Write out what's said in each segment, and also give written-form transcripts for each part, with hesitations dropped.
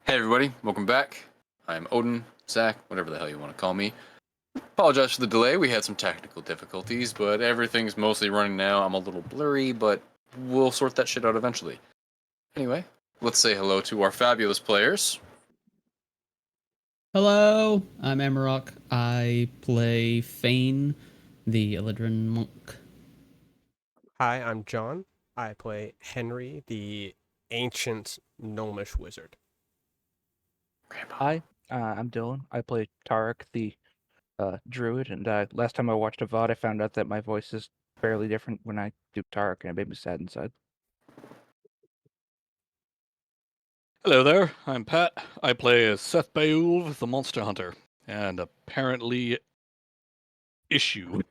Hey everybody, welcome back. I'm Odin, Zach, whatever the hell you want to call me. Apologize for the delay, we had some technical difficulties, but everything's mostly running now. I'm a little blurry, but we'll sort that shit out eventually. Anyway, let's say hello to our fabulous players. Hello, I'm Amarok. I play Fane, the Eladrin monk. Hi, I'm John. I play Henry, the ancient gnomish wizard. Hi, I'm Dylan. I play Tarek, the druid, and last time I watched a VOD, I found out that my voice is fairly different when I do Tarek, and it made me sad inside. Hello there, I'm Pat. I play as Seth Beulv, the Monster Hunter, and apparently issue.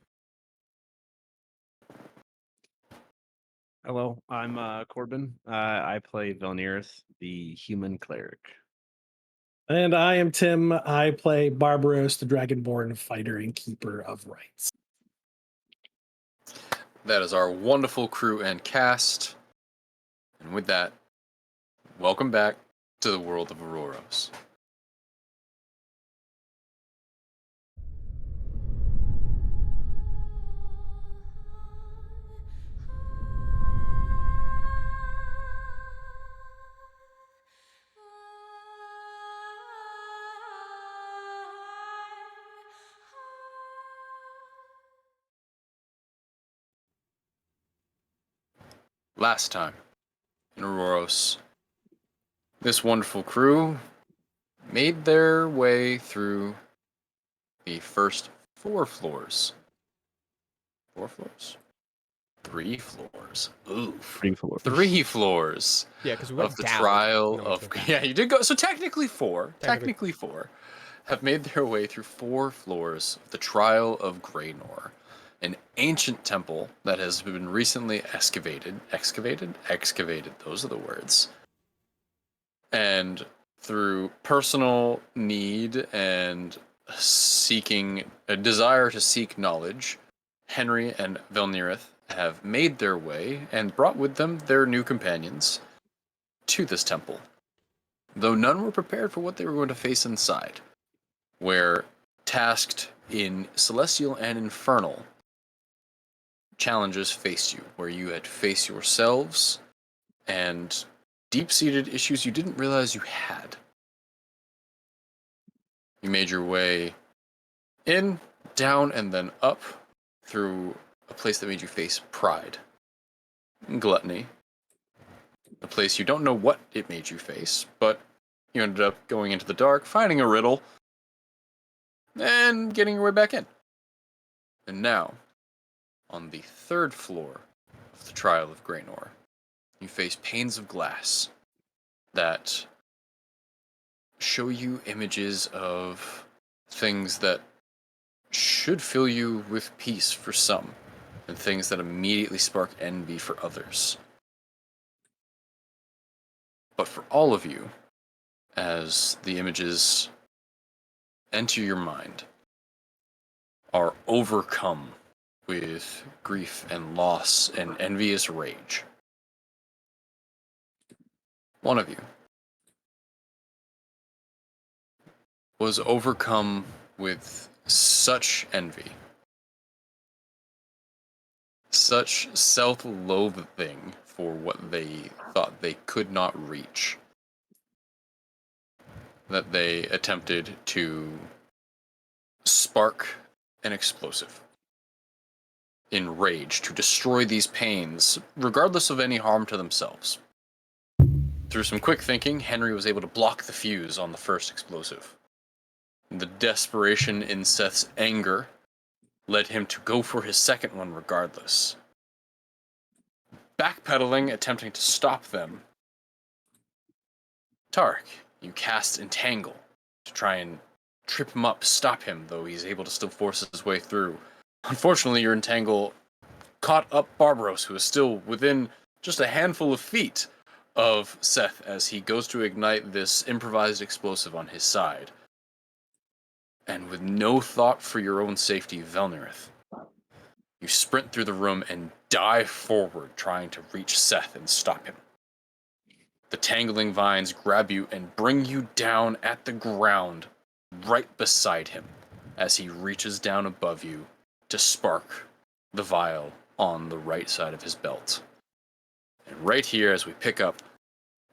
Hello, I'm Corbin. I play Velnirith, the human cleric. And I am Tim. I play Barbaros, the Dragonborn fighter and keeper of rights. That is our wonderful crew and cast. And with that, welcome back to the world of Auroros. Last time in Auroros, this wonderful crew made their way through the first 4 floors. 4 floors? 3 floors. Oof. 3 floors. 3 floors Yeah, because we went of the down. trial No, of. we went Yeah, down. you did go. So technically 4. Technically. Technically 4 have made their way through 4 floors of the trial of Greynor, an ancient temple that has been recently excavated. Excavated. Those are the words. And through personal need and seeking a desire to seek knowledge, Henry and Velnirith have made their way and brought with them their new companions to this temple, though none were prepared for what they were going to face inside, where tasked in celestial and infernal challenges faced you, where you had to face yourselves and deep-seated issues you didn't realize you had. You made your way in, down, and then up through a place that made you face pride, gluttony, a place you don't know what it made you face, but you ended up going into the dark, finding a riddle, and getting your way back in. And now, on the 3rd floor of the Trial of Greynor, you face panes of glass that show you images of things that should fill you with peace for some, and things that immediately spark envy for others. But for all of you, as the images enter your mind, are overcome with grief and loss and envious rage. One of you was overcome with such envy, such self-loathing for what they thought they could not reach, that they attempted to spark an explosive in rage to destroy these panes, regardless of any harm to themselves. Through some quick thinking, Henry was able to block the fuse on the first explosive. The desperation in Seth's anger led him to go for his second one regardless. Backpedaling, attempting to stop them, Tarek, you cast Entangle to try and trip him up, stop him, though he's able to still force his way through. Unfortunately, your Entangle caught up Barbaros, who is still within just a handful of feet of Seth as he goes to ignite this improvised explosive on his side. And with no thought for your own safety, Velnirith, you sprint through the room and dive forward, trying to reach Seth and stop him. The tangling vines grab you and bring you down at the ground right beside him as he reaches down above you to spark the vial on the right side of his belt. And right here, as we pick up,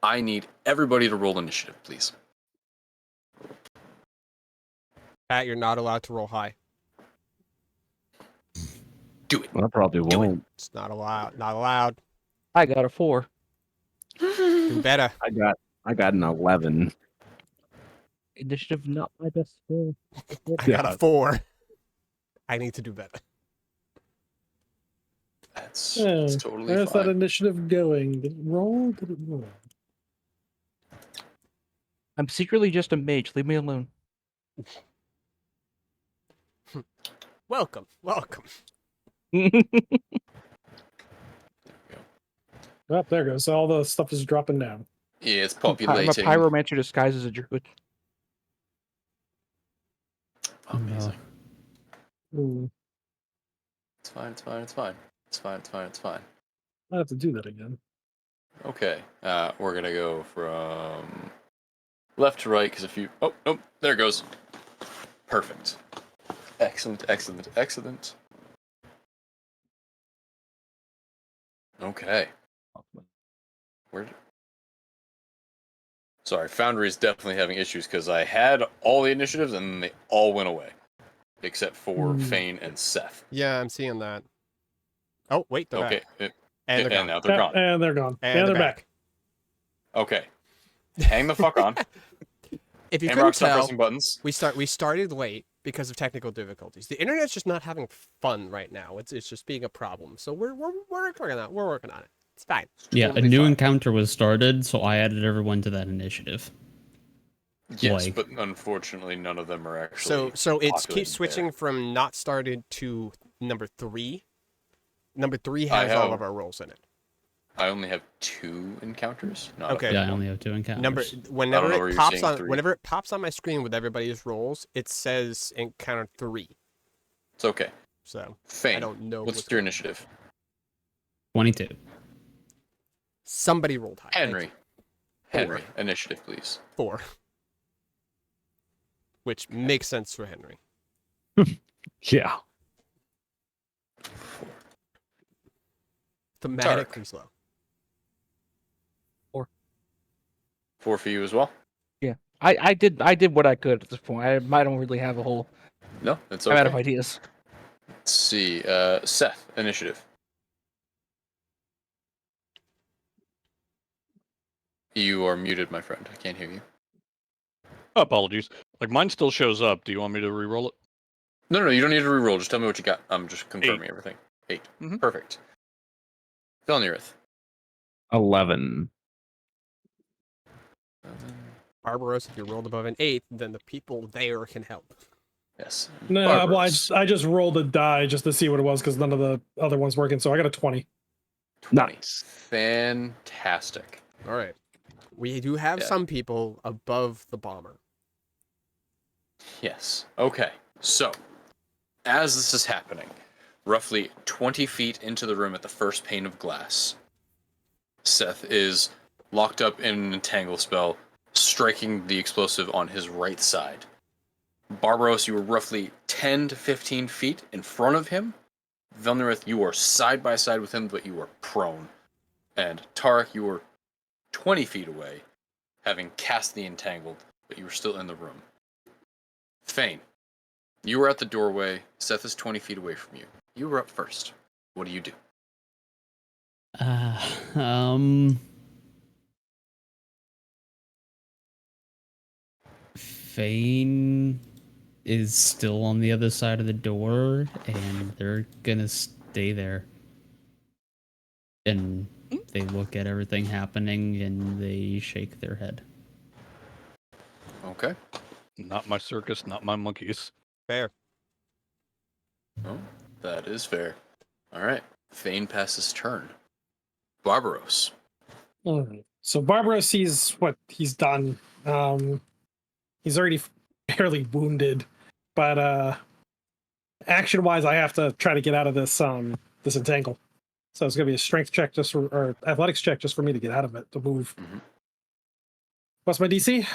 I need everybody to roll initiative, please. Pat, you're not allowed to roll high. Do it. I probably Do it. won't. It's not allowed. Not allowed. I got a 4. Do better. I got an 11. Initiative not my best skill. I got a 4. I need to do better. That's Yeah, totally Where's that fine. initiative going? Did it roll? Did it roll? I'm secretly just a mage. Leave me alone. Welcome. Welcome. Oh, there it goes. All the stuff is dropping down. Yeah, it's I'm a populating. pyromancer disguised as a druid. Amazing. Ooh, It's fine, it's fine, it's fine. It's fine, it's fine, it's fine. I have to do that again. Okay, we're gonna go from left to right, because if you... Oh, nope, there it goes. Perfect. Excellent, excellent, excellent. Okay. Where... Sorry, Foundry is definitely having issues, because I had all the initiatives, and they all went away. Except for Fane and Seth. Yeah, I'm seeing that. Oh, wait, they're Okay, back. And they're gone. now they're gone. And they're gone. And they're back. Okay. Hang the fuck on. If you And couldn't Rock's not tell, pressing buttons. we started late because of technical difficulties. The internet's just not having fun right now. It's just being a problem. So we're working on it. We're working on it. It's fine. Yeah, Totally a new fine. encounter was started, so I added everyone to that initiative. Yes, Like- but unfortunately, none of them are actually. So it populated keeps switching there. from not started to number 3. Number 3 I has all have- of our roles in it. I only have 2 encounters. Not Okay. Yeah, I only have 2 encounters. Whenever know where it you're pops seeing on 3. whenever it pops on my screen with everybody's roles, it says encounter 3. It's okay. So Fane, I don't know what's what's your going on. initiative? 22. Somebody rolled high. Thank Henry. you. Henry, initiative, please. 4. Which makes sense for Henry. Yeah. Thematically slow. 4 for you as well? I did what I could at this point. I don't really have a whole. No, it's I'm out of okay. ideas. Let's see. Seth, initiative. You are muted, my friend. I can't hear you. Apologies. Like mine still shows up. Do you want me to re-roll it? No, you don't need to reroll. Just tell me what you got. I'm just confirming everything. 8. Mhm. Perfect. Felnirith. 11. Barbaros, if you rolled above an 8, then the people there can help. Yes. No, well, Barbaros. I just rolled a die just to see what it was because none of the other ones working. So I got a 20. 20. Nice. Fantastic. All right. We do have Yeah. some people above the bomber. Yes. Okay. So, as this is happening, roughly 20 feet into the room at the first pane of glass, Seth is locked up in an entangle spell, striking the explosive on his right side. Barbaros, you are roughly 10 to 15 feet in front of him. Velnirith, you are side by side with him, but you are prone. And Tarek, you are 20 feet away, having cast the entangled, but you are still in the room. Fane, you were at the doorway. Seth is 20 feet away from you. You were up first. What do you do? Fane is still on the other side of the door, and they're gonna stay there. And they look at everything happening, and they shake their head. Okay. Not my circus, not my monkeys. Fair. Oh, that is fair. All right. Fane passes turn. Barbaros. All right. So Barbara sees what he's done. He's already barely wounded, but action-wise, I have to try to get out of this this entangle. So it's gonna be a strength check or athletics check just for me to get out of it to move. What's my DC?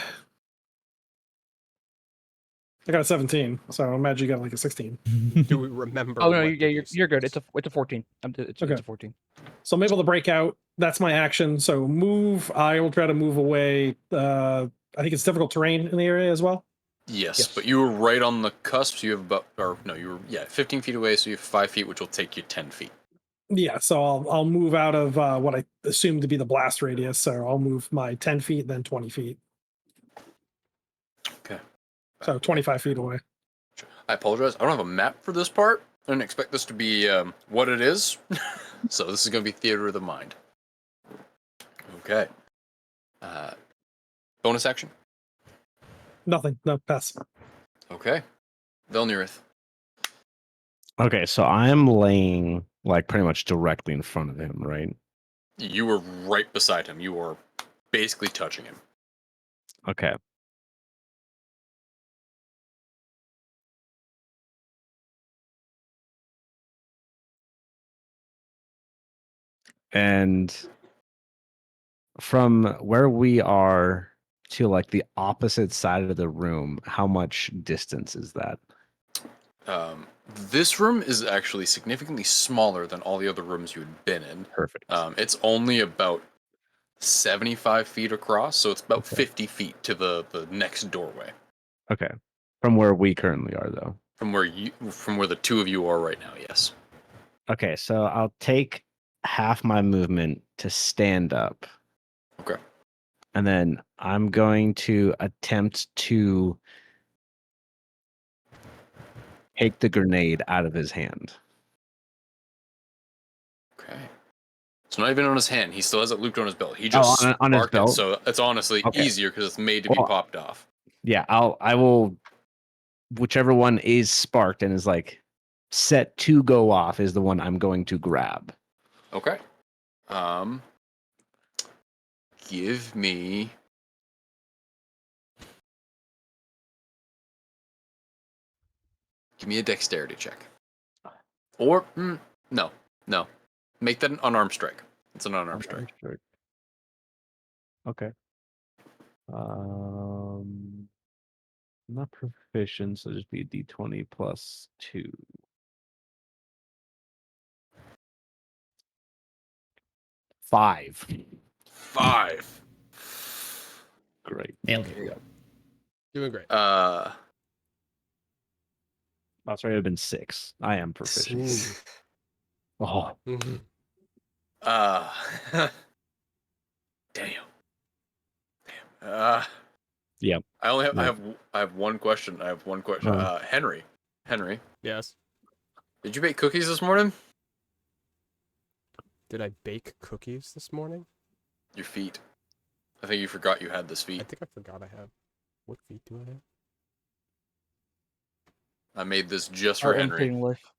I got a 17, so I imagine you got like a 16. Do we remember? Oh no, what the you're DC good. is? It's a 14. It's Okay. a 14. So I'm able to break out. That's my action. So move. I will try to move away. I think it's difficult terrain in the area as well. Yes, Yes. but you were right on the cusp. So you have about, or no, you were 15 feet away. So you have 5 feet, which will take you 10 feet. Yeah, so I'll move out of what I assume to be the blast radius. So I'll move my 10 feet, then 20 feet. Okay. So 25 feet away. I apologize. I don't have a map for this part. I didn't expect this to be what it is. So this is going to be theater of the mind. Okay. Bonus action. Nothing. No, pass. Okay. Velnirith. Okay, so I'm laying like pretty much directly in front of him, right? You were right beside him. You were basically touching him. Okay. And from where we are to like the opposite side of the room, how much distance is that? This room is actually significantly smaller than all the other rooms you had been in. Perfect. It's only about 75 feet across, so it's about Okay. 50 feet to the next doorway. Okay. From where we currently are, though. From where the two of you are right now, yes. Okay, so I'll take half my movement to stand up. Okay. And then I'm going to attempt to take the grenade out of his hand. Okay. It's not even on his hand. He still has it looped on his belt. He just on his sparked belt? it, so it's honestly Okay. easier because it's made to be Well, popped off. Yeah, I will, whichever one is sparked and is like set to go off is the one I'm going to grab. Okay. Give me a dexterity check. Or no. Make that an unarmed strike. It's an unarmed strike. Okay. Not proficient, so just be a d20 plus 2. 5. 5. Great. Nailed it. Yeah. Doing great. Oh, sorry, it would have been 6. I am proficient. Oh, Mhm. Damn. Yep. I only have Yeah. I have one question. Henry. Yes. Did you bake cookies this morning? Did I bake cookies this morning? Your feet. I think you forgot you had this I feet. think I forgot I have. What feet do I have? I made this just for Henry. Life.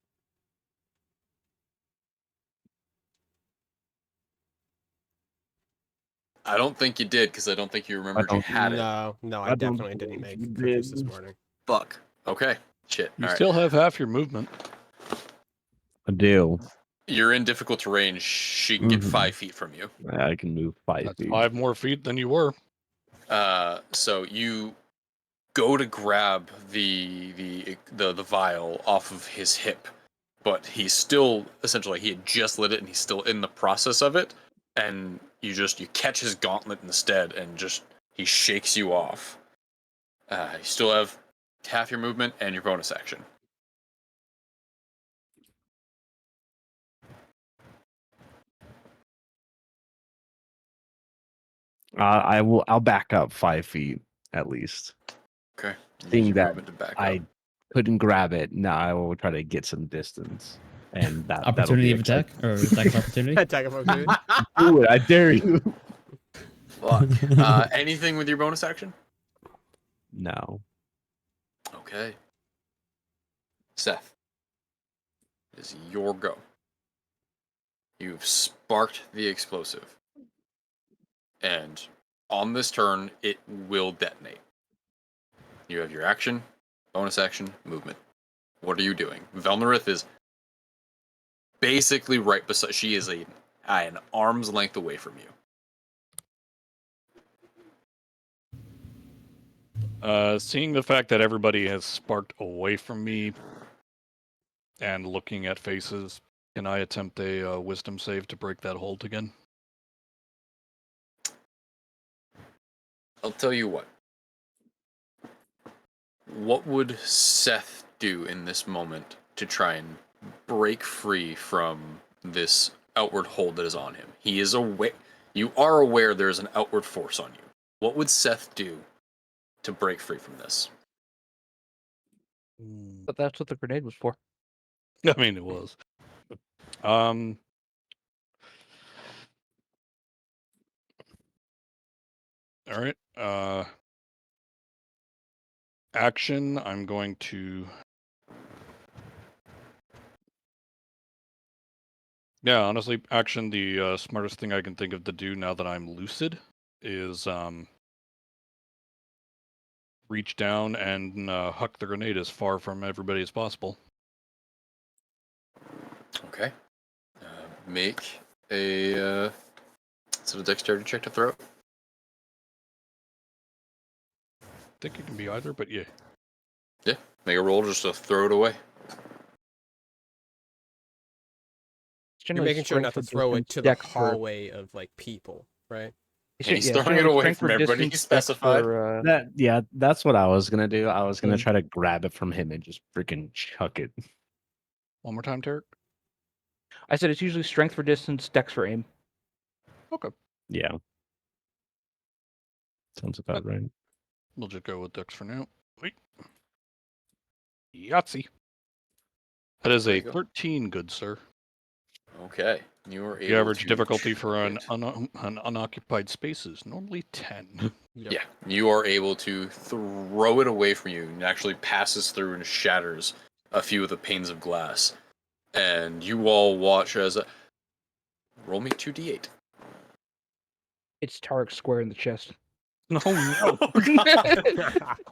I don't think you did because I don't think you remembered you had it. No, I I don't definitely didn't think make you cookies this did. morning. Fuck. Okay. Shit. You All right. still have half your movement. I do. You're in difficult terrain. She can get Mhm. 5 feet from you. I can move 5 That's feet. 5 more feet than you were. So you go to grab the vial off of his hip, but he's still essentially he had just lit it and he's still in the process of it, and you catch his gauntlet instead and just he shakes you off. You still have half your movement and your bonus action. I'll back up 5 feet at least. Okay. Use Seeing your that movement to back I up. couldn't grab it, no, I will try to get some distance. And that'll Opportunity be of attack or attack of opportunity. Attack of opportunity. Do it, I dare you. Fuck. Anything with your bonus action? No. Okay. Seth, it is your go. You've sparked the explosive. And on this turn, it will detonate. You have your action, bonus action, movement. What are you doing? Velnirith is basically right beside. She is an arm's length away from you. Seeing the fact that everybody has sparked away from me and looking at faces, can I attempt a wisdom save to break that hold again? I'll tell you what. What would Seth do in this moment to try and break free from this outward hold that is on him? He is aware. You are aware there is an outward force on you. What would Seth do to break free from this? But that's what the grenade was for. I mean, it was. Um. All right. Action. I'm going to. Yeah, honestly, action. The smartest thing I can think of to do now that I'm lucid is reach down and huck the grenade as far from everybody as possible. Okay. Make a is it a dexterity check to throw it? I think it can be either, but yeah. Yeah. Make a roll just to throw it away. It's You're generally making sure not strength to for throw it distance, to the dex for- hallway of like people, right? And he's yeah, throwing it generally away strength from for everybody he distance, dex specified. for, That's what I was gonna do. I was gonna Yeah. try to grab it from him and just freaking chuck it. One more time, Tarek. I said it's usually strength for distance, dex for aim. Okay. Yeah. Sounds about right. We'll just go with Dex for now. Wait. Yahtzee. That is There a you go. 13, good sir. Okay. You are able The average to difficulty chuck for an it. unoccupied space is normally 10. Yep. Yeah, you are able to throw it away from you and it actually passes through and shatters a few of the panes of glass. And you all watch as roll me 2d8. It's Tarek square in the chest. No, no.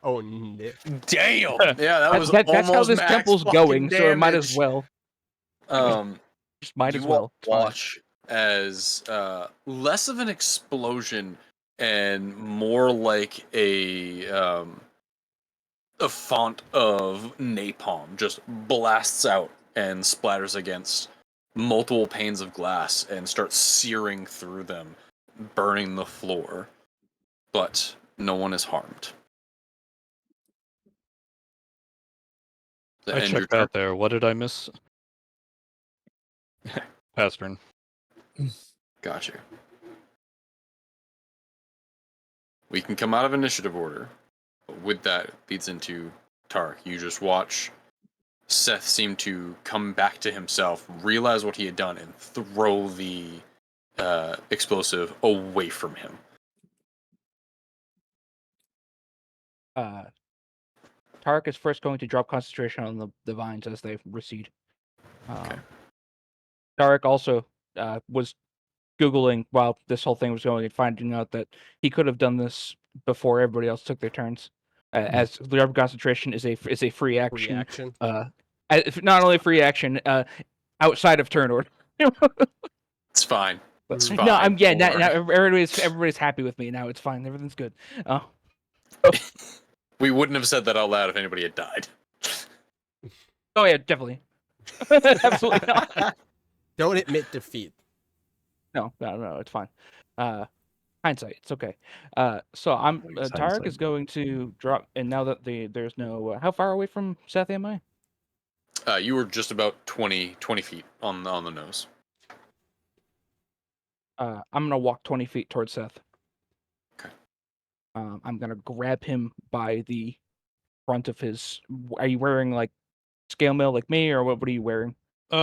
Oh no. Damn! Yeah, that was That's how almost this max temple's fucking going, so it might as damage. well. Just might You as all well. It's fine. watch as less of an explosion and more like a font of napalm just blasts out and splatters against multiple panes of glass and starts searing through them, burning the floor. But no one is harmed. I End your checked turn. out there. What did I miss? Pass turn. Got you. We can come out of initiative order. But with that, it leads into Tark. You just watch Seth seem to come back to himself, realize what he had done, and throw the explosive away from him. Tarek is first going to drop concentration on the vines as they recede. Okay. Tarek also was Googling while this whole thing was going and finding out that he could have done this before everybody else took their turns. As the drop concentration is a free action. Free action. Not only free action, outside of turn order. It's fine. It's fine. No, now Don't worry. everybody's happy with me now. It's fine. Everything's good. We wouldn't have said that out loud if anybody had died. Oh yeah, definitely. Absolutely not. Don't admit defeat. No, it's fine. Hindsight, it's okay. So I'm It's Tarek hindsight. is going to drop, and now that there's no how far away from Seth am I? You were just about 20 feet on the nose. I'm gonna walk 20 feet towards Seth. Okay. I'm gonna grab him by the front of his. Are you wearing like scale mail like me, or what are you wearing?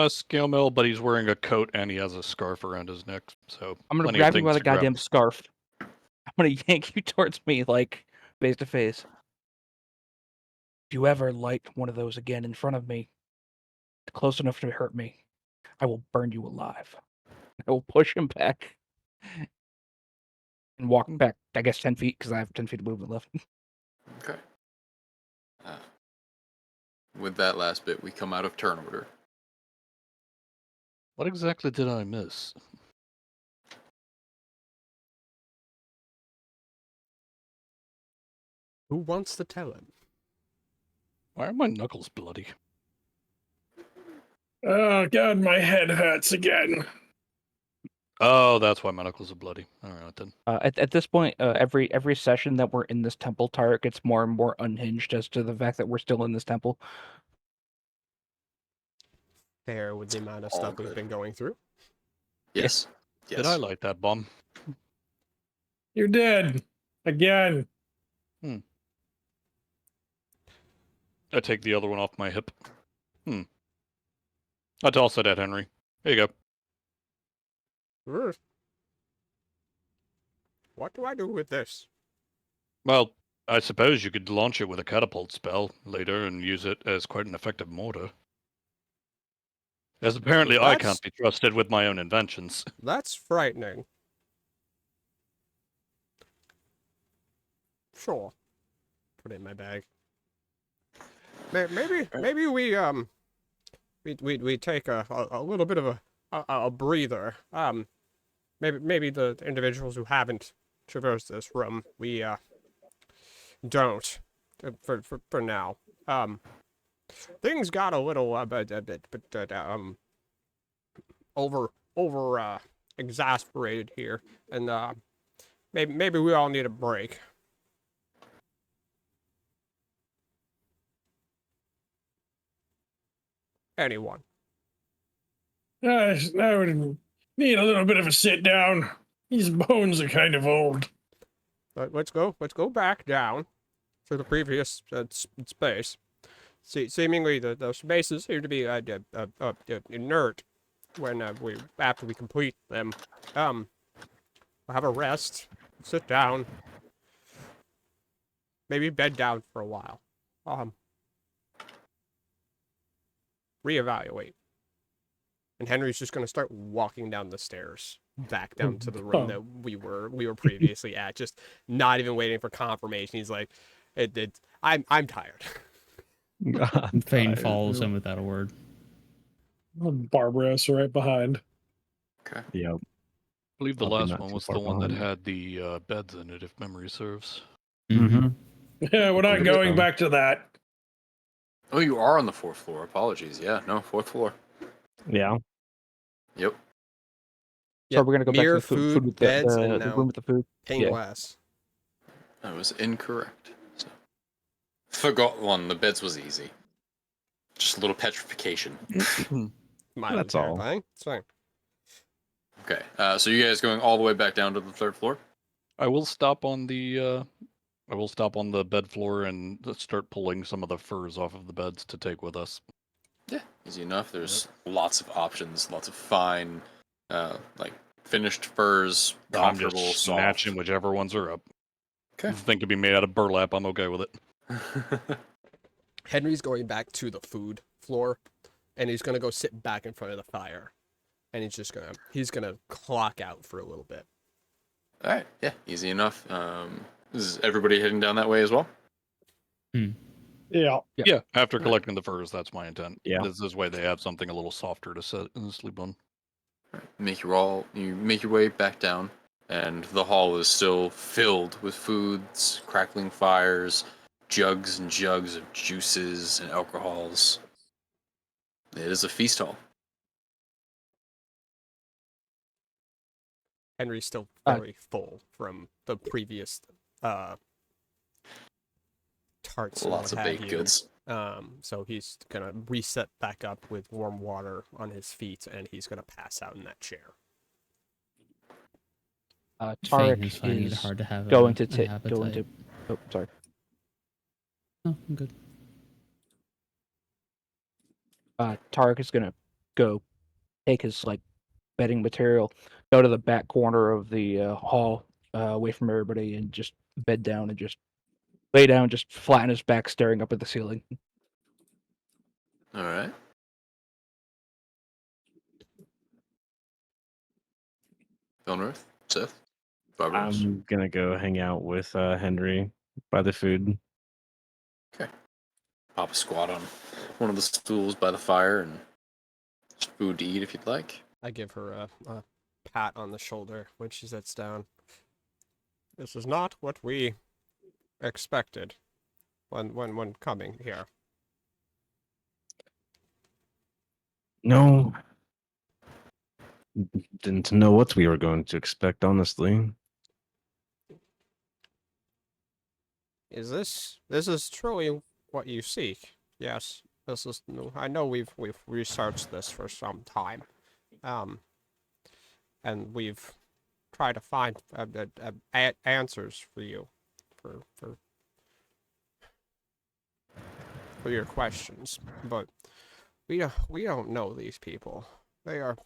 Scale mill, but he's wearing a coat and he has a scarf around his neck, so I'm gonna plenty grab of you by things the to grab. goddamn scarf. I'm gonna yank you towards me, like face to face. If you ever light one of those again in front of me, close enough to hurt me, I will burn you alive. I will push him back and walk back, I guess 10 feet, because I have 10 feet of movement left. Okay. With that last bit, we come out of turn order. What exactly did I miss? Who wants to tell him? Why are my knuckles bloody? Oh god, my head hurts again. Oh, that's why my knuckles are bloody. All right then. At this point, every session that we're in this temple, Tarek gets more and more unhinged as to the fact that we're still in this temple. Fair with the amount of All stuff we've good. been going through. Yes. Yes. Did I light that bomb? You're dead. Again. I take the other one off my hip. I toss it at Henry. Here you go. Ugh. What do I do with this? Well, I suppose you could launch it with a catapult spell later and use it as quite an effective mortar. As apparently I can't be trusted with my own inventions. That's frightening. Sure. Put it in my bag. Maybe we take a little bit of a breather. Maybe the individuals who haven't traversed this room, we don't for now. Things got a little over exasperated here, and maybe we all need a break. Anyone? I would need a little bit of a sit down. These bones are kind of old. Let's go back down to the previous space. Seemingly the spaces seem to be inert when after we complete them. We'll have a rest, sit down, maybe bed down for a while. Reevaluate. And Henry's just gonna start walking down the stairs back down to the room that we were previously at, just not even waiting for confirmation. He's like, I'm tired. Fane follows him without a word. Barbaros right behind. Okay. Yep. I believe the I'll be last not one too was far the one that behind. had the beds in it, if memory serves. Mm-hmm. Yeah, we're not believe going so. back to that. Oh, you are on the 4th floor. Apologies. Yeah, no, 4th floor. Yeah. Yep. So we're gonna go back to Mere the food with beds, the and now room with the food. paying Yeah. glass. I was incorrect. So. Forgot one. The beds was easy. Just a little petrification. Mildly That's all. terrifying. It's fine. Okay. So you guys going all the way back down to the 3rd floor? I will stop on the bed floor and start pulling some of the furs off of the beds to take with us. Yeah, easy enough. There's lots of options, lots of fine, like finished furs, I'm comfortable, just soft. snatching whichever ones are up. Okay. If the thing could be made out of burlap, I'm okay with it. Henry's going back to the food floor, and he's gonna go sit back in front of the fire, and he's gonna clock out for a little bit. All right. Yeah, easy enough. Is everybody heading down that way as well? Yeah. Yeah, after collecting the furs, that's my intent. Yeah. This way they have something a little softer to sit and sleep on. You make your way back down, and the hall is still filled with foods, crackling fires, jugs and jugs of juices and alcohols. It is a feast hall. Henry's still very full from the previous tarts. and Lots what of have baked you. goods. So he's gonna reset back up with warm water on his feet, and he's gonna pass out in that chair. Fane Tarek is finding it is hard to have going an to go appetite. into. Oh, sorry. No, I'm good. Tarek is gonna go take his bedding material, go to the back corner of the hall, away from everybody, and just bed down and just lay down, just flat on his back, staring up at the ceiling. All right. Vilnorth, Seth, Barbaros. I'm gonna go hang out with Henry by the food. Okay. Pop a squat on one of the stools by the fire and just food to eat if you'd like. I give her a pat on the shoulder when she sits down. This is not what we expected when coming here? No, didn't know what we were going to expect, honestly. Is this is truly what you seek? Yes, this is. I know we've researched this for some time, and we've tried to find answers for you, for for for your questions, but we don't know these people. They're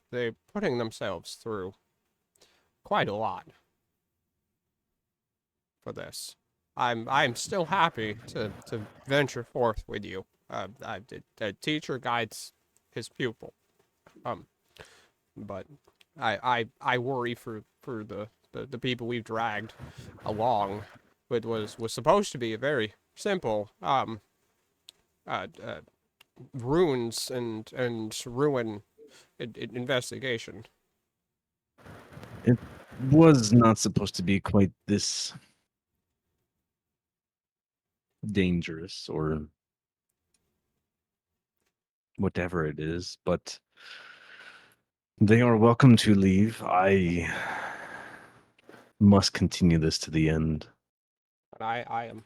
putting themselves through quite a lot for this. I'm still happy to venture forth with you. The teacher guides his pupil. Um, but I worry for the people we've dragged along. It was supposed to be a very simple uh, uh runes and ruin investigation. It was not supposed to be quite this dangerous or whatever it is, but they are welcome to leave. I must continue this to the end. And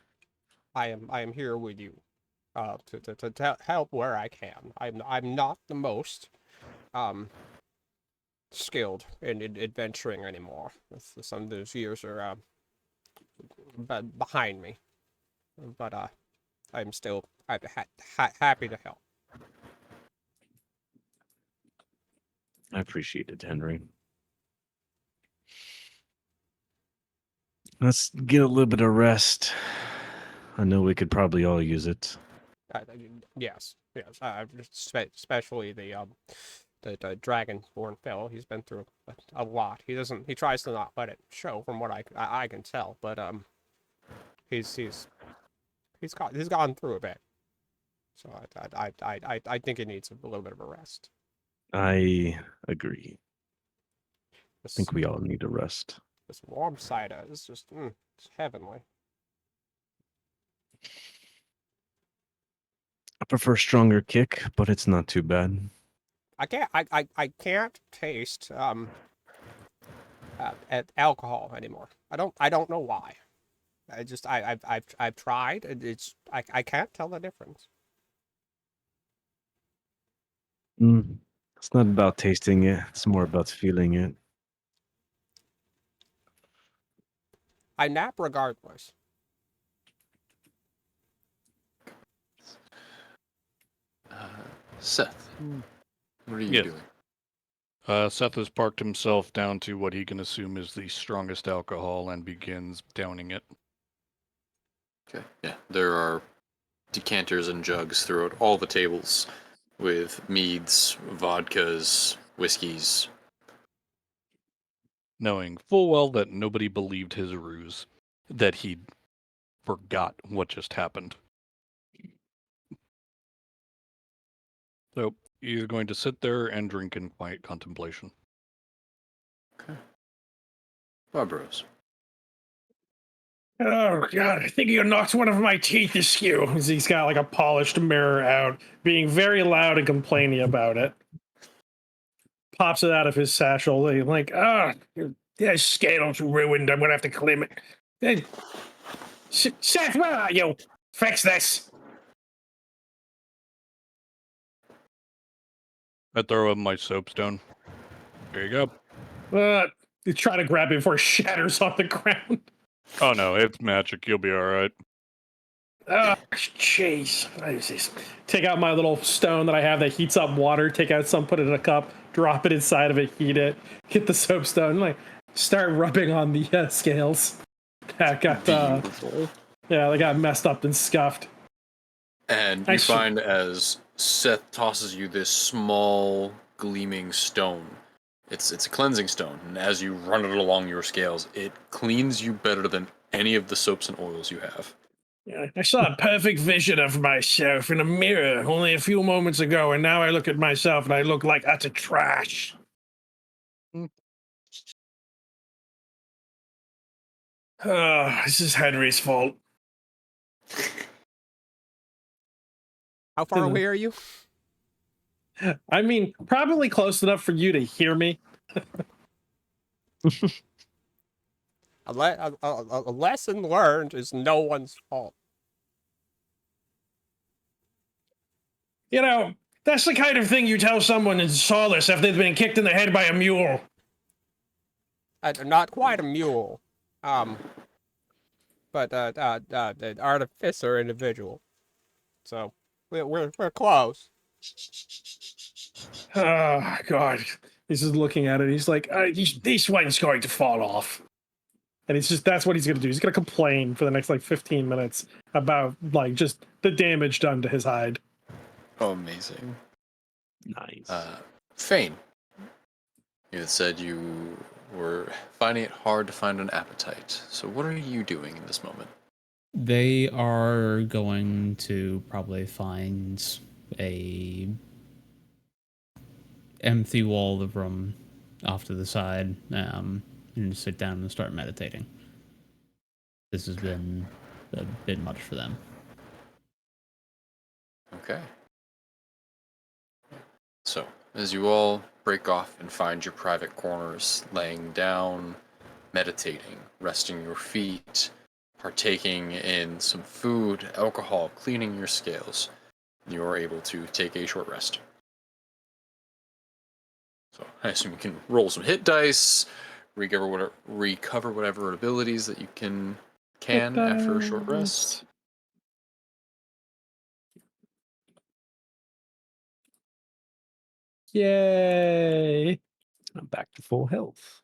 I am here with you, to help where I can. I'm not the most skilled in adventuring anymore. Some of those years are behind me, but I'm happy to help. I appreciate it, Henry. Let's get a little bit of rest. I know we could probably all use it. Yes, yes. Especially the dragonborn fellow. He's been through a lot. He doesn't. He tries to not let it show, from what I can tell. But he's gone through a bit. So I think he needs a little bit of a rest. I agree. I This think we all need a rest. this warm cider is just it's heavenly. I prefer stronger kick, but it's not too bad. I can't taste alcohol anymore. I don't know why. I've tried. I can't tell the difference. It's not about tasting it. It's more about feeling it. I nap regardless. Seth, what are you Yes. doing? Seth has parked himself down to what he can assume is the strongest alcohol and begins downing it. Okay. Yeah, there are decanters and jugs throughout all the tables with meads, vodkas, whiskeys. Knowing full well that nobody believed his ruse, that he forgot what just happened. So he's going to sit there and drink in quiet contemplation. Okay. Auroros. Oh god, I think you knocked one of my teeth askew. He's got like a polished mirror out, being very loud and complaining about it. Pops it out of his satchel, like, your scale's ruined. I'm gonna have to clean it. Hey, Seth, where are you? Fix this. I throw him my soapstone. There you go. You try to grab it before it shatters on the ground. Oh no, it's magic. You'll be all right. Oh, jeez. What is this? Take out my little stone that I have that heats up water. Take out some, put it in a cup, drop it inside of it, heat it, get the soapstone, like start rubbing on the scales. That got Beautiful. yeah, they got messed up and scuffed. And you find as Seth tosses you this small gleaming stone. It's a cleansing stone, and as you run it along your scales, it cleans you better than any of the soaps and oils you have. Yeah, I saw a perfect vision of myself in a mirror only a few moments ago, and now I look at myself and I look like utter trash. This is Henry's fault. How far away are you? I mean, probably close enough for you to hear me. A lesson learned is no one's fault. You know, that's the kind of thing you tell someone in Solace after they've been kicked in the head by a mule. Not quite a mule. But an artificer individual. So we're close. Oh, God. He's just looking at it. He's like, this one's going to fall off. And it's just, that's what he's going to do. He's going to complain for the next, 15 minutes about, just the damage done to his hide. Oh, amazing. Nice. Fane, you had said you were finding it hard to find an appetite. So what are you doing in this moment? They are going to probably find a empty wall of room off to the side, and sit down and start meditating. This has been a bit much for them. Okay. So, as you all break off and find your private corners, laying down, meditating, resting your feet, partaking in some food, alcohol, cleaning your scales, you are able to take a short rest. So I assume you can roll some hit dice, recover whatever abilities that you can after a short rest. Yay. I'm back to full health.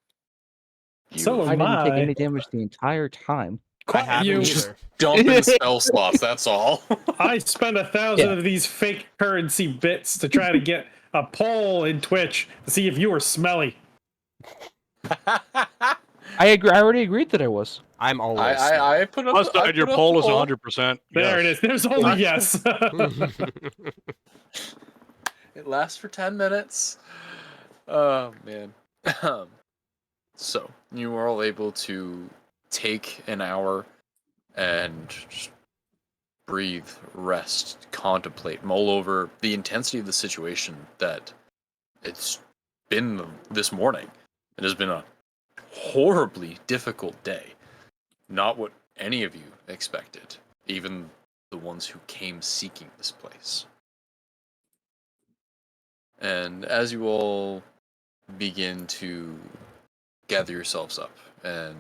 So I am didn't take I. any damage the entire time. I Quiet haven't you. either. Dumping spell slots, that's all. I spent 1,000 Yeah. of these fake currency bits to try to get a poll in Twitch to see if you were smelly. I agree. I already agreed that I was. I'm always. I put up. Plus, I your put up poll the is poll. 100%. There it is. There's only yes. It lasts for 10 minutes. Oh, man. So, you are all able to take an hour and just breathe, rest, contemplate, mull over the intensity of the situation that it's been this morning. It has been a horribly difficult day. Not what any of you expected, even the ones who came seeking this place. And as you all begin to gather yourselves up and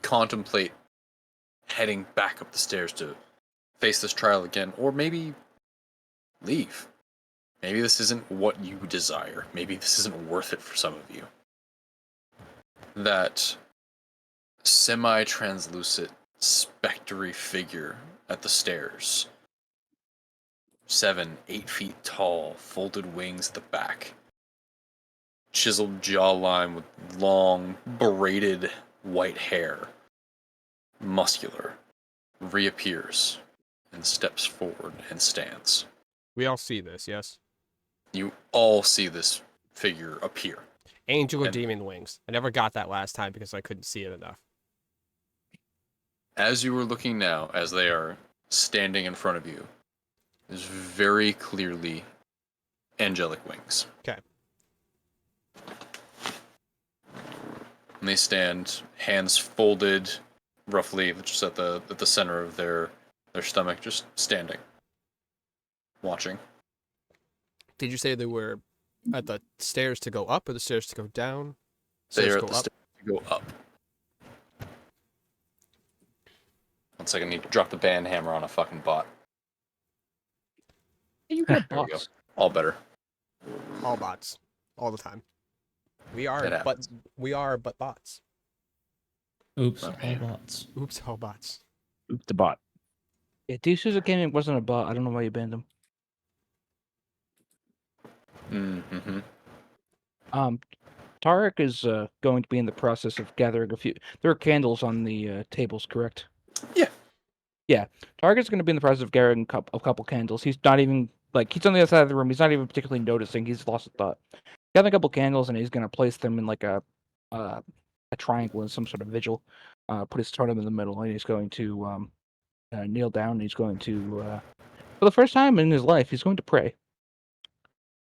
contemplate heading back up the stairs to face this trial again, or maybe leave. Maybe this isn't what you desire. Maybe this isn't worth it for some of you. That semi-translucent, spectry figure at the stairs. 7, 8 feet tall, folded wings at the back. Chiseled jawline with long, braided white hair. Muscular. Reappears and steps forward and stands. We all see this, yes? You all see this figure appear. Angel of And- Demon Wings. I never got that last time because I couldn't see it enough. As you are looking now, as they are standing in front of you, is very clearly angelic wings. Okay. And they stand, hands folded, roughly just at the center of their stomach, just standing, watching. Did you say they were at the stairs to go up or the stairs to go down? They Stairs are go at the up. stairs to go up. 1 second, I need to drop the band hammer on a fucking bot. You got There we go. bots. All better. All bots. All the time. We It are happens. but bots. Oops, Oh, all man. bots. Oops, all bots. Oop the bot. Yeah, D-Souza Gaming wasn't a bot. I don't know why you banned him. Mm-hmm. Tarek is going to be in the process of gathering a few. There are candles on the tables, correct? Yeah. Yeah. Tarek is going to be in the process of gathering a couple candles. He's not even he's on the other side of the room. He's not even particularly noticing. He's lost a thought. Gathering a couple candles, and he's going to place them in like a triangle in some sort of vigil. Put his totem in the middle, and he's going to kneel down. And he's going to, for the first time in his life, he's going to pray.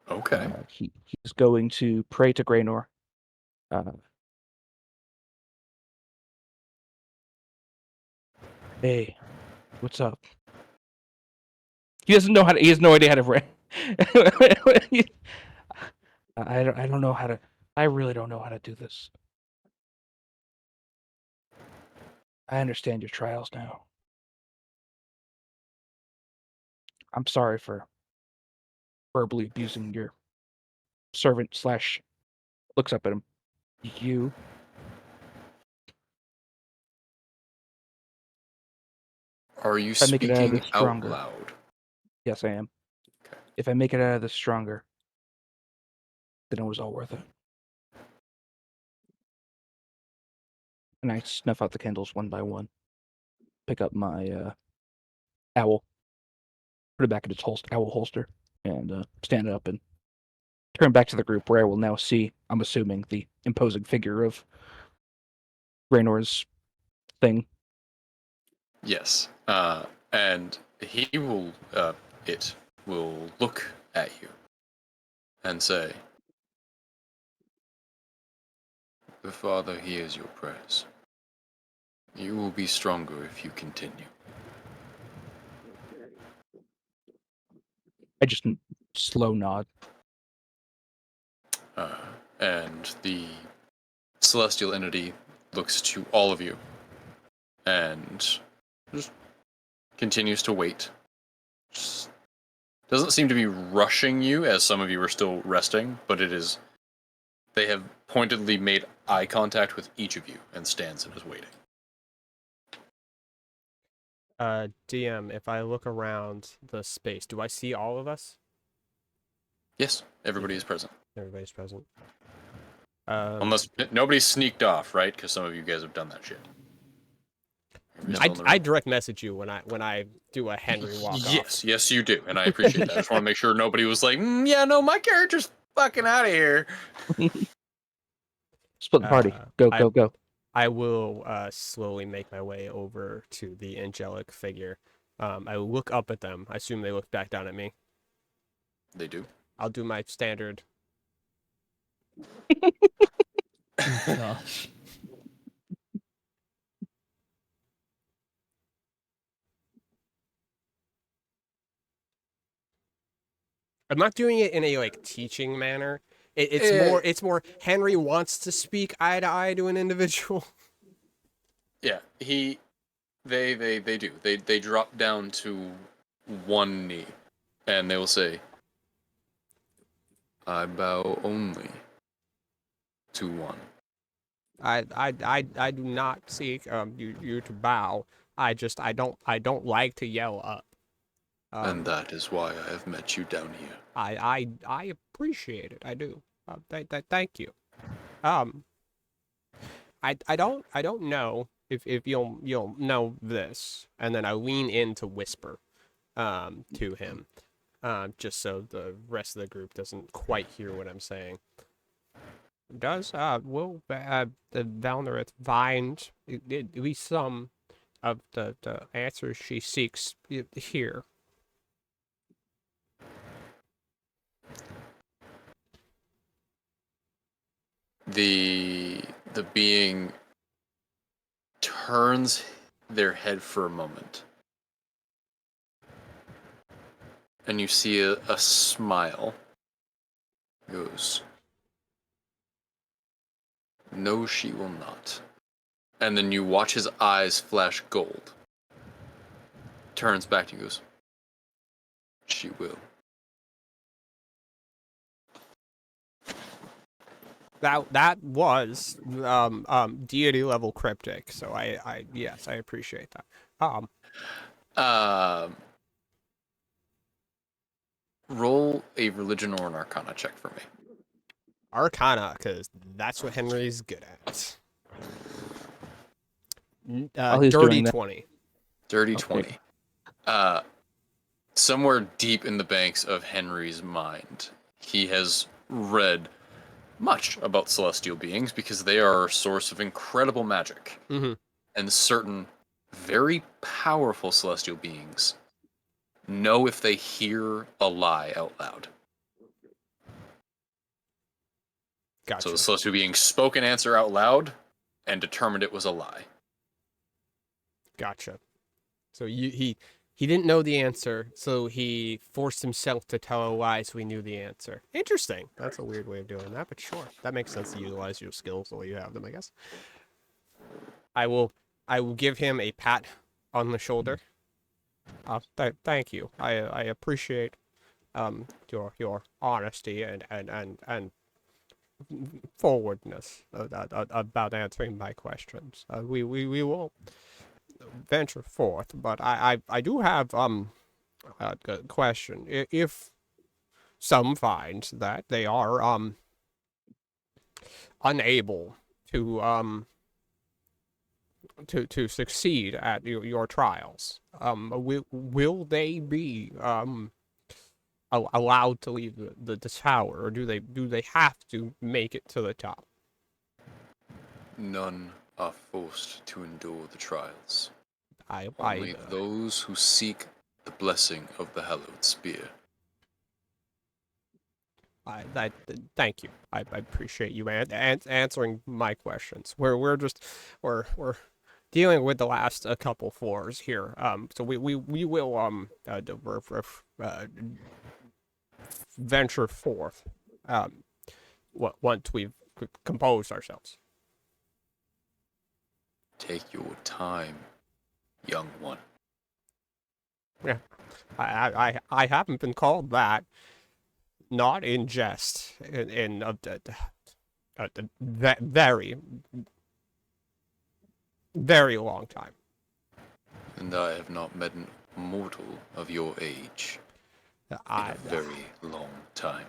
Okay. He's going to pray to Graynor. Hey, what's up? He doesn't know how to. He has no idea how to pray. I don't know how to. I really don't know how to do this. I understand your trials now. I'm sorry for verbally abusing your servant slash looks up at him. You. Are you I make it out of speaking this out stronger. loud? Yes, I am. Okay. If I make it out of this stronger, then it was all worth it. And I snuff out the candles one by one. Pick up my owl. Put it back in its owl holster. And stand up and turn back to the group where I will now see, I'm assuming, the imposing figure of Raynor's thing. Yes. And he will, it will look at you and say, "The Father hears your prayers. You will be stronger if you continue." I just slow nod. And the celestial entity looks to all of you and just continues to wait. Just doesn't seem to be rushing you, as some of you are still resting, but it is. They have pointedly made eye contact with each of you and stands and is waiting. DM, if I look around the space, do I see all of us? Yes, everybody is present. Everybody's present. Unless nobody sneaked off, right? Because some of you guys have done that shit. I direct message you when I do a Henry walk off. Yes, you do, and I appreciate that. I just want to make sure nobody was like, yeah, no, my character's fucking out of here. Split the party. Go. I will slowly make my way over to the angelic figure. I will look up at them. I assume they look back down at me. They do. I'll do my standard. Gosh. I'm not doing it in a like teaching manner. It's more Henry wants to speak eye to eye to an individual. Yeah, they do. They drop down to one knee, and they will say, "I bow only to one." I do not seek you to bow. I don't like to yell up. And that is why I have met you down here. I appreciate it. I do. Thank you. I don't know if you'll know this, and then I lean in to whisper, to him, just so the rest of the group doesn't quite hear what I'm saying. Will the Valnereth find at least some of the answers she seeks here? The being turns their head for a moment, and you see a smile. Goes, "No, she will not." And then you watch his eyes flash gold. Turns back to you and goes, "She will." That was deity level cryptic, so I yes, I appreciate that. Roll a religion or an arcana check for me. Arcana, because that's what Henry's good at. While he's Dirty doing that- 20. Dirty Okay. 20. Somewhere deep in the banks of Henry's mind, he has read much about celestial beings because they are a source of incredible magic Mm-hmm. and certain very powerful celestial beings know if they hear a lie out loud. Gotcha. So the celestial being spoke an answer out loud and determined it was a lie. Gotcha. So he didn't know the answer, so he forced himself to tell a lie so he knew the answer. Interesting. That's a weird way of doing that, but sure. That makes sense to utilize your skills the way you have them, I guess. I will give him a pat on the shoulder. Thank you. I appreciate your honesty and forwardness about answering my questions. We will venture forth, but I do have a question. If some find that they are unable to succeed at your trials, will they be allowed to leave the tower, or do they have to make it to the top? None are forced to endure the trials. I Only those who seek the blessing of the hallowed spear. Thank you. I appreciate you answering my questions. We're dealing with the last couple floors here. So we will venture forth. Once we've composed ourselves. Take your time, young one. Yeah, I haven't been called that. Not in jest. In very, very long time. And I have not met an mortal of your age in a very long time.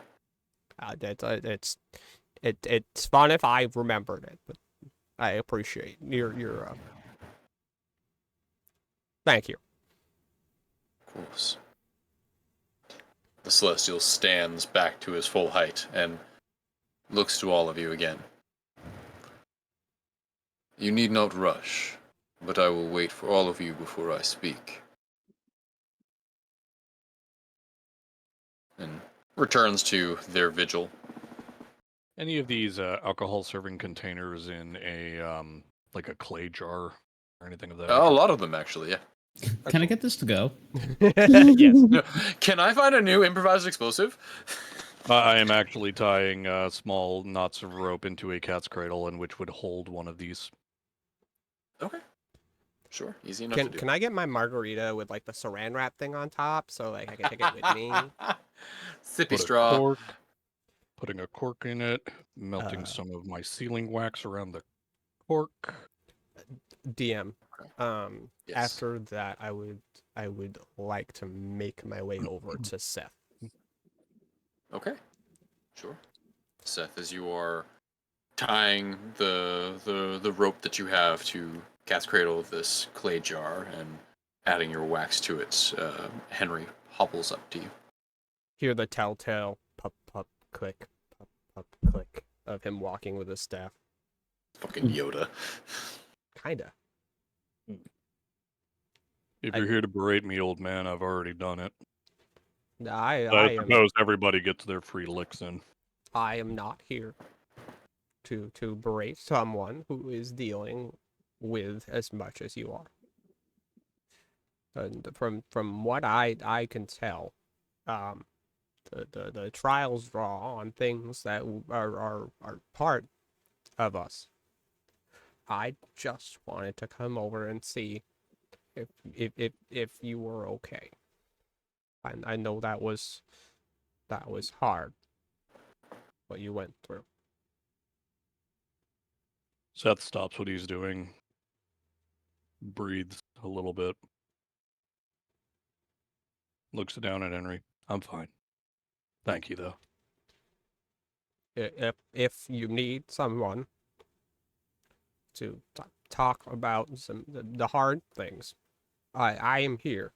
It's fun if I remembered it, but I appreciate your thank you. Of course. The Celestial stands back to his full height and looks to all of you again. You need not rush, but I will wait for all of you before I speak. And returns to their vigil. Any of these alcohol serving containers in a like a clay jar or anything of that? A lot of them, actually, yeah. Can I get this to go? Yes. No, can I find a new improvised explosive? I am actually tying small knots of rope into a cat's cradle, and which would hold one of these. Okay. Sure, easy enough to do. Can I get my margarita with like the saran wrap thing on top so like I can take it with me? Sippy straw. Putting a cork in it, melting some of my sealing wax around the cork. DM. Yes. After that, I would like to make my way over to Seth. Okay. Sure. Seth, as you are tying the rope that you have to cat's cradle of this clay jar and adding your wax to it, Henry hobbles up to you. Hear the telltale pop click, pop click of him walking with his staff. Fucking Yoda. Kinda. If you're here to berate me, old man, I've already done it. I suppose everybody gets their free licks in. I am not here to berate someone who is dealing with as much as you are. And from what I can tell, the trials draw on things that are part of us. I just wanted to come over and see if you were okay. I know that was hard, what you went through. Seth stops what he's doing, breathes a little bit, looks down at Henry. I'm fine. Thank you, though. If you need someone to talk about the hard things, I am here,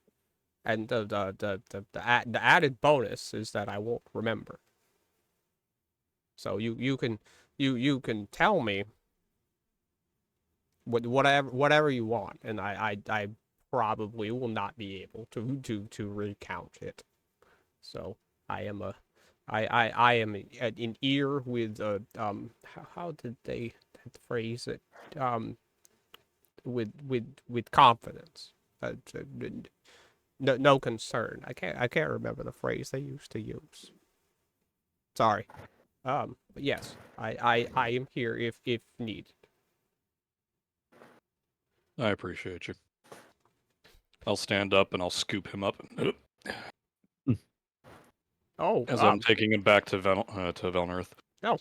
and the added bonus is that I won't remember. So you can tell me whatever you want, and I probably will not be able to recount it. So I am an ear with how did they phrase it, with confidence, no concern. I can't remember the phrase they used to use. Sorry. But yes, I am here if needed. I appreciate you. I'll stand up and I'll scoop him up Oh, as I'm taking him back to Velnerth. no,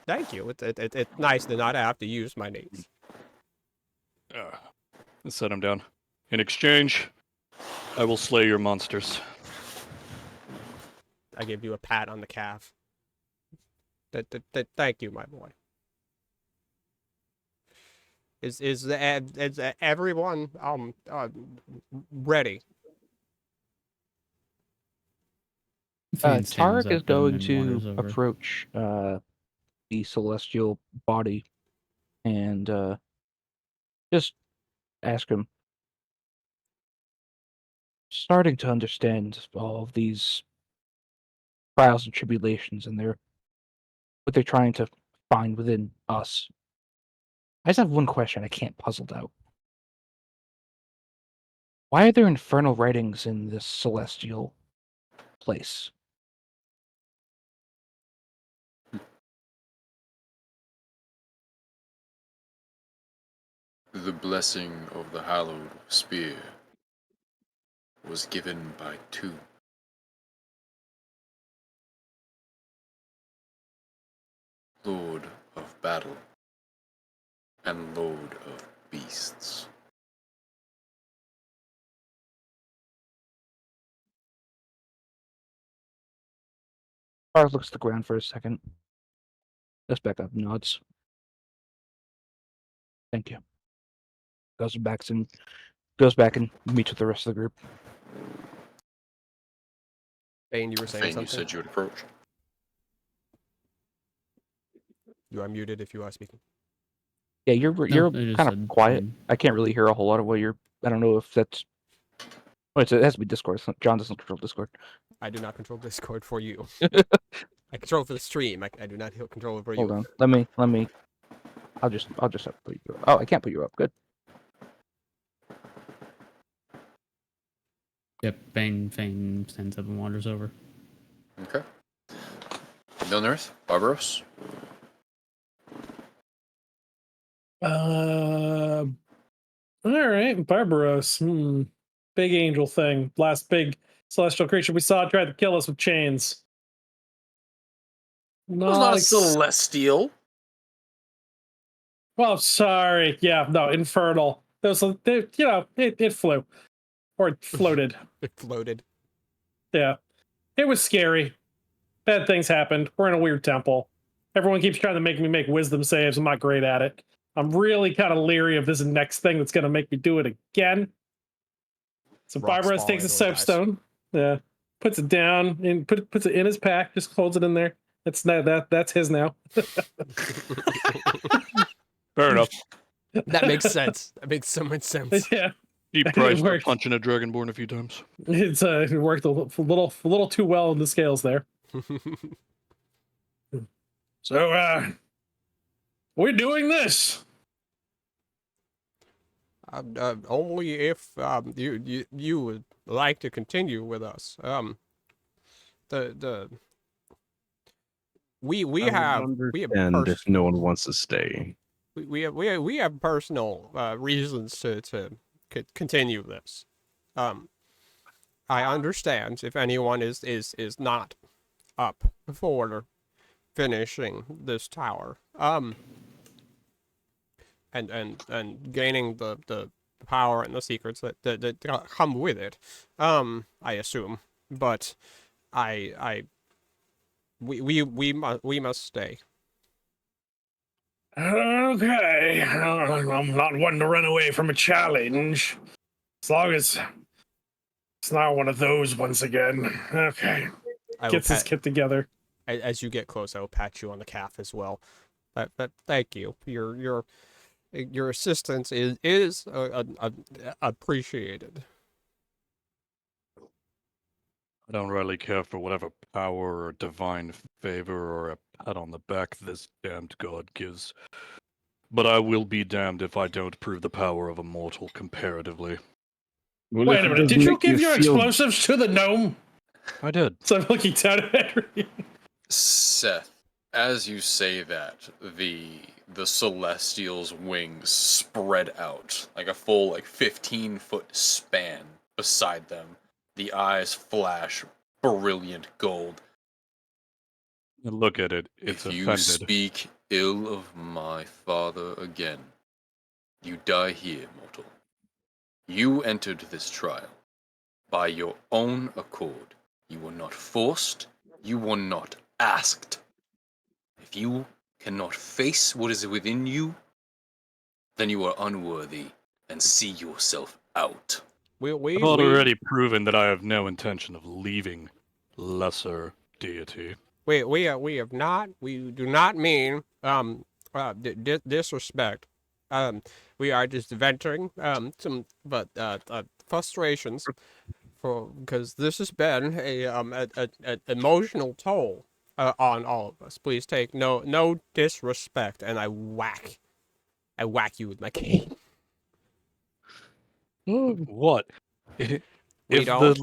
thank you. It's nice to not have to use my knees. Set him down. In exchange, I will slay your monsters. I give you a pat on the calf. Thank you, my boy. Is everyone ready? Fiend stands Tarek is up going and to wanders over. approach the celestial body and just ask him. Starting to understand all of these trials and tribulations and what they're trying to find within us. I just have one question I can't puzzle out. Why are there infernal writings in this celestial place? The blessing of the hallowed spear was given by two. Lord of Battle and Lord of Beasts. Charles looks at the ground for a second. Just back up, nods. Thank you. Goes back and meets with the rest of the group. Bane, you were saying Fane, you something? said you would approach. You are muted if you are speaking. Yeah, you're I just kind of said quiet. Fiend. I can't really hear a whole lot of what you're. I don't know if that's. Well, it has to be Discord. John doesn't control Discord. I do not control Discord for you. I control for the stream. I do not control it for Hold you. on. Let me. I'll just have to put you. Oh, I can't put you up. Good. Yep, Fane stands up and wanders over. Okay. Vilnerth, Barbaros. All right, Barbaros. Big angel thing. Last big celestial creature we saw tried to kill us with chains. It was not a celestial. Well, sorry. Yeah, no, infernal. It flew. Or it floated. It floated. Yeah. It was scary. Bad things happened. We're in a weird temple. Everyone keeps trying to make me make wisdom saves. I'm not great at it. I'm really kind of leery of this next thing that's going to make me do it again. So Rocks Barbaros fall takes a into the dice. soapstone, puts it down, and puts it in his pack. Just holds it in there. That's his now. Fair enough. That makes sense. That makes so much sense. Yeah, He It priced for worked. punching a dragonborn a few times. it worked a little too well in the scales there. So we're doing this. Only if you would like to continue with us. We have And if no one wants to stay, we have personal reasons to continue this. I understand if anyone is not up for finishing this tower. And gaining the power and the secrets that come with it. I assume, but we must stay. Okay, I'm not one to run away from a challenge, as long as it's not one of those once again. Okay, gets his kit together. As you get close, I will pat you on the calf as well. But thank you. You're your assistance is appreciated. I don't really care for whatever power or divine favor or a pat on the back this damned god gives. But I will be damned if I don't prove the power of a mortal comparatively. Well, Wait if a it minute, doesn't did you make give your feel explosives to the gnome? I did. So I'm looking down at Henry. Seth, as you say that, the celestial's wings spread out like a full 15-foot span beside them. The eyes flash brilliant gold. Look at it. It's If you offended. speak ill of my father again, you die here, mortal. You entered this trial by your own accord. You were not forced, you were not asked. If you cannot face what is within you, then you are unworthy and see yourself out. We I've already proven that I have no intention of leaving lesser deity. we have not. We do not mean disrespect. We are just venting some frustrations for because this has been a emotional toll on all of us. Please take no disrespect, and I whack you with my cane. What? We If don't.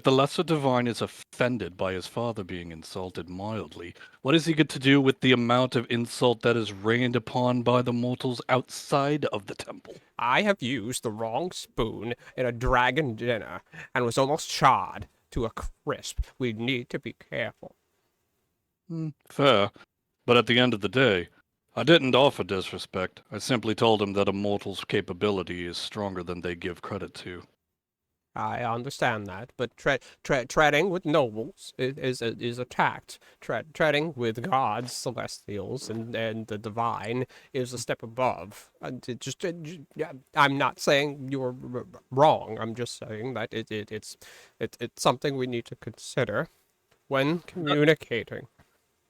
the lesser divine is offended by his father being insulted mildly, what does he get to do with the amount of insult that is rained upon by the mortals outside of the temple? I have used the wrong spoon in a dragon dinner and was almost charred to a crisp. We need to be careful. Fair. But at the end of the day, I didn't offer disrespect. I simply told him that a mortal's capability is stronger than they give credit to. I understand that, but treading with nobles is a tact. Treading with gods, celestials, and the divine is a step above. And yeah, I'm not saying you're wrong. I'm just saying that it's something we need to consider when communicating.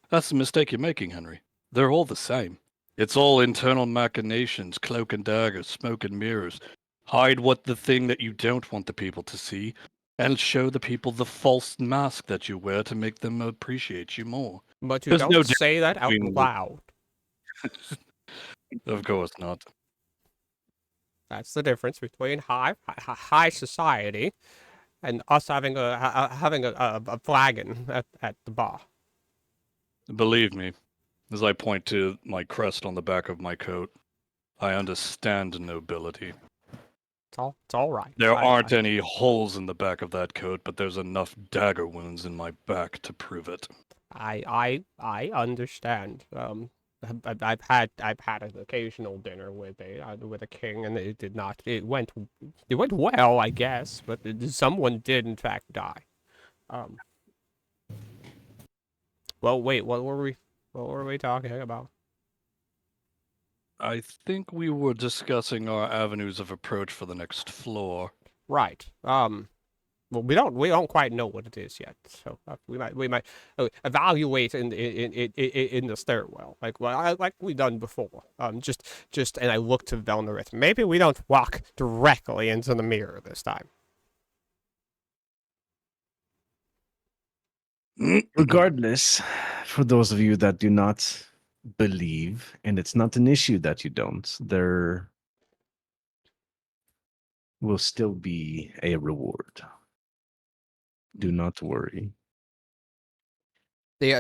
That's the mistake you're making, Henry. They're all the same. It's all internal machinations, cloak and dagger, smoke and mirrors. Hide what the thing that you don't want the people to see, and show the people the false mask that you wear to make them appreciate you more. But you There's no don't say that out between the- loud. Of course not. That's the difference between high society and us having a flagon at the bar. Believe me, as I point to my crest on the back of my coat, I understand nobility. It's all right. There aren't any holes in the back of that coat, but there's enough dagger wounds in my back to prove it. I understand. I've had an occasional dinner with a king, and it did not. It went well, I guess, but someone did in fact die. Well, wait, what were we talking about? I think we were discussing our avenues of approach for the next floor. Right. Well, we don't quite know what it is yet, so we might evaluate in the stairwell, like we done before. Just and I look to Velnerith. Maybe we don't walk directly into the mirror this time. regardless, for those of you that do not believe, and it's not an issue that you don't, there will still be a reward. Do not worry. The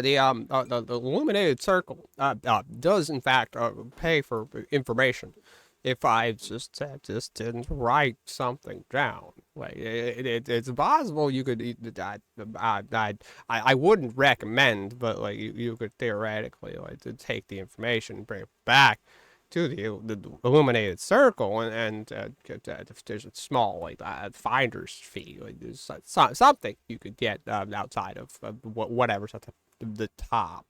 illuminated circle does in fact pay for information. If I just didn't write something down, like it's possible you could. I wouldn't recommend, but like you could theoretically like to take the information and bring it back to the illuminated circle, and if there's a small finder's fee, like there's something you could get outside of whatever's at the top,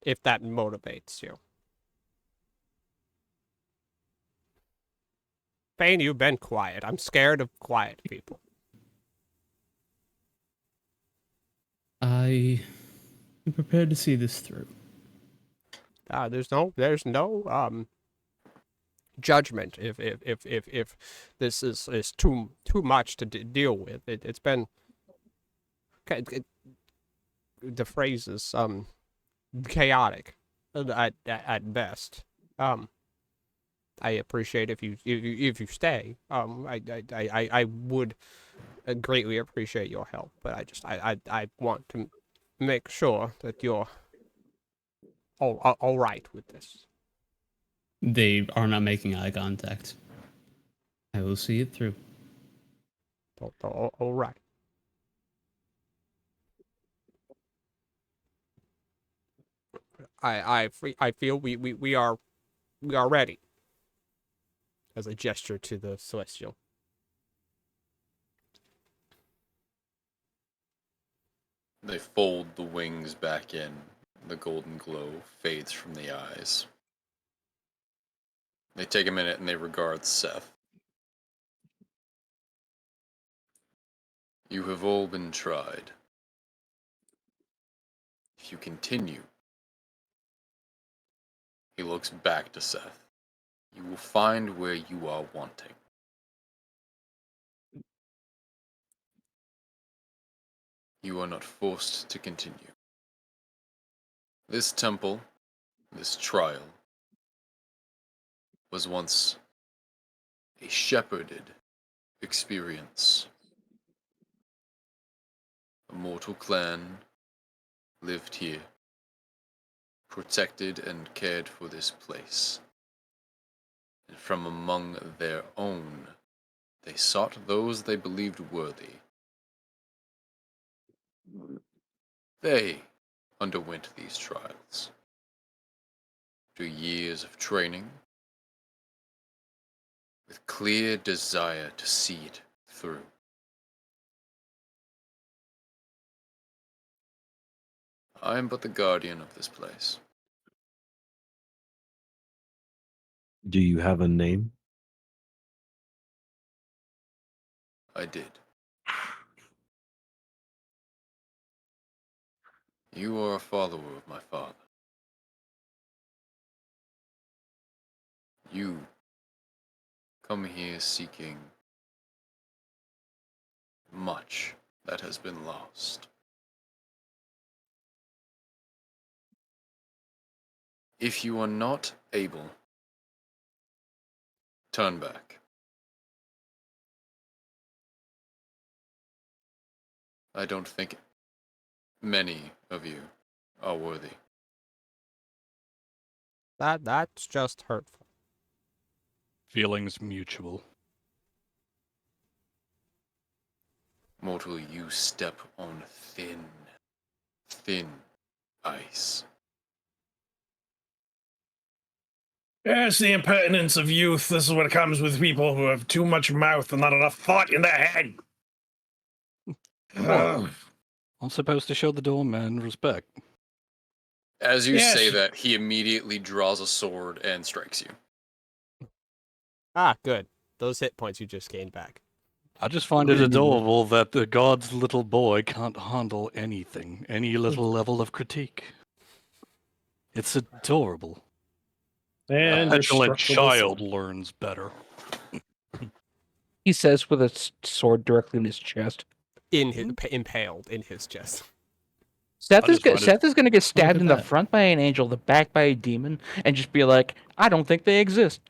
if that motivates you. Fane, you've been quiet. I'm scared of quiet people. I am prepared to see this through. There's no judgment if this is too much to deal with. It's been the phrase is chaotic at best. I appreciate if you stay. I would greatly appreciate your help, but I want to make sure that you're all right with this. They are not making eye contact. I will see it through. All right. I feel we are ready. As a gesture to the celestial. They fold the wings back in. The golden glow fades from the eyes. They take a minute and they regard Seth. You have all been tried. If you continue, he looks back to Seth. You will find where you are wanting. You are not forced to continue. This temple, this trial, was once a shepherded experience. A mortal clan lived here, protected and cared for this place. And from among their own, they sought those they believed worthy. They underwent these trials. Through years of training, with clear desire to see it through. I am but the guardian of this place. Do you have a name? I did. You are a follower of my father. You come here seeking much that has been lost. If you are not able, turn back. I don't think many of you are worthy. That's just hurtful. Feelings mutual. Mortal, you step on thin ice. Yes, the impertinence of youth. This is what comes with people who have too much mouth and not enough thought in their head. Ugh. I'm supposed to show the doorman respect. As you Yes. say that, he immediately draws a sword and strikes you. Good. Those hit points you just gained back. I just find it adorable that the god's little boy can't handle anything, any little level of critique. It's adorable. And A petulant destructible child sword. learns better. He says with a sword directly in his chest. Impaled in his chest. Seth is just find it- Seth is gonna get stabbed at in the that. front by an angel, the back by a demon, and just be like, "I don't think they exist."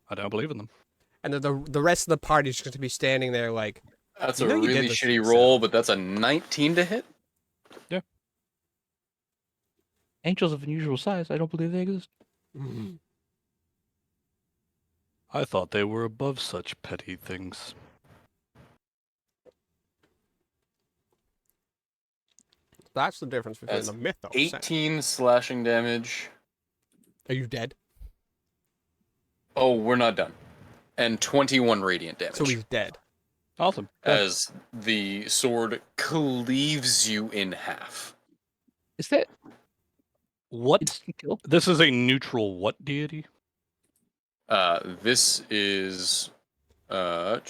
I don't believe in them. And then the rest of the party's just going to be standing there like, That's You a know you did really this to shitty yourself. roll, but that's a 19 to hit. Angels of unusual size, I don't believe they exist. I thought they were above such petty things. that's the difference between That's the mythos. 18 slashing damage. Are you dead? Oh, we're not done. And 21 radiant damage. So he's dead. Awesome. As the sword cleaves you in half. Is that What? instant kill? This is a neutral what deity? This is. I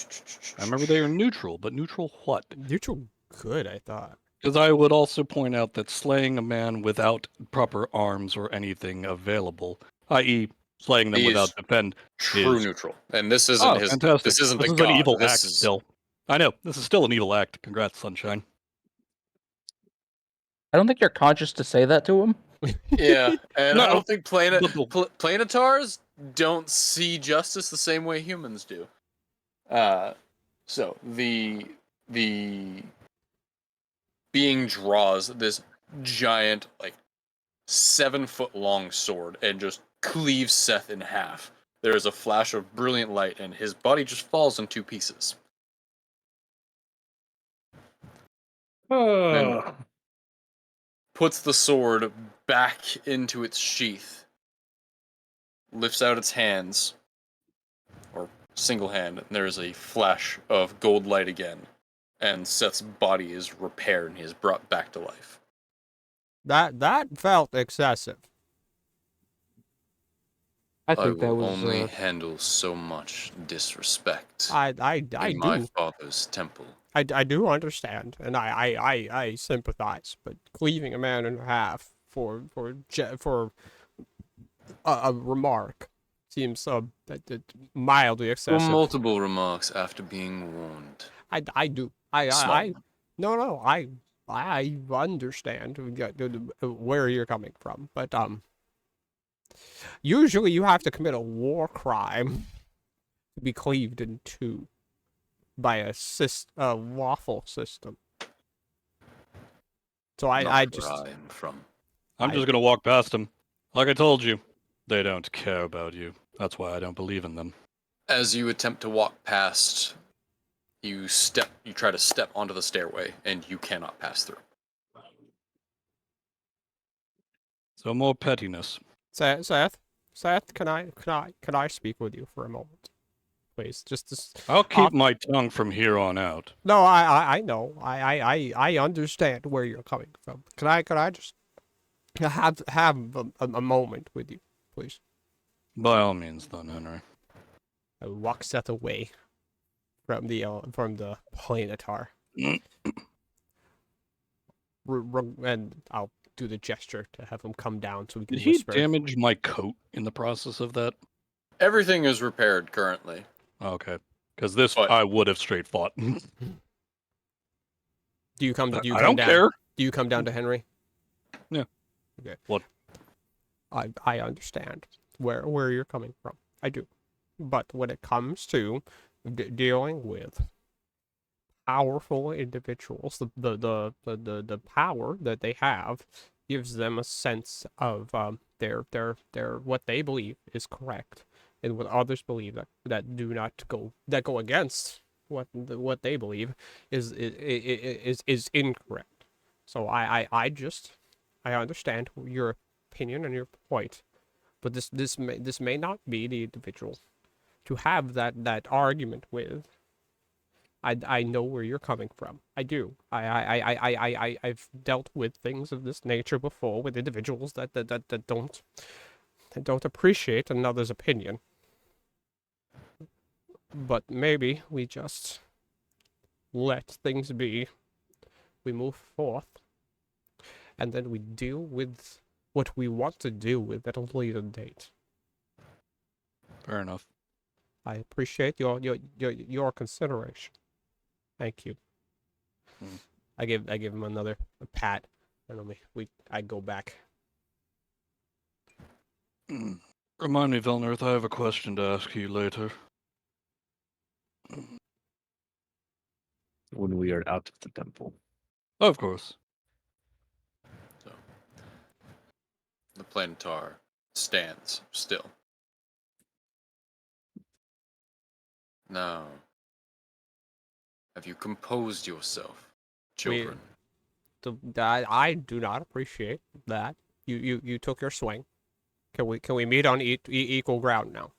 remember they were neutral, but neutral what? Neutral good, I thought. Because I would also point out that slaying a man without proper arms or anything available, i.e., slaying them He without is defend, true is neutral, and this isn't his. fantastic. This isn't This the is an god. evil This act is still. I know this is still an evil act. Congrats, Sunshine. I don't think you're conscious to say that to him. yeah, and I No, don't think but the- planetars don't see justice the same way humans do. So the being draws this giant, like 7-foot long sword and just cleaves Seth in half. There is a flash of brilliant light, and his body just falls in 2 pieces. Oh, Puts the sword back into its sheath, lifts out its hands, or single hand, and there is a flash of gold light again, and Seth's body is repaired and he is brought back to life. That felt excessive. I I think that will was. only handle so much disrespect I in my do. father's temple. I do understand, and I sympathize. But cleaving a man in half for a remark seems mildly For excessive. multiple remarks after being warned. I do. Small. No, I understand where you're coming from, but usually you have to commit a war crime to be cleaved in two by a lawful system. So Not I where just I am from. I'm just gonna walk past them. Like I told you, they don't care about you. That's why I don't believe in them. As you attempt to walk past, you try to step onto the stairway, and you cannot pass through. So more pettiness. Seth, can I speak with you for a moment, please? I'll keep off- my tongue from here on out. No, I know. I understand where you're coming from. Can I just have a moment with you, please? By all means, then, Henry. I walk Seth away from the planetar, and I'll do the gesture to have him come down so we can Did he whisper. damage my coat in the process of that? Everything is repaired currently. Okay. Because this, But- I would have straight fought. Do you come? Do you I come don't down? care. Do you come down to Henry? Yeah. Okay. What? I understand where you're coming from. I do. But when it comes to dealing with powerful individuals, the power that they have gives them a sense of their what they believe is correct, and what others believe that go against what they believe is incorrect. So I understand your opinion and your point, but this may not be the individual to have that argument with. I know where you're coming from. I do. I've dealt with things of this nature before with individuals that don't appreciate another's opinion. But maybe we just let things be. We move forth, and then we deal with what we want to deal with at a later date. Fair enough. I appreciate your consideration. Thank you. Hmm. I give him another pat, and then I go back. Remind me, Velnerth, I have a question to ask you later. When we are out of the temple. Of course. So, the planetar stands still. Now, have you composed yourself, children? I do not appreciate that. You took your swing. Can we meet on equal ground now?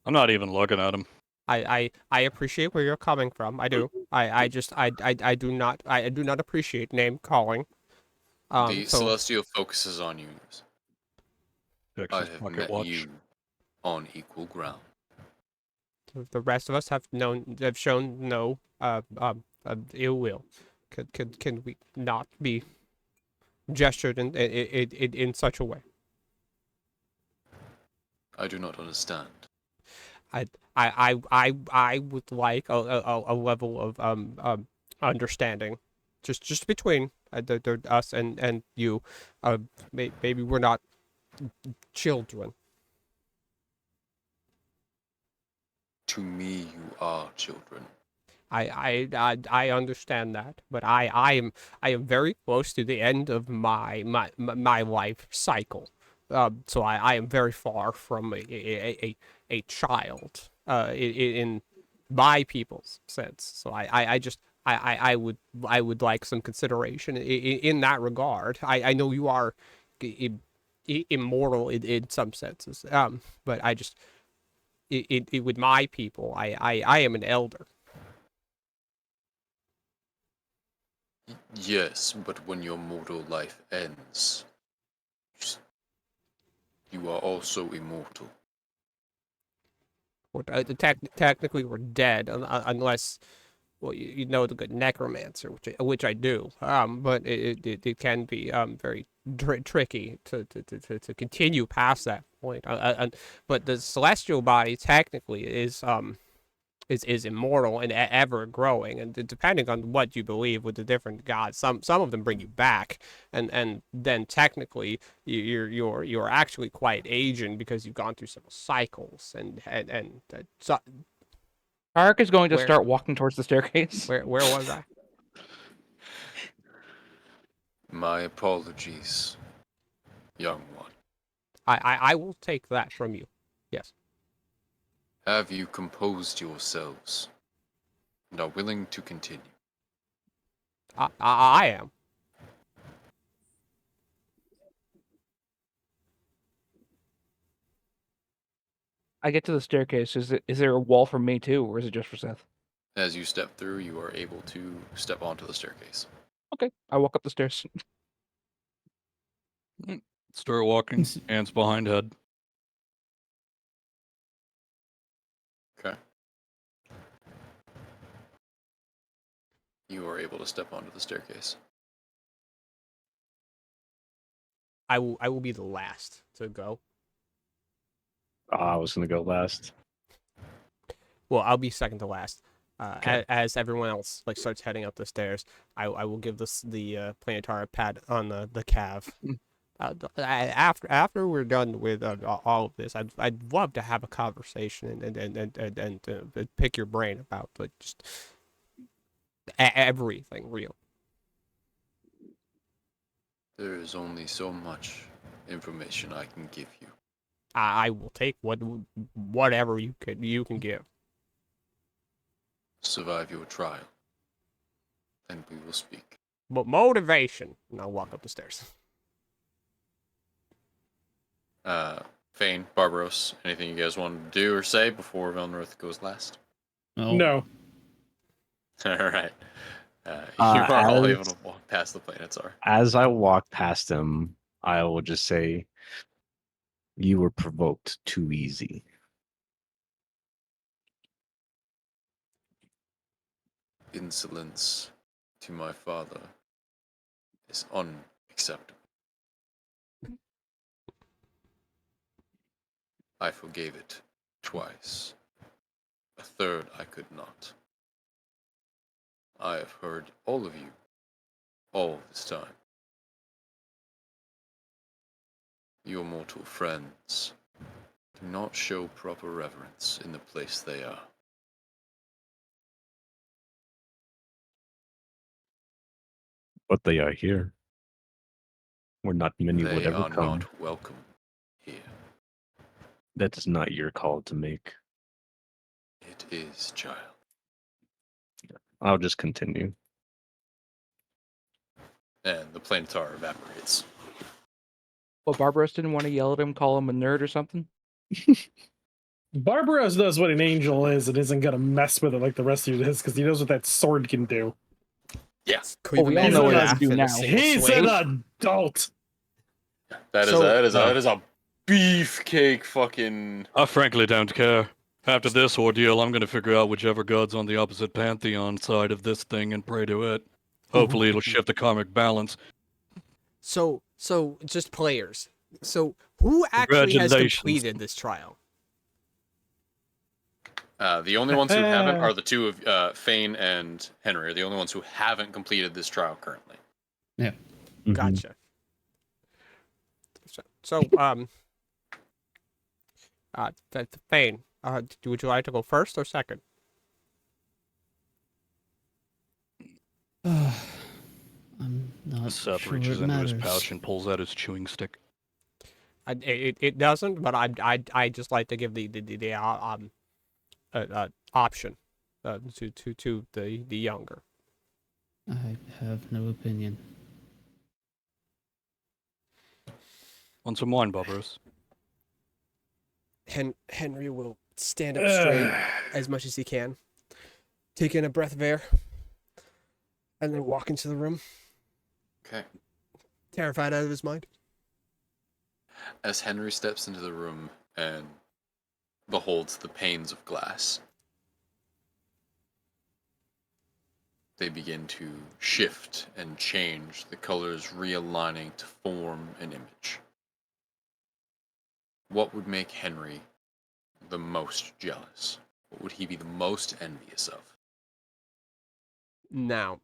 I'm not even looking at him. I appreciate where you're coming from. I do. I do not appreciate name calling. The So celestial focuses on you. Fix I his have pocket met watch. you on equal ground. the rest of us have shown no ill will. Can we not be gestured in such a way? I do not understand. I would like a level of understanding, just between us and you. Maybe we're not children. To me, you are children. I understand that, but I am very close to the end of my life cycle. So I am very far from a child in my people's sense. So I just I would like some consideration in that regard. I know you are immoral in some senses. But I just with my people, I am an elder. Yes, but when your mortal life ends, you are also immortal. Technically, we're dead unless, well, you know the good necromancer, which I do. But it can be very tricky to continue past that point. But the celestial body technically is immortal and ever growing, and depending on what you believe with the different gods, some of them bring you back, and then technically you're actually quite aging because you've gone through several cycles, and so Tarek is going to Where- start walking towards the staircase. where was I? My apologies, young one. I will take that from you. Yes. Have you composed yourselves and are willing to continue? I am. I get to the staircase. Is there a wall for me too, or is it just for Seth? As you step through, you are able to step onto the staircase. Okay, I walk up the stairs. Start walking, S- hands behind head. Okay. You are able to step onto the staircase. I will be the last to go. I was gonna go last. Well, I'll be second to last. Okay. As everyone else starts heading up the stairs, I will give the planetara a pat on the calf. After we're done with all of this, I'd love to have a conversation and pick your brain about just everything real. There is only so much information I can give you. I will take whatever you can give. Survive your trial, and we will speak. But motivation, and I'll walk up the stairs. Fane, Barbaros, anything you guys want to do or say before Velnorth goes last? Oh, No. All right. You are all as- able to walk past the planets. As I walk past him, I will just say, "You were provoked too easy." Insolence to my father is unacceptable. I forgave it twice. A third I could not. I have heard all of you all this time. Your mortal friends do not show proper reverence in the place they are. But they are here. Where not many They would ever are come. not welcome here. That is not your call to make. It is, child. I'll just continue. And the planetar evaporates. Well, Barbaros didn't want to yell at him, call him a nerd or something. Barbaros knows what an angel is and isn't gonna mess with it like the rest of you is because he knows what that sword can do. Yes. Cleave Oh, we a all man know in what half to do in a now. single He's swing. an adult. That So- is a beefcake fucking. I frankly don't care. After this ordeal, I'm going to figure out whichever god's on the opposite pantheon side of this thing and pray to it. Hopefully, it'll shift the karmic balance. So just players. So who actually has Congratulations. completed this trial? The only ones who haven't are the two of Fane and Henry are the only ones who haven't completed this trial currently. Yeah. Mhm. Gotcha. So Fane, would you like to go first or second? I'm not Seth sure reaches it into his matters. pouch and pulls out his chewing stick. It doesn't, but I just like to give the option to the younger. I have no opinion. Want some wine, Barbaros? Henry will stand up straight as much as he can, take in a breath of air, and then walk into the room, Okay. terrified out of his mind. As Henry steps into the room and beholds the panes of glass, they begin to shift and change, the colors realigning to form an image. What would make Henry the most jealous? What would he be the most envious of? Now,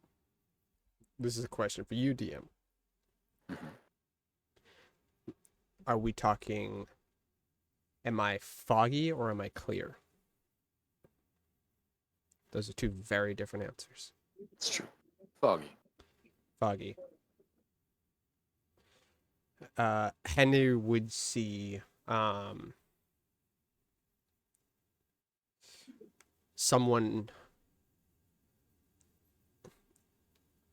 this is a question for you, DM. Mhm. Are we talking, am I foggy or am I clear? Those are two very different answers. It's true. Foggy. Foggy. Henry would see someone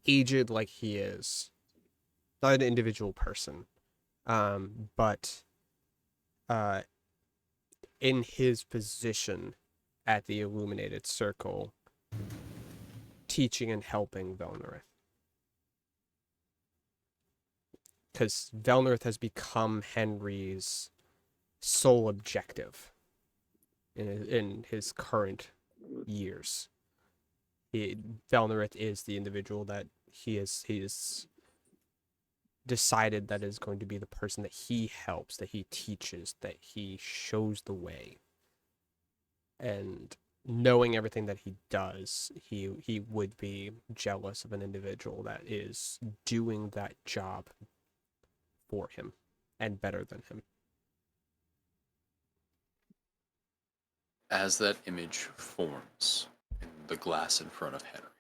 aged like he is, not an individual person, but in his position at the Illuminated Circle, teaching and helping Velnerith. Because Velnerith has become Henry's sole objective in his current years. Velnerith is the individual that he is decided that is going to be the person that he helps, that he teaches, that he shows the way. And knowing everything that he does, he would be jealous of an individual that is doing that job for him and better than him. As that image forms in the glass in front of Henry,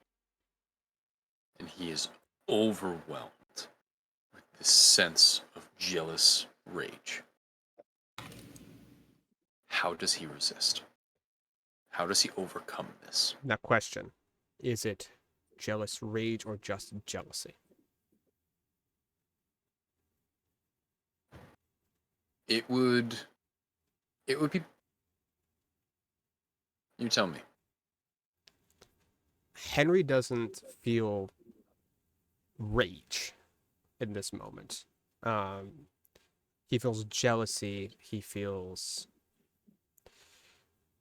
and he is overwhelmed with this sense of jealous rage, how does he resist? How does he overcome this? Now, question, is it jealous rage or just jealousy? It would be, you tell me. Henry doesn't feel rage in this moment. He feels jealousy. He feels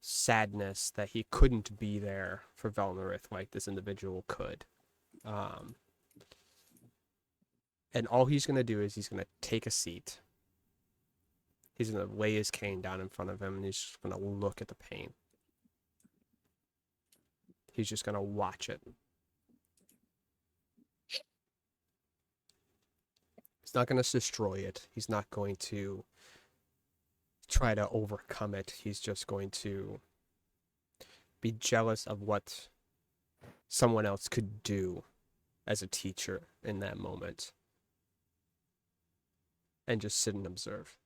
sadness that he couldn't be there for Velnerith like this individual could. And all he's going to do is he's going to take a seat. He's going to lay his cane down in front of him and he's just going to look at the pain. He's just going to watch it. He's not going to destroy it. He's not going to try to overcome it. He's just going to be jealous of what someone else could do as a teacher in that moment. And just sit and observe.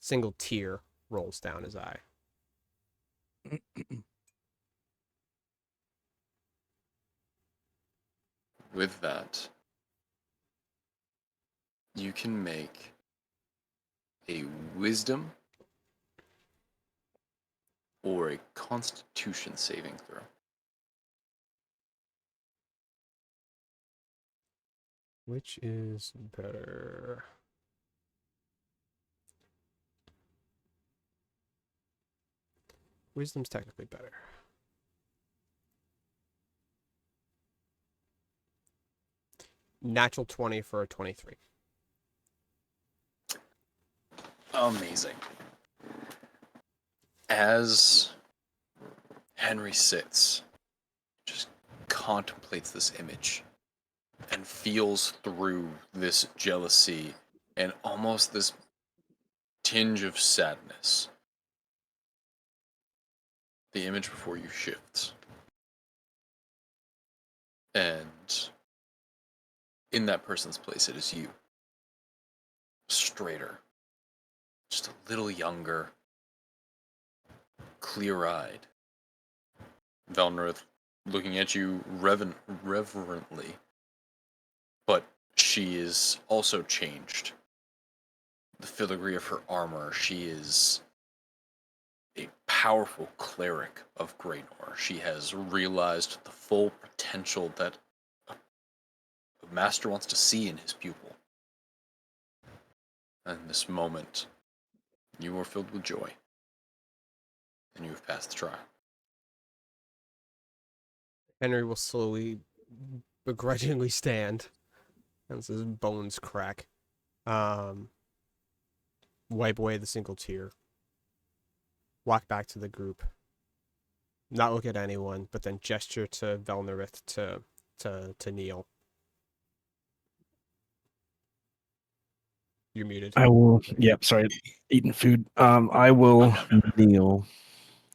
Single tear rolls down his eye. With that, you can make a wisdom or a constitution saving throw. Which is better? Wisdom's technically better. Natural 20 for a 23. Amazing. As Henry sits, just contemplates this image and feels through this jealousy and almost this tinge of sadness. The image before you shifts. And in that person's place, it is you. Straighter. Just a little younger. Clear-eyed. Velnerith looking at you reverently. But she is also changed. The filigree of her armor, she is a powerful cleric of Greynor. She has realized the full potential that a master wants to see in his pupil. And in this moment, you are filled with joy. And you have passed the trial. Henry will slowly, begrudgingly stand as his bones crack. Wipe away the single tear. Walk back to the group. Not look at anyone, but then gesture to Velnerith to kneel. You're muted. I will. Yep. Sorry, eating food. I will kneel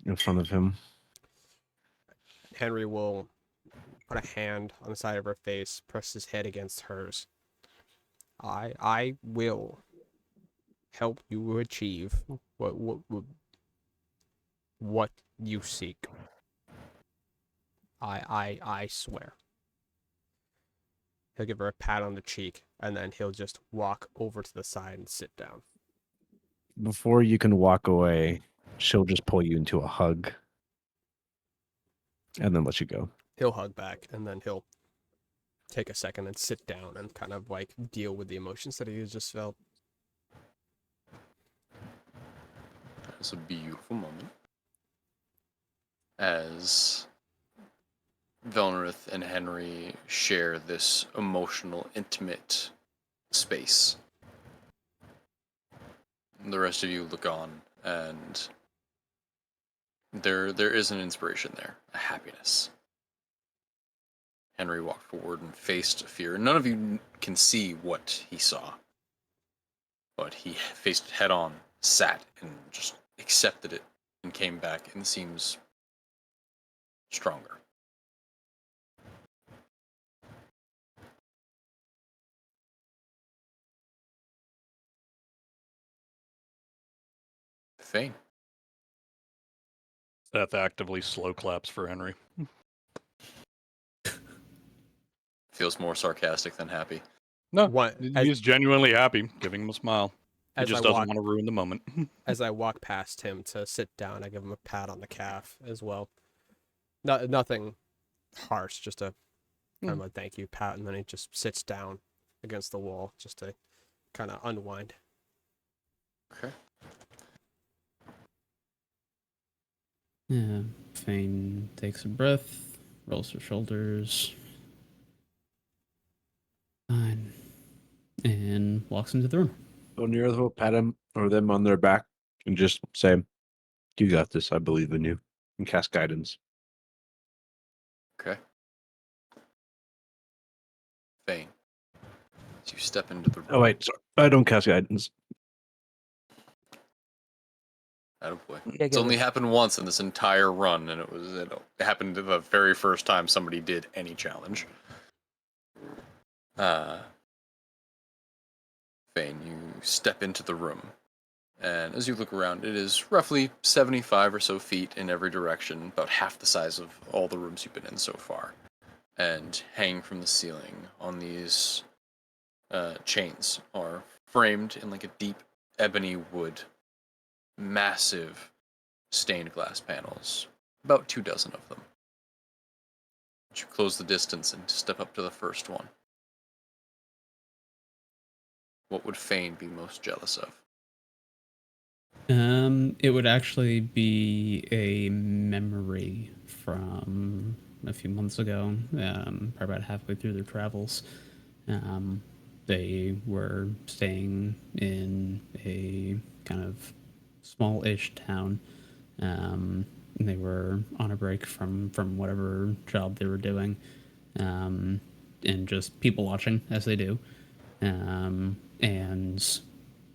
in front of him. Henry will put a hand on the side of her face, press his head against hers. I will help you achieve what you seek. I swear. He'll give her a pat on the cheek, and then he'll just walk over to the side and sit down. Before you can walk away, she'll just pull you into a hug, and then let you go. He'll hug back, and then he'll take a second and sit down and kind of like deal with the emotions that he has just felt. It's a beautiful moment. As Velnerith and Henry share this emotional, intimate space. The rest of you look on, and there is an inspiration there, a happiness. Henry walked forward and faced fear. None of you can see what he saw, but he faced it head on, sat, and just accepted it, and came back and seems stronger. Fane. Seth actively slow claps for Henry. Feels more sarcastic than happy. No, What- he's genuinely happy, giving him a smile. He As just I doesn't walk, want to ruin the moment. as I walk past him to sit down, I give him a pat on the calf as well. Nothing harsh, just a kind of a thank you pat, and then he just sits down against the wall just to kind of unwind. Okay. Yeah. Fane takes a breath, rolls her shoulders. Fine. And walks into the room. O'Neill will pat him or them on their back and just say, "You got this. I believe in you," and cast guidance. Okay. Fane. As you step into the room. Oh wait, sorry. I don't cast guidance. Attaboy. Yeah, It's give only it. happened once in this entire run, and it happened the very first time somebody did any challenge. Fane, you step into the room, and as you look around, it is roughly 75 or so feet in every direction, about half the size of all the rooms you've been in so far. And hanging from the ceiling on these chains are framed in like a deep ebony wood, massive stained glass panels, about 24 of them. You close the distance and step up to the first one. What would Fane be most jealous of? It would actually be a memory from a few months ago, probably about halfway through their travels. Um, they were staying in a kind of small-ish town. And they were on a break from whatever job they were doing, and just people watching as they do. And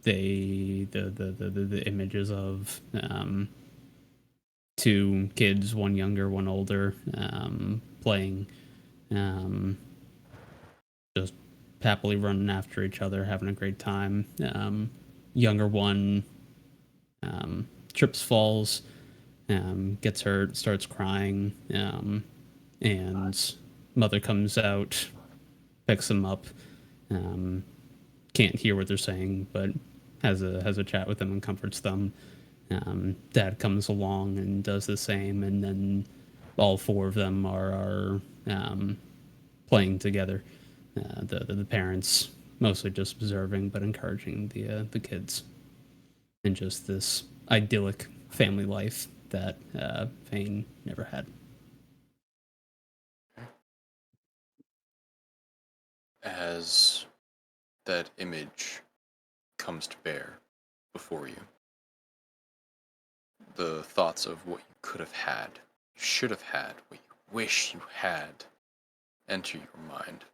the images of two kids, one younger, one older, playing, um, just happily running after each other, having a great time. Younger one trips, falls, gets hurt, starts crying, and mother comes out, picks him up. Um, can't hear what they're saying, but has a chat with them and comforts them. Dad comes along and does the same, and then all four of them are playing together. The parents mostly just observing, but encouraging the kids, and just this idyllic family life that Fane never had. As that image comes to bear before you, the thoughts of what you could have had, should have had, what you wish you had, enter your mind.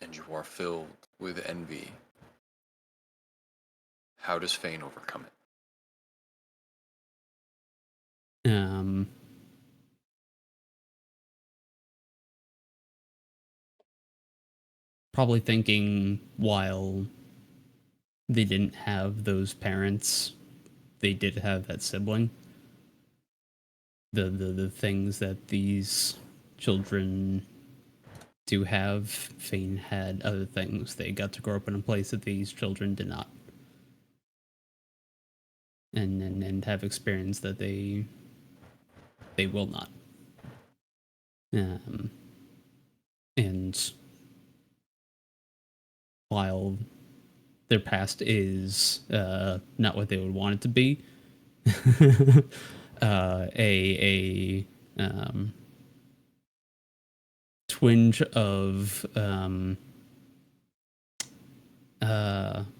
And you are filled with envy. How does Fane overcome it? Probably thinking while they didn't have those parents, they did have that sibling. The things that these children do have, Fane had other things. They got to grow up in a place that these children did not. And have experience that they will not. And while their past is not what they would want it to be, a twinge of what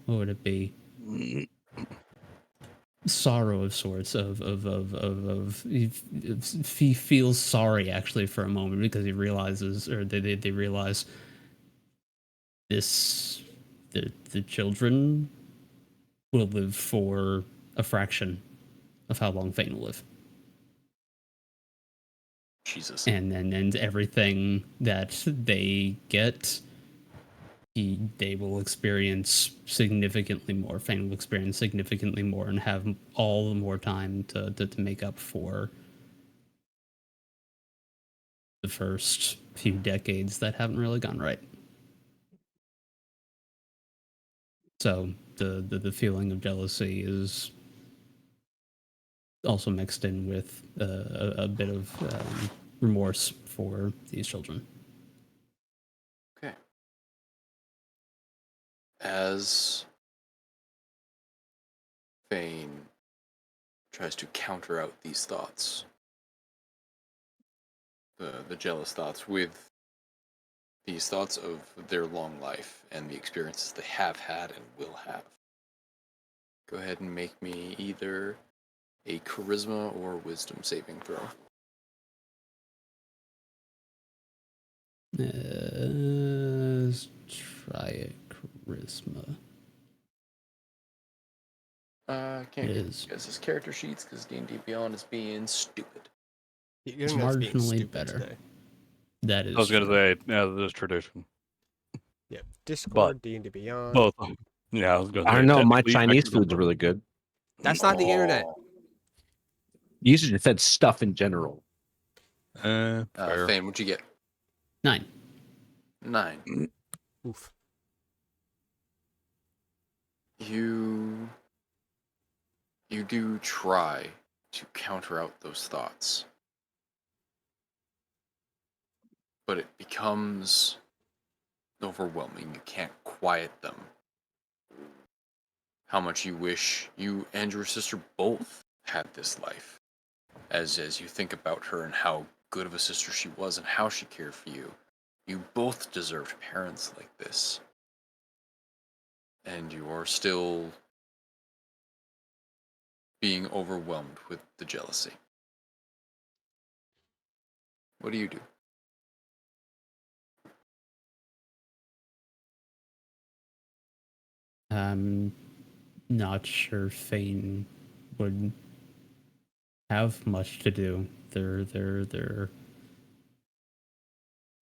would it be? Sorrow of sorts. He feels sorry actually for a moment because he realizes, or they realize this the children will live for a fraction of how long Fane will live. Jesus. And everything that they get, they will experience significantly more. Fane will experience significantly more and have all the more time to make up for the first few decades that haven't really gone right. So the feeling of jealousy is also mixed in with a bit of remorse for these children. Okay. As Fane tries to counter out these thoughts, the jealous thoughts, with these thoughts of their long life and the experiences they have had and will have. Go ahead and make me either a charisma or wisdom saving throw. Let's try a charisma. Can't It get is. his character sheets because D&D Beyond is being stupid. You're not being Marginally stupid better. today. That is I was going to true. say, yeah, there's tradition. Yeah, Discord, D&D Beyond. Both. Yeah, I was going to I say. don't know. My technically, Chinese actually, food's really good. That's not the internet. You should have said stuff in general. fair. Fane, what'd you get? 9. 9. Oof. You do try to counter out those thoughts, but it becomes overwhelming. You can't quiet them. how much you wish you and your sister both had this life. As you think about her and how good of a sister she was and how she cared for you, you both deserved parents like this. And you are still being overwhelmed with the jealousy. What do you do? I'm not sure Fane would have much to do.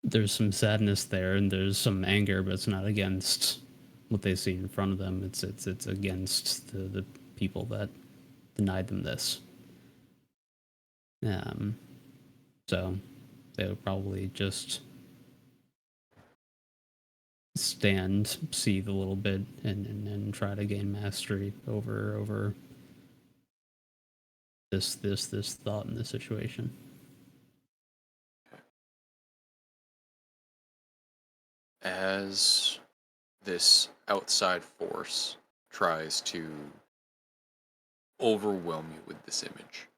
There's some sadness there, and there's some anger, but it's not against what they see in front of them. It's against the people that denied them this. So they would probably just stand, seethe a little bit, and try to gain mastery over this thought in this situation. As this outside force tries to overwhelm you with this image,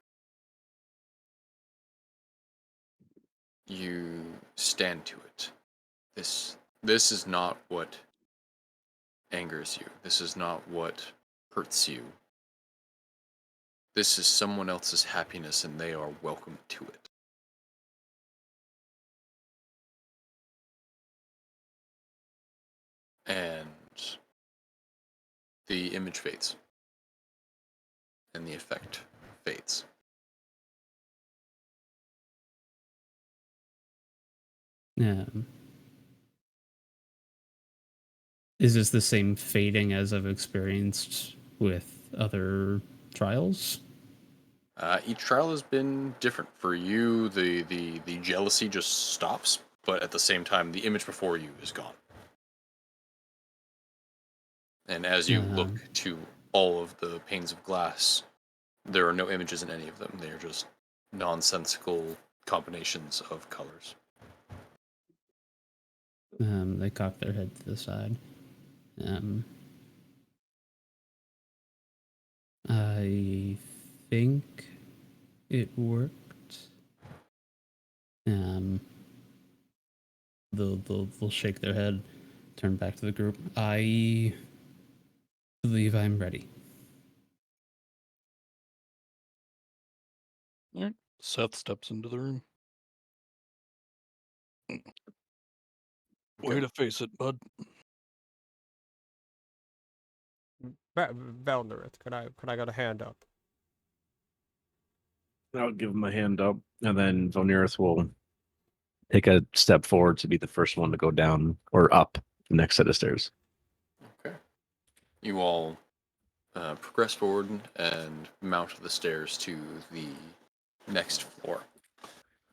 you stand to it. This is not what angers you. This is not what hurts you. This is someone else's happiness, and they are welcome to it. And the image fades, and the effect fades. Is this the same fading as I've experienced with other trials? Each trial has been different. For you, the jealousy just stops, but at the same time, the image before you is gone. And as you look to all of the panes of glass, there are no images in any of them. They are just nonsensical combinations of colors. They cock their head to the side. I think it worked. They'll shake their head, turn back to the group. I believe I'm ready. All right. Seth steps into the room. Way to face it, bud. Velnerith, could I get a hand up? I'll give him a hand up, and then Vonirith will take a step forward to be the first one to go down or up the next set of stairs. Okay. You all progress forward and mount the stairs to the next floor.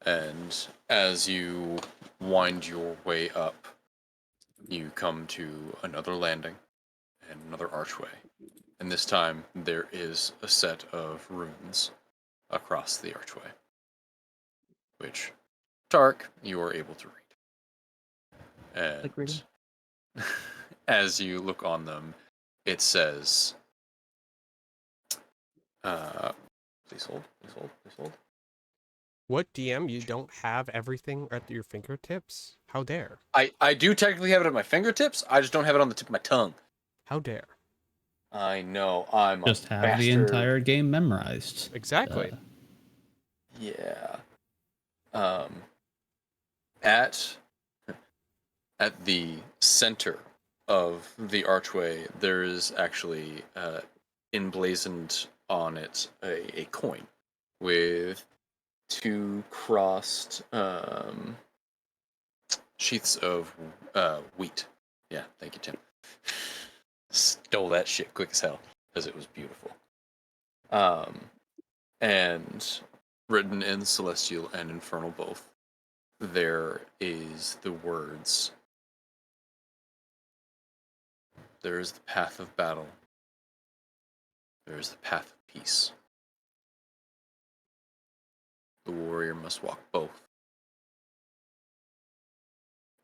And as you wind your way up, you come to another landing and another archway. And this time there is a set of runes across the archway, which, Tark, you are able to read. And Like reading? as you look on them, it says, please hold, please hold, please hold. What DM? You don't have everything at your fingertips? How dare? I do technically have it at my fingertips. I just don't have it on the tip of my tongue. How dare? I know, I'm Just a have bastard. the entire game memorized. Exactly. Yeah. At the center of the archway, there is actually emblazoned on it a coin with two crossed sheaths of wheat. Yeah, thank you, Tim. Stole that shit quick as hell because it was beautiful. And written in Celestial and Infernal both, there is the words, there is the path of battle, there is the path of peace. The warrior must walk both.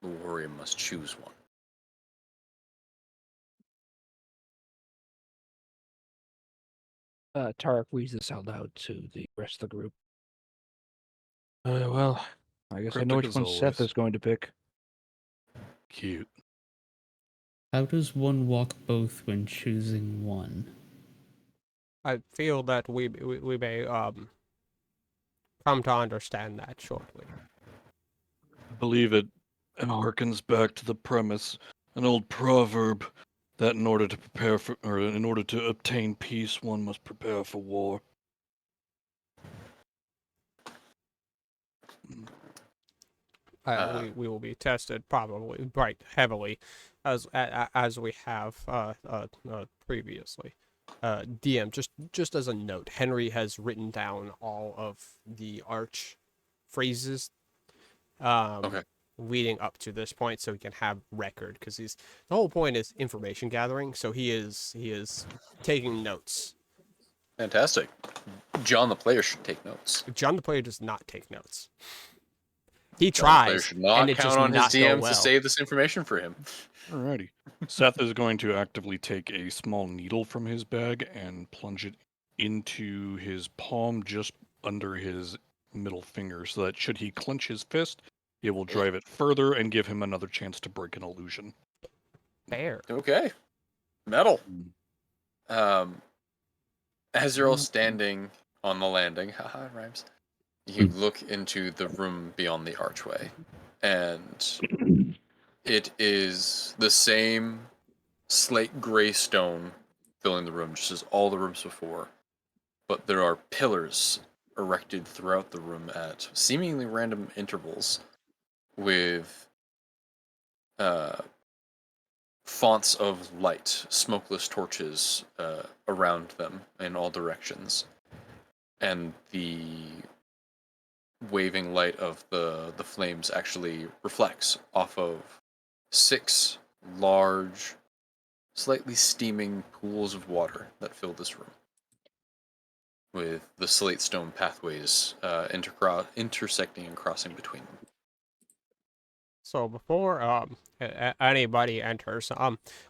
The warrior must choose one. Tarek reads this out loud to the rest of the group. Well, I guess I know Cryptic which as one Seth always. is going to pick. Cute. How does one walk both when choosing one? I feel that we may come to understand that shortly. I believe it harkens back to the premise, an old proverb, that in order to in order to obtain peace, one must prepare for war. We will be tested probably quite heavily, as we have previously. DM, just as a note, Henry has written down all of the arch phrases Okay. leading up to this point, so he can have record. Because the whole point is information gathering, so he is taking notes. Fantastic. John the player should take notes. John the player does not take notes. He John the player tries, should and not it just count on his not go DMs well. to save this information for him. Alrighty. Seth is going to actively take a small needle from his bag and plunge it into his palm just under his middle finger, so that should he clench his fist, it will drive it further and give him another chance to break an illusion. Fair. Okay. Metal. Mm. As you're all standing on the landing, haha, it rhymes. You look into the room beyond the archway, and it is the same slate gray stone filling the room, just as all the rooms before. But there are pillars erected throughout the room at seemingly random intervals, with fonts of light, smokeless torches around them in all directions, and the waving light of the flames actually reflects off of 6 large, slightly steaming pools of water that fill this room, with the slate stone pathways intersecting and crossing between them. So before anybody enters,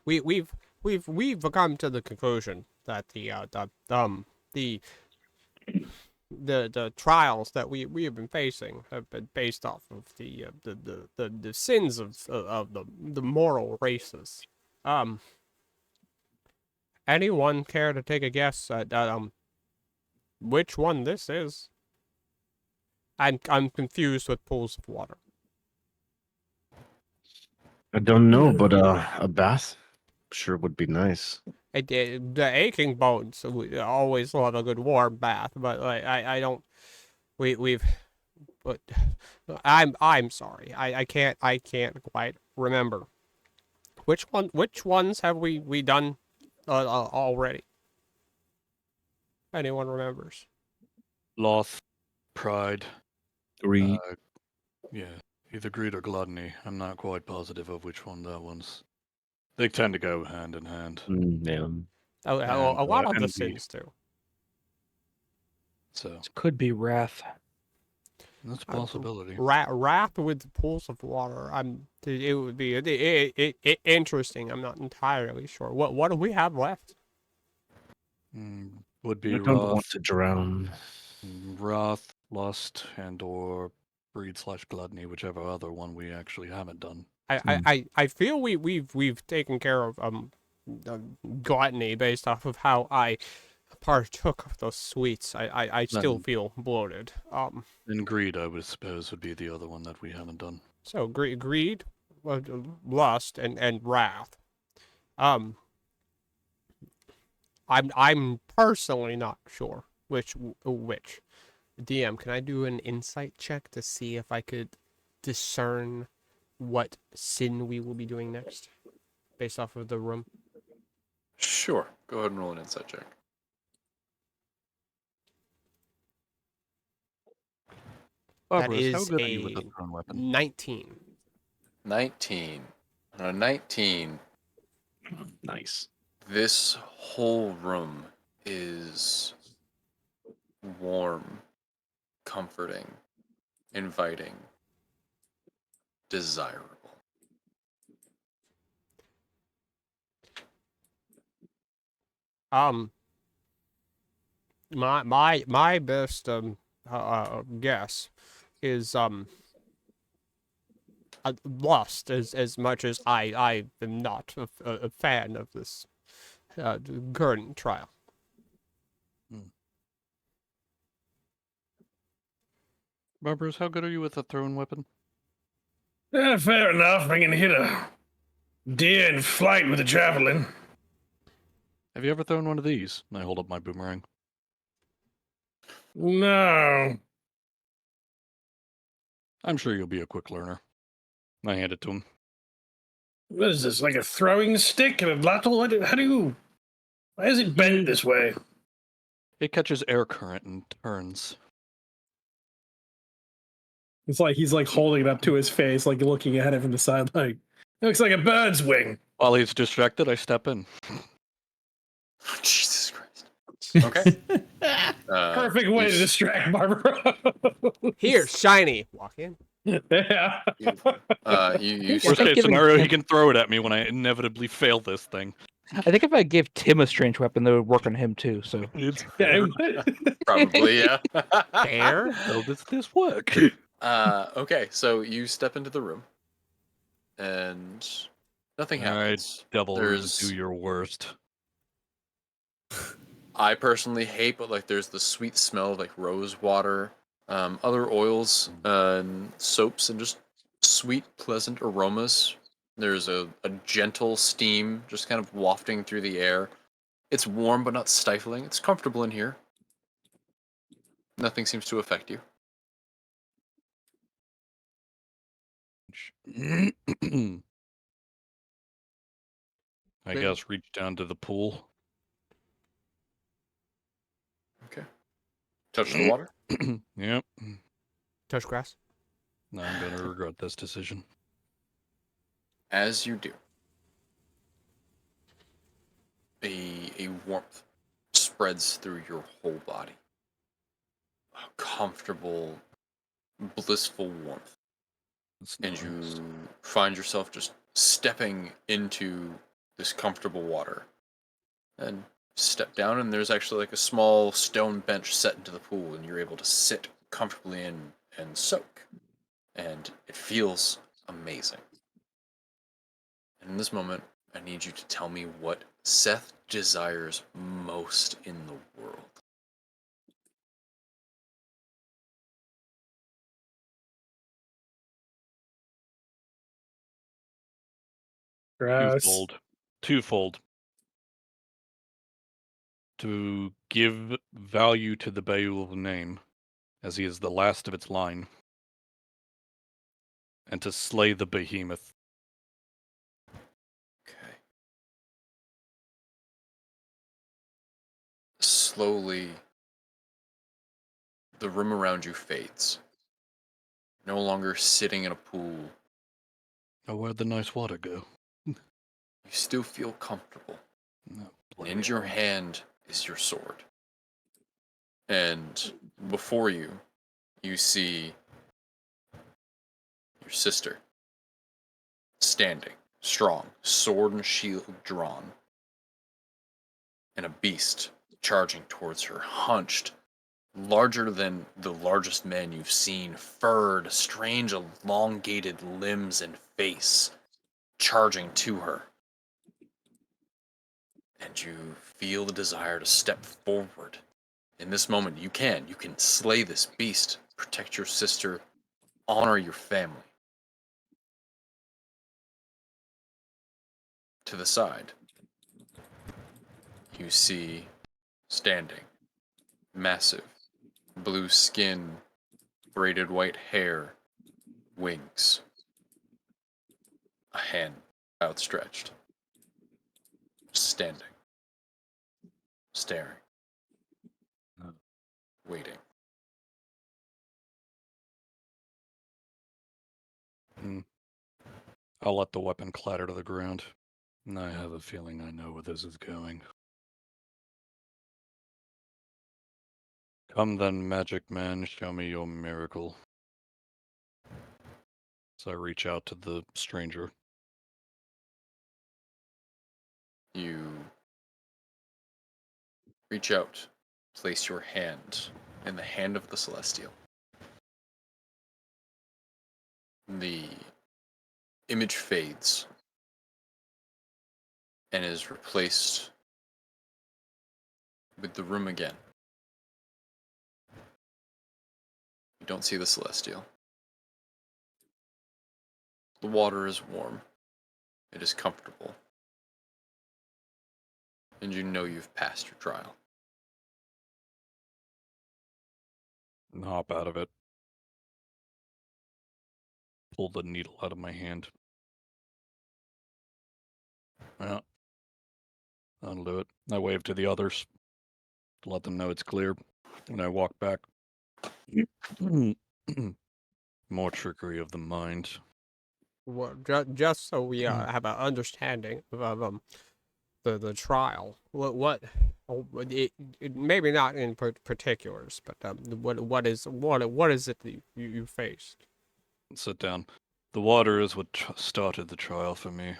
we've come to the conclusion that the trials that we have been facing have been based off of the sins of the moral races. Anyone care to take a guess at which one this is? I'm confused with pools of water. I don't know, but a bath sure would be nice. The aching bones we always love a good warm bath, but like I don't. We've. But I'm sorry. I can't quite remember which ones have we done already. Anyone remembers? Loth, pride, Greed. yeah, either greed or gluttony. I'm not quite positive of which one that one's. They tend to go hand in hand. Yeah. A lot of the envy. sins too. So Could be wrath. that's a possibility. Wrath with pools of water. It would be interesting. I'm not entirely sure. What do we have left? Would be I don't want wrath, to drown. lust, and/or greed/gluttony, whichever other one we actually haven't done. I feel we've taken care of gluttony based off of how I partook of those sweets. I still feel bloated. And greed, I would suppose, would be the other one that we haven't done. So greed, lust, and wrath. I'm personally not sure which. DM, can I do an insight check to see if I could discern what sin we will be doing next, based off of the room? Sure. Go ahead and roll an insight check. That Barbarous, how is good are you with a the thrown weapon? 19. 19. On a 19, Nice. this whole room is warm, comforting, inviting, desirable. my best guess is lust as much as I am not a fan of this current trial. Barbaros, how good are you with a thrown weapon? Fair enough. I can hit a deer in flight with a javelin. Have you ever thrown one of these? And I hold up my boomerang. No. I'm sure you'll be a quick learner. I hand it to him. What is this, like a throwing stick and a lattice? How do you... Why is it bent this way? It catches air current and turns. It's like he's like holding it up to his face, like looking at it from the side, like, it looks like a bird's wing. While he's distracted, I step in. Jesus Christ. Okay. Perfect way to distract Barbara. Here, shiny. Walk in. Yeah. You I Worst think case giving scenario, he him- can throw it at me when I inevitably fail this thing. I think if I gave Tim a strange weapon, that would work on him too. So It's Yeah. Probably, yeah. Fair. How does this work? Okay, so you step into the room, and nothing All right, happens. Devil There's- do your worst. I personally hate, but like there's the sweet smell of like rose water, other oils, and soaps, and just sweet, pleasant aromas. There's a gentle steam just kind of wafting through the air. It's warm but not stifling. It's comfortable in here. Nothing seems to affect you. I guess reach down to the pool. Okay. Touch the water. Yep. Touch grass. I'm gonna regret this decision. As you do, a warmth spreads through your whole body. A comfortable, blissful warmth. It's And nice. you find yourself just stepping into this comfortable water. And step down, and there's actually like a small stone bench set into the pool, and you're able to sit comfortably in and soak. And it feels amazing. And in this moment, I need you to tell me what Seth desires most in the world. Gross. Twofold. To give value to the Beowulf name, as he is the last of its line, and to slay the behemoth. Okay. Slowly, the room around you fades. No longer sitting in a pool. Oh, where'd the nice water go? You still feel comfortable. No, And in your hand is your sword. And before you, you see your sister standing, strong, sword and shield drawn, and a beast charging towards her, hunched, larger than the largest men you've seen, furred, strange, elongated limbs and face, charging to her. And you feel the desire to step forward. In this moment, you can slay this beast, protect your sister, honor your family. To the side, you see standing, massive, blue skin, braided white hair, wings, a hand outstretched, standing, staring, waiting. I'll let the weapon clatter to the ground. And I have a feeling I know where this is going. Come then, magic man, show me your miracle. So I reach out to the stranger. You reach out place your hand in the hand of the Celestial. The image fades and is replaced with the room again. You don't see the Celestial. The water is warm. It is comfortable. And you know you've passed your trial. And hop out of it. Pull the needle out of my hand. Yeah. That'll do it. I wave to the others to let them know it's clear. And I walk back. More trickery of the mind. Well, just so we have an understanding of the trial. Maybe not in particulars, but what is it that you faced? Sit down. The water is what started the trial for me.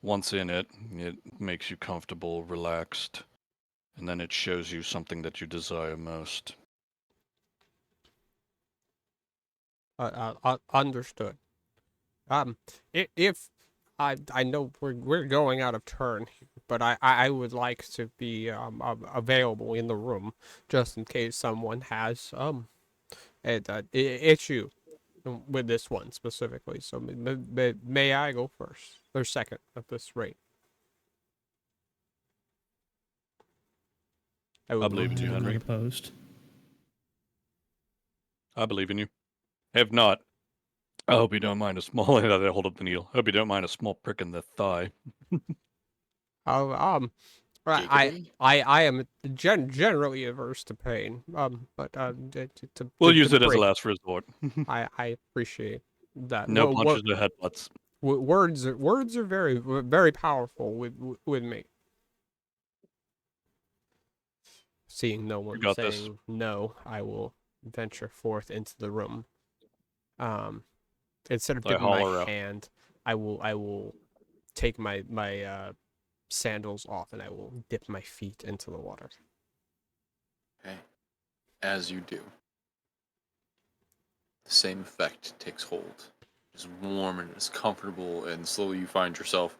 Once in it, it makes you comfortable, relaxed, and then it shows you something that you desire most. Understood. If I know we're going out of turn, but I would like to be available in the room just in case someone has an issue with this one specifically. So may I go first or second at this rate? I would believe look in you, to I'm not Henry. opposed. I believe in you. If not, I hope you don't mind a small. I hold up the needle. Hope you don't mind a small prick in the thigh. Oh, right, Giggity? I am generally averse to pain. But We'll to use it as a break, last resort. I appreciate that. No What punches or headbutts. words are very powerful with me. Seeing no You one got this. saying no, I will venture forth into the room. Instead of I dipping my holler out. hand, I will take my sandals off and I will dip my feet into the water. Okay. As you do, the same effect takes hold. It's warm and it's comfortable, and slowly you find yourself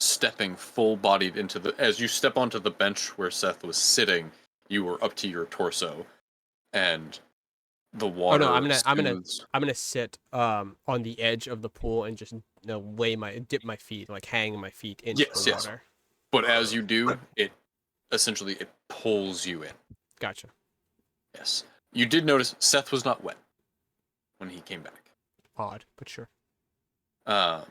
stepping full-bodied into the. As you step onto the bench where Seth was sitting, you were up to your torso, and the Oh no, water soothes. I'm gonna sit on the edge of the pool and just dip my feet, like hang my feet into Yes, the yes. water. But as you do, it essentially it pulls you in. Gotcha. Yes. You did notice Seth was not wet when he came back. Odd, but sure. Um,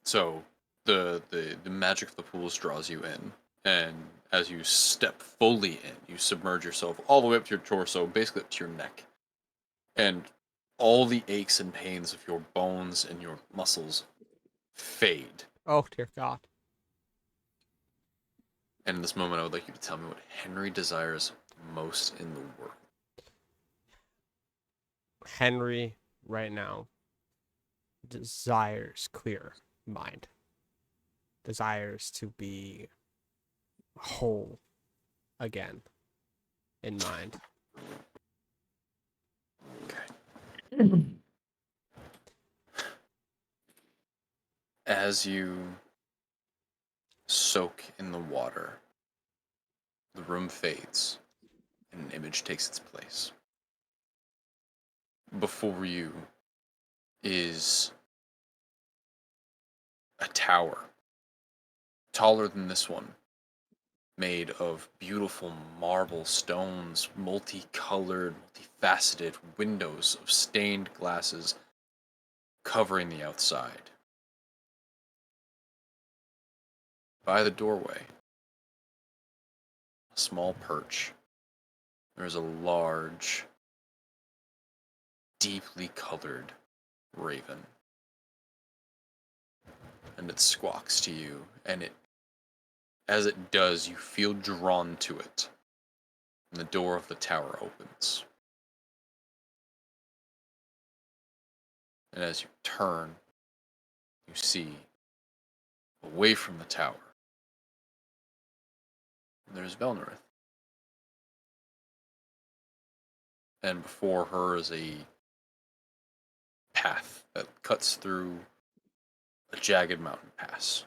so the magic of the pools draws you in, and as you step fully in, you submerge yourself all the way up to your torso, basically up to your neck, and all the aches and pains of your bones and your muscles fade. Oh dear God. And in this moment, I would like you to tell me what Henry desires most in the world. Henry, right now, desires clear mind. Desires to be whole again in mind. Okay. As you soak in the water, the room fades, and an image takes its place. Before you is a tower, taller than this one, made of beautiful marble stones, multicolored, multifaceted windows of stained glasses covering the outside. By the doorway, a small perch, there is a large, deeply colored raven. And it squawks to you, and as it does, you feel drawn to it. And the door of the tower opens. And as you turn, you see away from the tower, there's there's Velnerith. And before her is a path that cuts through a jagged mountain pass.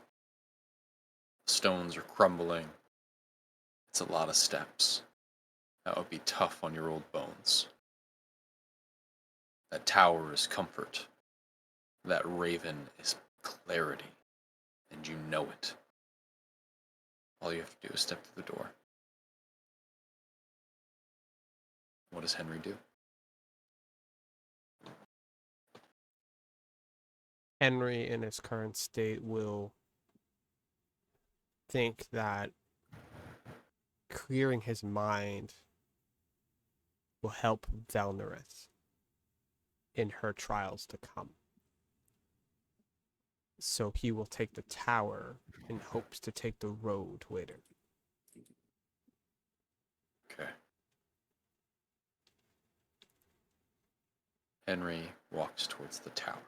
Stones are crumbling. It's a lot of steps. That would be tough on your old bones. That tower is comfort. That raven is clarity. And you know it. All you have to do is step through the door. What does Henry do? Henry, in his current state, will think that clearing his mind will help Velnerith in her trials to come. So he will take the tower in hopes to take the road later. Okay. Henry walks towards the tower.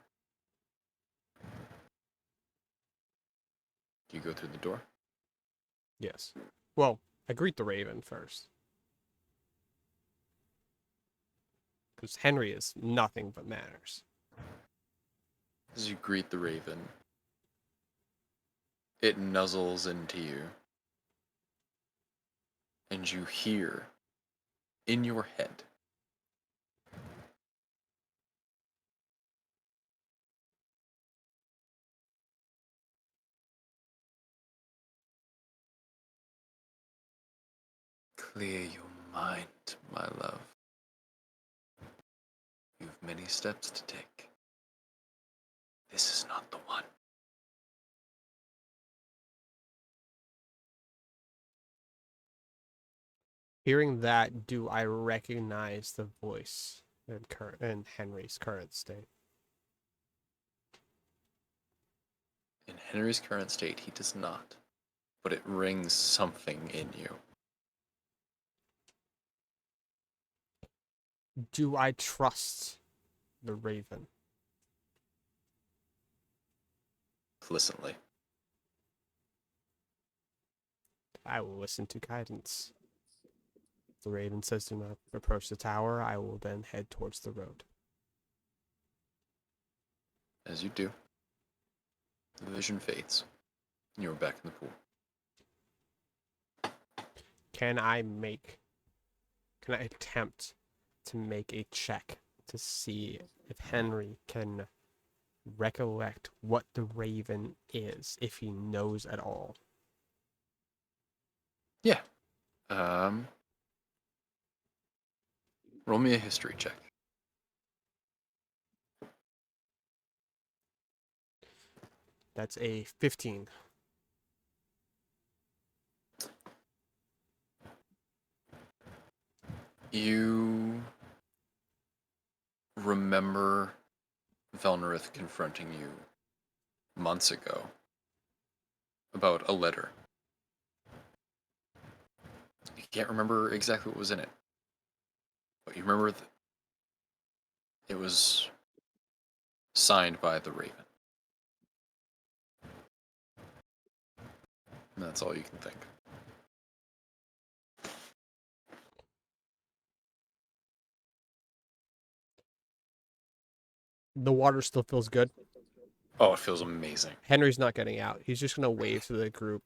Do you go through the door? Yes. Well, I greet the raven first. Because Henry is nothing but manners. As you greet the raven, it nuzzles into you. And you hear in your head clear your mind, my love. You've many steps to take. This is not the one. Hearing that, do I recognize the voice in Henry's current state? In Henry's current state, he does not. But it rings something in you. Do I trust the raven? Implicitly. I will listen to guidance. The raven says do not approach the tower. I will then head towards the road. As you do, the vision fades. And you're back in the pool. Can I attempt to make a check to see if Henry can recollect what the raven is, if he knows at all? Yeah. Roll me a history check. That's a 15. You remember Velnerith confronting you months ago about a letter. You can't remember exactly what was in it, but you remember that it was signed by the Raven. And that's all you can think. The water still feels good. Oh, it feels amazing. Henry's not getting out. He's just gonna wave to the group.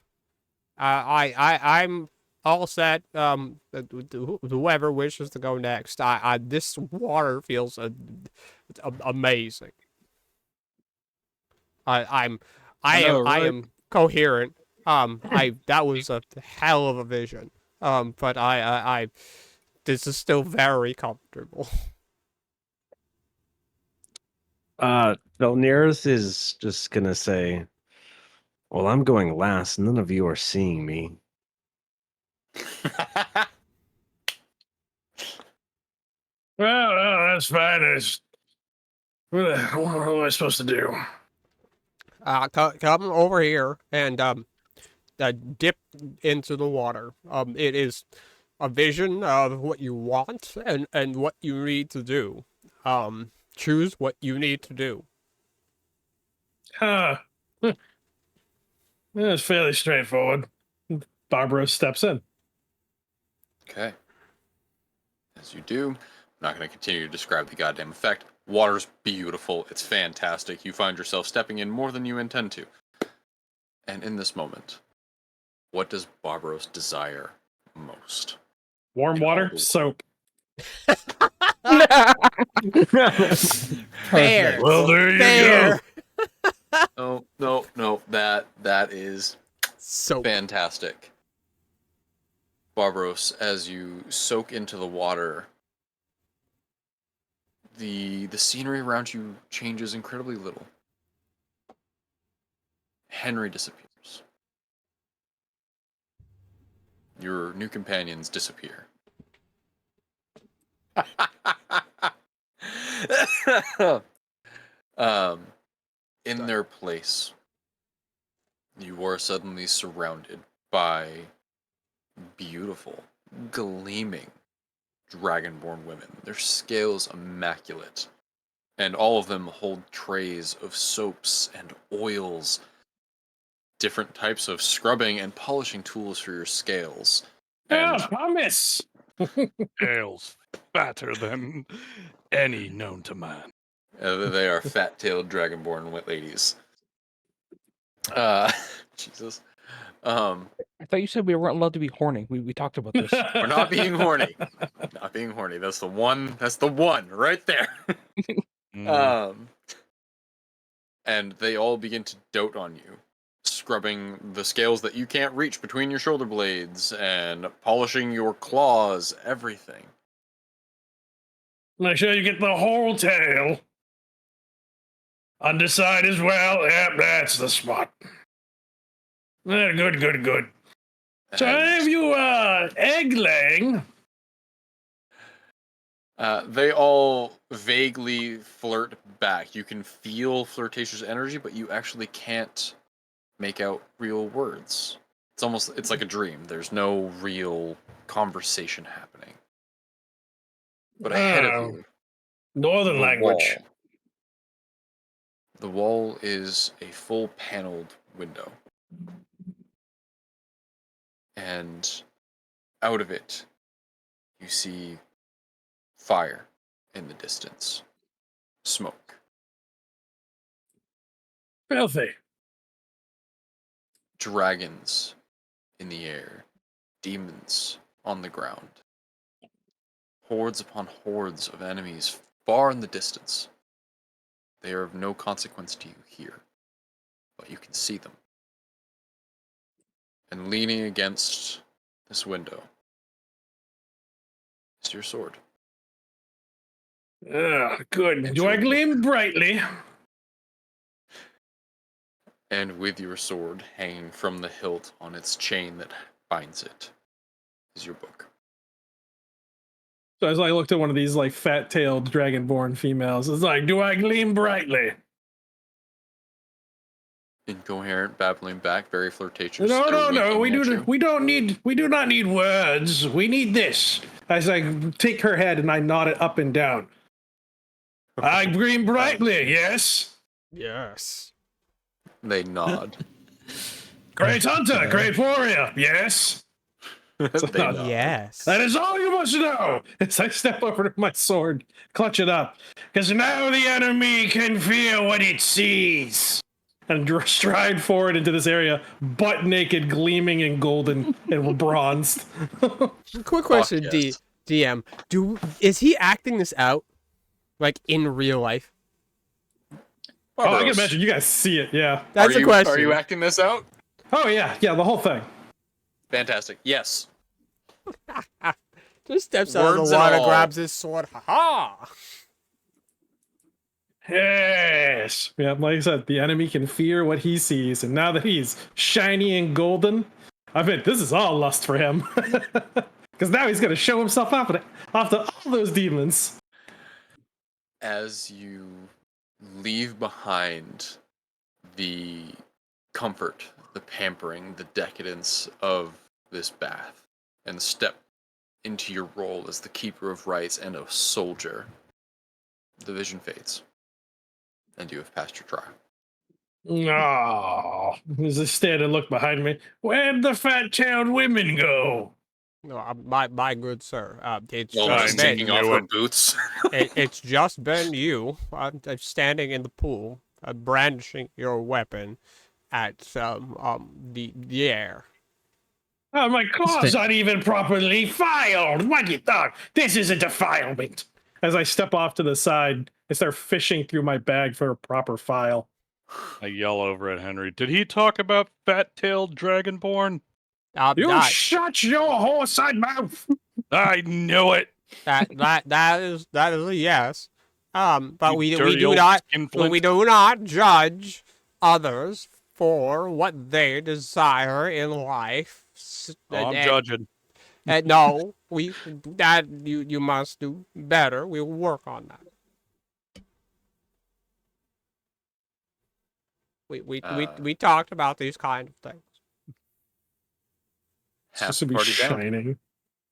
I'm all set. Whoever wishes to go next. This water feels amazing. I know, I right? am coherent. That was a hell of a vision. But this is still very comfortable. Velneris is just gonna say, well, I'm going last, and none of you are seeing me. Well, that's fine. What am I supposed to do? Come over here and dip into the water. It is a vision of what you want and what you need to do. Choose what you need to do. It's fairly straightforward. Barbara steps in. Okay. As you do, I'm not going to continue to describe the goddamn effect. Water's beautiful. It's fantastic. You find yourself stepping in more than you intend to. And in this moment, what does Barbaros desire most? Warm In all water, the- soap. Fair. Well, there you Fair. No. That is Soap. fantastic. Barbaros, as you soak into the water, the scenery around you changes incredibly little. Henry disappears. Your new companions disappear. um, in their place, you are suddenly surrounded by beautiful, gleaming dragonborn women. Their scales immaculate, and all of them hold trays of soaps and oils, different types of scrubbing and polishing tools for your scales. And Ah, promise. Scales fatter than any known to man. they are fat-tailed dragonborn ladies. Jesus. I thought you said we weren't allowed to be horny. We talked about this. We're not being horny. Not being horny. That's the one. That's the one right there. And they all begin to dote on you, scrubbing the scales that you can't reach between your shoulder blades and polishing your claws, everything. Make sure you get the whole tail. Underside as well. Yep, that's the spot. Good. So And, have you egg laying? they all vaguely flirt back. You can feel flirtatious energy, but you actually can't make out real words. It's like a dream. There's no real conversation happening. But ahead of Oh, you, Northern the language. wall. The wall is a full paneled window. And out of it, you see fire in the distance, smoke, Filthy. dragons in the air, demons on the ground, hordes upon hordes of enemies far in the distance. They are of no consequence to you here, but you can see them. And leaning against this window is your sword. Good. And Do I your gleam brightly? And with your sword hanging from the hilt on its chain that binds it is your book. So as I looked at one of these like fat-tailed dragonborn females, it's like, do I gleam brightly? Incoherent, babbling back, very flirtatious. No. They're We winking at you. we do not need words. We need this. As I take her head and I nod it up and down. I gleam brightly, yes. Yes. They nod. Great hunter, great warrior, yes. They nod. Yes. That is all you must know. As I step over to my sword, clutch it up, because now the enemy can fear what it sees. And stride forward into this area, butt naked, gleaming in golden and bronzed. Quick question, yes. DM. Is he acting this out, like in real life? Oh, I Barbaros, can imagine you guys see it. Yeah. That's the question. Are you acting this out? Oh yeah, the whole thing. Fantastic. Yes. Just steps out of Words the and water, all. grabs his sword. Ha ha! Yes. Yeah, like I said, the enemy can fear what he sees, and now that he's shiny and golden, I bet this is all lust for him. Because now he's gonna show himself after all those demons. As you leave behind the comfort, the pampering, the decadence of this bath, and step into your role as the keeper of rights and a soldier, the vision fades, and you have passed your trial. Oh, there's a stand and look behind me. Where'd the fat-tailed women go? No, my good sir. It's Well, just just been taking off her boots. it's just been you standing in the pool, brandishing your weapon at the air. Oh, my claws aren't even properly filed. What you thought? This is a defilement. As I step off to the side, I start fishing through my bag for a proper file. I yell over at Henry. Did he talk about fat-tailed dragonborn? You That shut your horse-eyed mouth. I knew it. that is a yes. But You we dirty do old not skinflint. we do not judge others for what they desire in life. Oh, I'm judging. And no, you must do better. We'll work on that. We talked about these kind of things. It's Half supposed the to be party down. shining.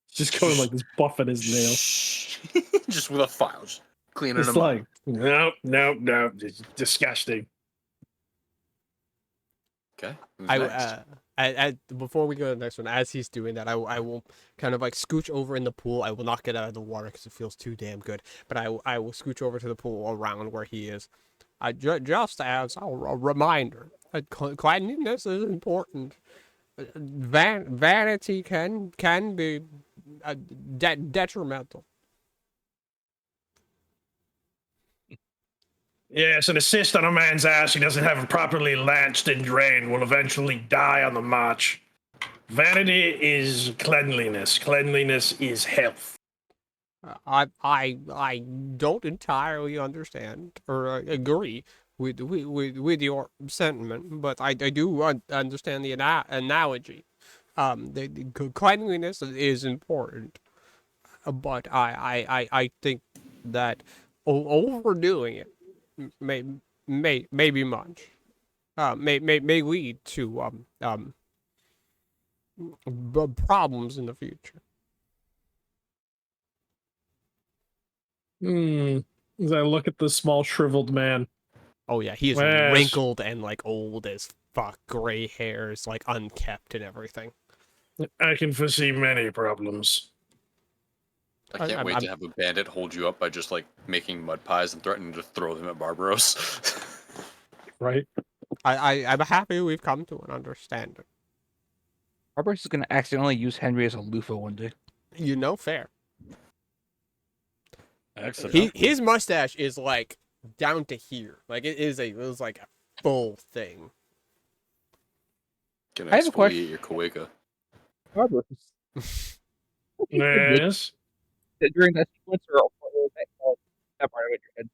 Just going like this, buffing his nail. Just with a file, just cleaning It's them like, up. no, it's disgusting. Okay. Who's next? Before we go to the next one, as he's doing that, I will kind of like scooch over in the pool. I will not get out of the water because it feels too damn good. But I will scooch over to the pool around where he is. Just as a reminder, cleanliness is important. Vanity can be detrimental. Yes, an assist on a man's ass he doesn't have it properly lanced and drained will eventually die on the march. Vanity is cleanliness. Cleanliness is health. I don't entirely understand or agree with your sentiment, but I do understand the analogy. The cleanliness is important, but I think that overdoing it may be much. May lead to problems in the future. As I look at the small shriveled man. Oh yeah, he is Yes. wrinkled and like old as fuck, gray hairs, like unkept and everything. I can foresee many problems. I can't wait to have a bandit hold you up by just like making mud pies and threatening to throw them at Barbaros. Right? I'm happy we've come to an understanding. Barbaros is going to accidentally use Henry as a loofah one day. You know, fair. Excellent. His mustache is like down to here. Like it was like a full thing. Gonna I have a exfoliate question. your coega. Barbaros. Yes. During that sequence, or that part of your head.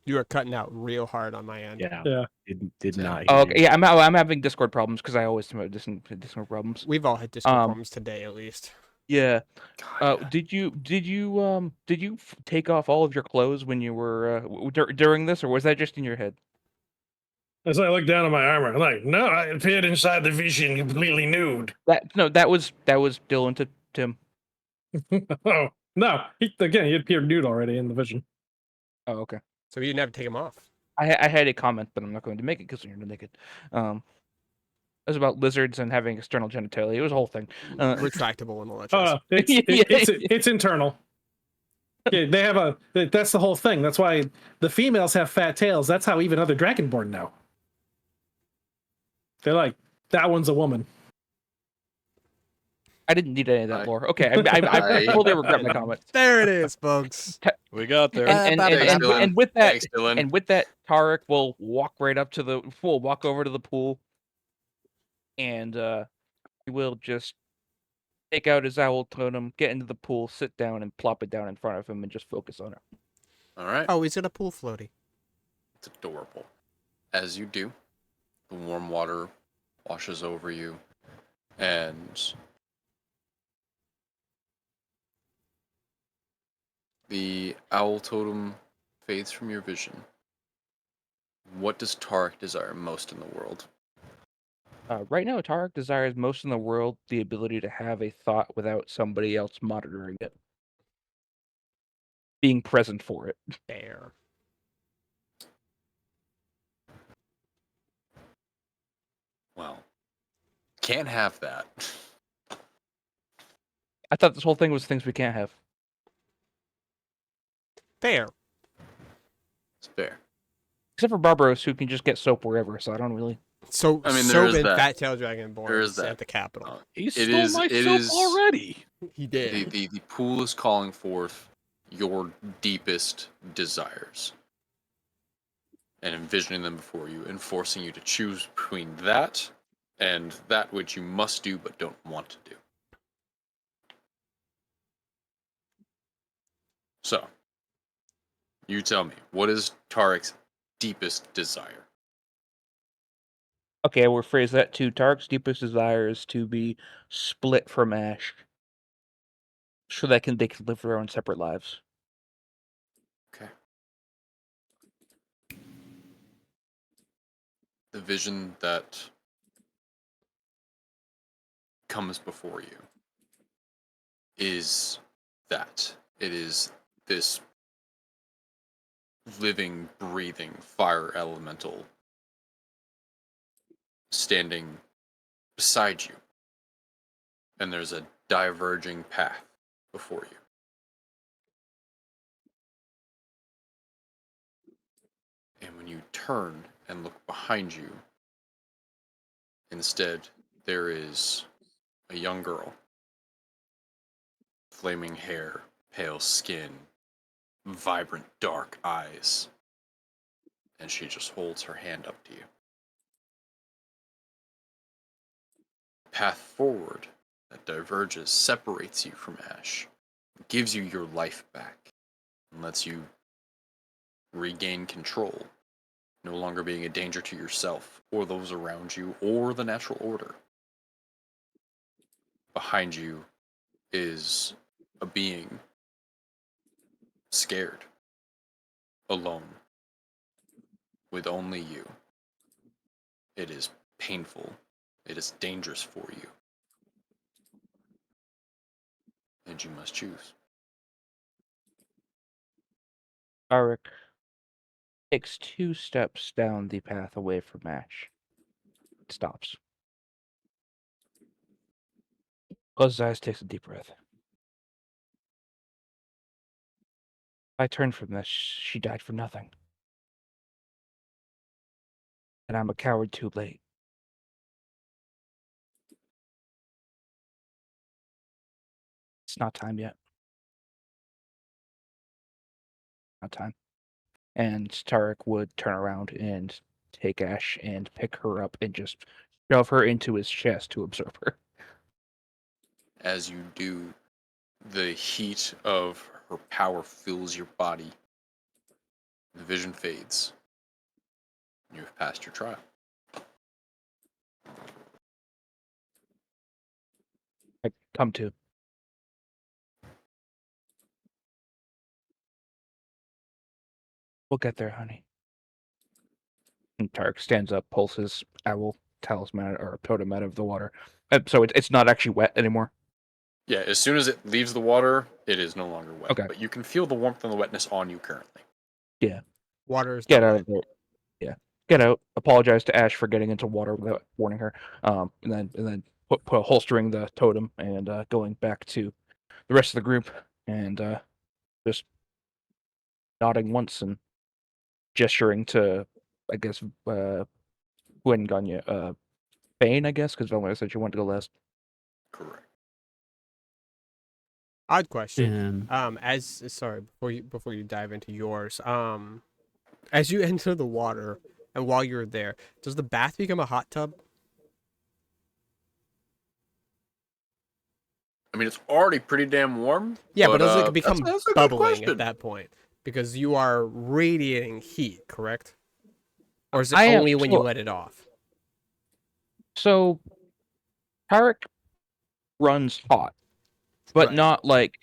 You are cutting out real hard on my end. Yeah. Did not. Oh, hear okay. you. Yeah, I'm having Discord problems because I always have Discord problems. We've all had Discord problems today, at least. Yeah. God, yeah. Did you take off all of your clothes when you were during this, or was that just in your head? As I look down at my armor, I'm like, no, I appeared inside the vision completely nude. That was Dylan to Tim. Oh, no. He appeared nude already in the vision. Oh, okay. So you didn't have to take them off. I had a comment, but I'm not going to make it because you're naked. It was about lizards and having external genitalia. It was a whole thing. Retractable and all that jazz. It's internal. Yeah, they have that's the whole thing. That's why the females have fat tails. That's how even other Dragonborn know. They're like, that one's a woman. I didn't need any of that lore. Okay, I fully regret my comment. There it is, folks. We got there. And with that, Thanks, Dylan. and with that, Tarek will walk over to the pool, and he will just take out his owl totem, get into the pool, sit down, and plop it down in front of him, and just focus on it. All right. Oh, he's in a pool floaty. It's adorable. As you do, the warm water washes over you, and the owl totem fades from your vision. What does Tarek desire most in the world? Right now, Tarek desires most in the world the ability to have a thought without somebody else monitoring it. Being present for it. Fair. Well, can't have that. I thought this whole thing was things we can't have. Fair. It's fair. Except for Barbaros, who can just get soap wherever, so I don't really... So, I mean, there is Soap and that. Fat Tail Dragonborn There is is that. at the capital. He It stole is- my it soap is- already. He did. The pool is calling forth your deepest desires and envisioning them before you and forcing you to choose between that and that which you must do but don't want to do. So, you tell me, what is Tarek's deepest desire? Okay, we'll phrase that to Tarek's deepest desire is to be split from Ash, so that they can live their own separate lives. Okay. The vision that comes before you is that. It is this living, breathing fire elemental standing beside you. And there's a diverging path before you. And when you turn and look behind you, instead, there is a young girl. Flaming hair, pale skin, vibrant dark eyes. And she just holds her hand up to you. Path forward that diverges, separates you from Ash, gives you your life back, and lets you regain control, no longer being a danger to yourself or those around you or the natural order. Behind you is a being scared, alone, with only you. It is painful. It is dangerous for you. And you must choose. Tarek takes 2 steps down the path away from Ash. Stops. Closes his eyes, takes a deep breath. If I turn from this, she died for nothing. And I'm a coward too late. It's not time yet. Not time. And Tarek would turn around and take Ash and pick her up and just shove her into his chest to absorb her. As you do, the heat of her power fills your body. The vision fades. You have passed your trial. I come to. We'll get there, honey. And Tarek stands up, pulls his owl talisman or totem out of the water. So it's not actually wet anymore. Yeah, as soon as it leaves the water, it is no longer wet. Okay. But you can feel the warmth and the wetness on you currently. Water is Get not out wet. of there. Yeah. Get out. Apologize to Ash for getting into water without warning her. And then holstering the totem and going back to the rest of the group and just nodding once and gesturing to, I guess, Gwen Gagne, Bane, I guess, because Velma said she wanted to go last. Correct. Odd question. And Sorry, before you dive into yours, as you enter the water and while you're there, does the bath become a hot tub? I mean, it's already pretty damn warm. Yeah, but does it become that's a good bubbling question. at that point? Because you are radiating heat, correct? Or is it I am- only when you so- let it off? So, Tarek runs hot, but Right. not like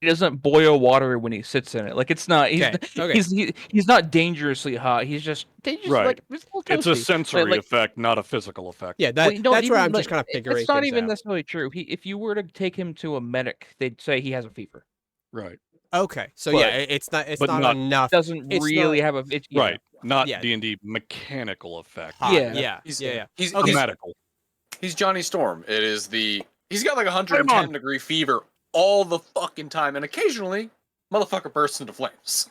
he doesn't boil water when he sits in it. Like it's not. He's Okay. he's not dangerously hot. He's just dangerous. Right. Like it's a little It's a toasty. sensory like- effect, not a physical effect. Yeah, Well, no, that's where even, I'm just like, kind of figuring It's not things even out. necessarily true. If you were to take him to a medic, they'd say he has a fever. Right. Okay, so But- yeah, it's not but not- enough. Doesn't It's really not- have a it's, yeah. Right. Not Yeah. D&D mechanical effect. Hot. Yeah. Yeah, He's- yeah. He's, Okay. he's, Medical. he's Johnny Storm. It is he's got like Come 110 on. degree fever all the fucking time, and occasionally, motherfucker bursts into flames.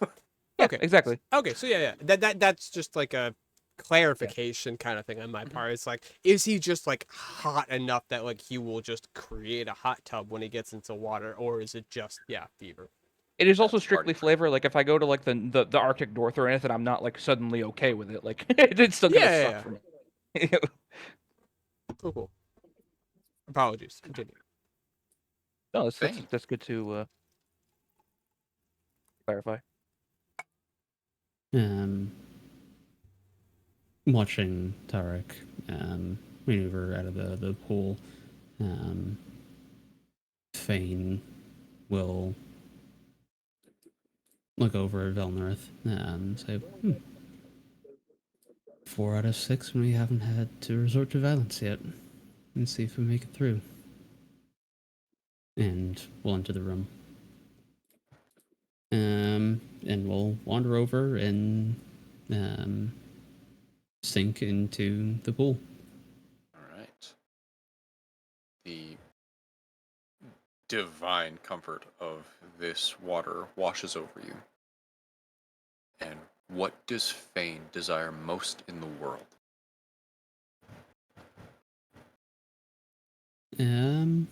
Yeah, Okay. exactly. Okay, so yeah. That's just like a clarification kind of thing on my part. It's like, is he just like hot enough that like he will just create a hot tub when he gets into water, or is it just fever? It is also That's strictly party. flavor. Like if I go to like the Arctic North or anything, I'm not like suddenly okay with it. Like it's still gonna Yeah, suck for me. Cool. Apologies. Continue. No, Fane. that's good to clarify. Watching Tarek maneuver out of the pool, Fane will look over at Velnerith and say, 4 out of 6 when we haven't had to resort to violence yet. And see if we make it through. And we'll enter the room. And we'll wander over and sink into the pool. All right. The divine comfort of this water washes over you. And what does Fane desire most in the world? Um,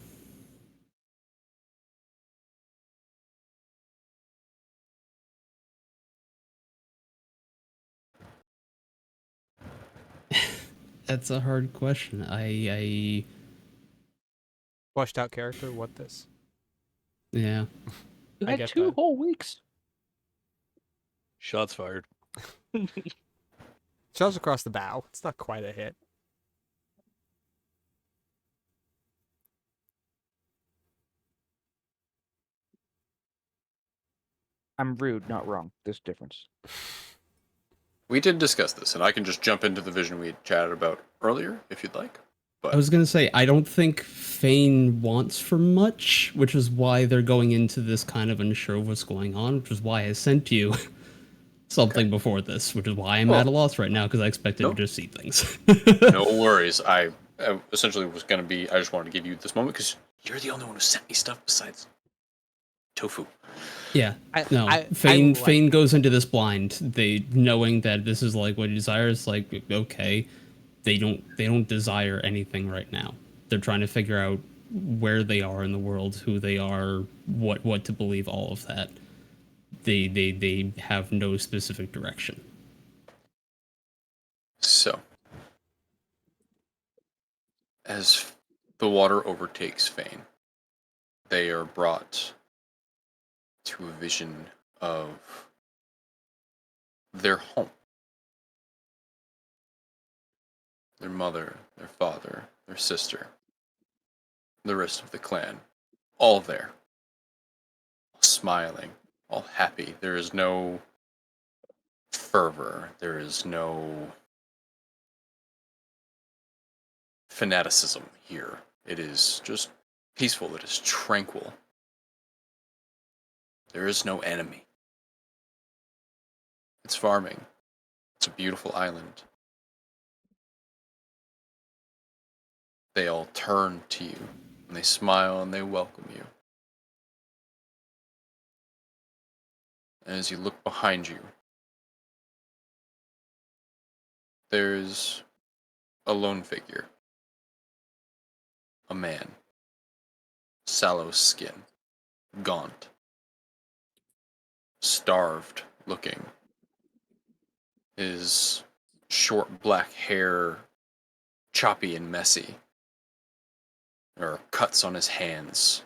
that's a hard question. I Fleshed out character. What this? yeah. You I had get 2 that. whole weeks. Shots fired. Shells across the bow. It's not quite a hit. I'm rude, not wrong. There's a difference. We did discuss this, and I can just jump into the vision we had chatted about earlier if you'd like. But I was gonna say, I don't think Fane wants for much, which is why they're going into this kind of unsure of what's going on, which is why I sent you something before this, which is why I'm at a loss right now, because I expected Nope. to just see things. no worries. I essentially was going to be, I just wanted to give you this moment because you're the only one who sent me stuff besides Tofu. Yeah, I- no. I Fane like Fane goes into this blind. They knowing that this is like what he desires. Like, okay, they don't desire anything right now. They're trying to figure out where they are in the world, who they are, what to believe, all of that. They have no specific direction. So, as the water overtakes Fane, they are brought to a vision of their home. Their mother, their father, their sister, the rest of the clan, all there, all smiling, all happy. There is no fervor, there is no fanaticism here. It is just peaceful, it is tranquil. There is no enemy. It's farming. It's a beautiful island. They all turn to you, and they smile and they welcome you. And as you look behind you, there's a lone figure. A man. Sallow skin. Gaunt. Starved looking. His short black hair choppy and messy. There are cuts on his hands.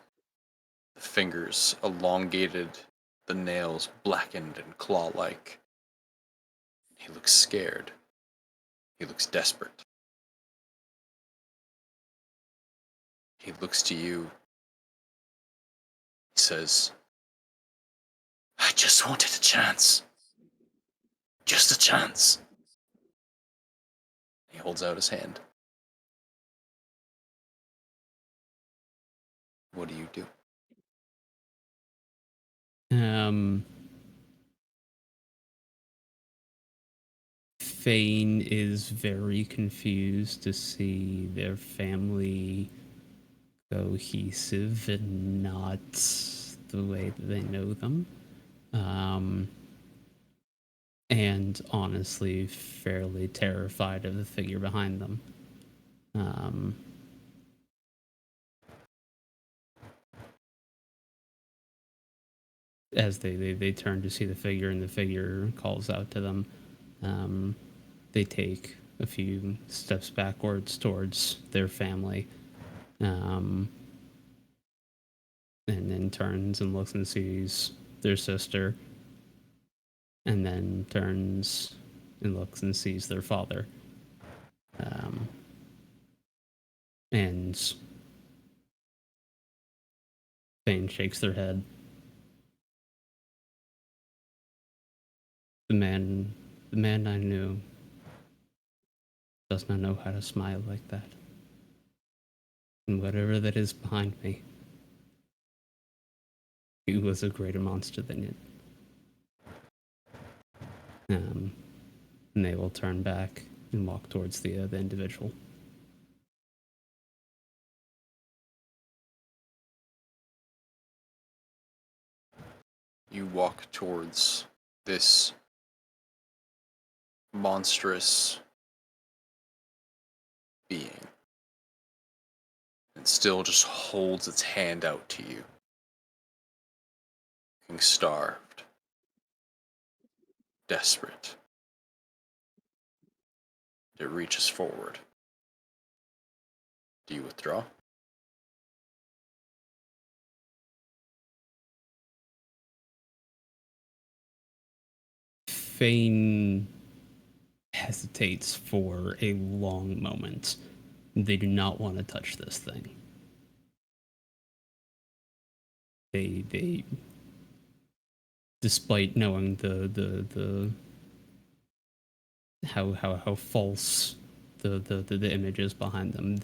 The fingers elongated, the nails blackened and claw-like. He looks scared. He looks desperate. He looks to you. He says, I just wanted a chance. Just a chance. He holds out his hand. What do you do? Fane is very confused to see their family cohesive and not the way that they know them. And honestly, fairly terrified of the figure behind them. As they turn to see the figure, and the figure calls out to them, they take a few steps backwards towards their family, and then turns and looks and sees their sister, and then turns and looks and sees their father. And Thane shakes their head. The man I knew does not know how to smile like that. And whatever that is behind me, he was a greater monster than it. And they will turn back and walk towards the individual. You walk towards this monstrous being. It still just holds its hand out to you. Looking starved. Desperate. It reaches forward. Do you withdraw? Fane hesitates for a long moment. They do not want to touch this thing. They despite knowing the how false the image is behind them,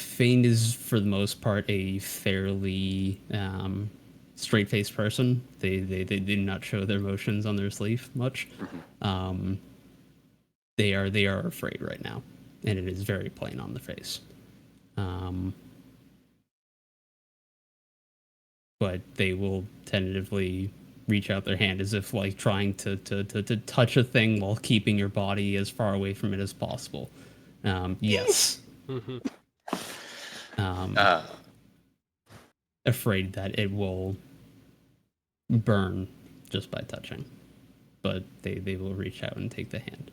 Fane is for the most part a fairly straight-faced person. They do not show their emotions on their sleeve much. They are afraid right now, and it is very plain on the face. But they will tentatively reach out their hand as if like trying to touch a thing while keeping your body as far away from it as possible. Yes. Afraid that it will burn just by touching. But they will reach out and take the hand.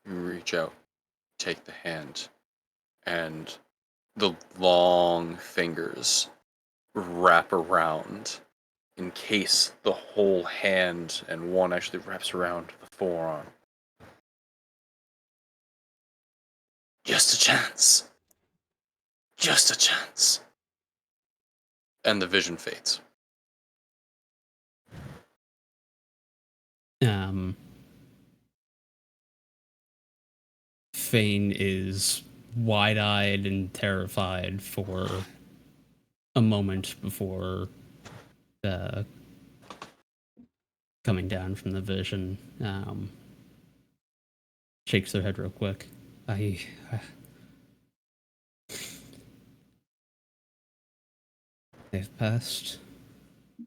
You reach out, take the hand, and the long fingers wrap around, encase the whole hand, and one actually wraps around the forearm. Just a chance. Just a chance. And the vision fades. Fane is wide-eyed and terrified for a moment before coming down from the vision. Shakes their head real quick. They've passed.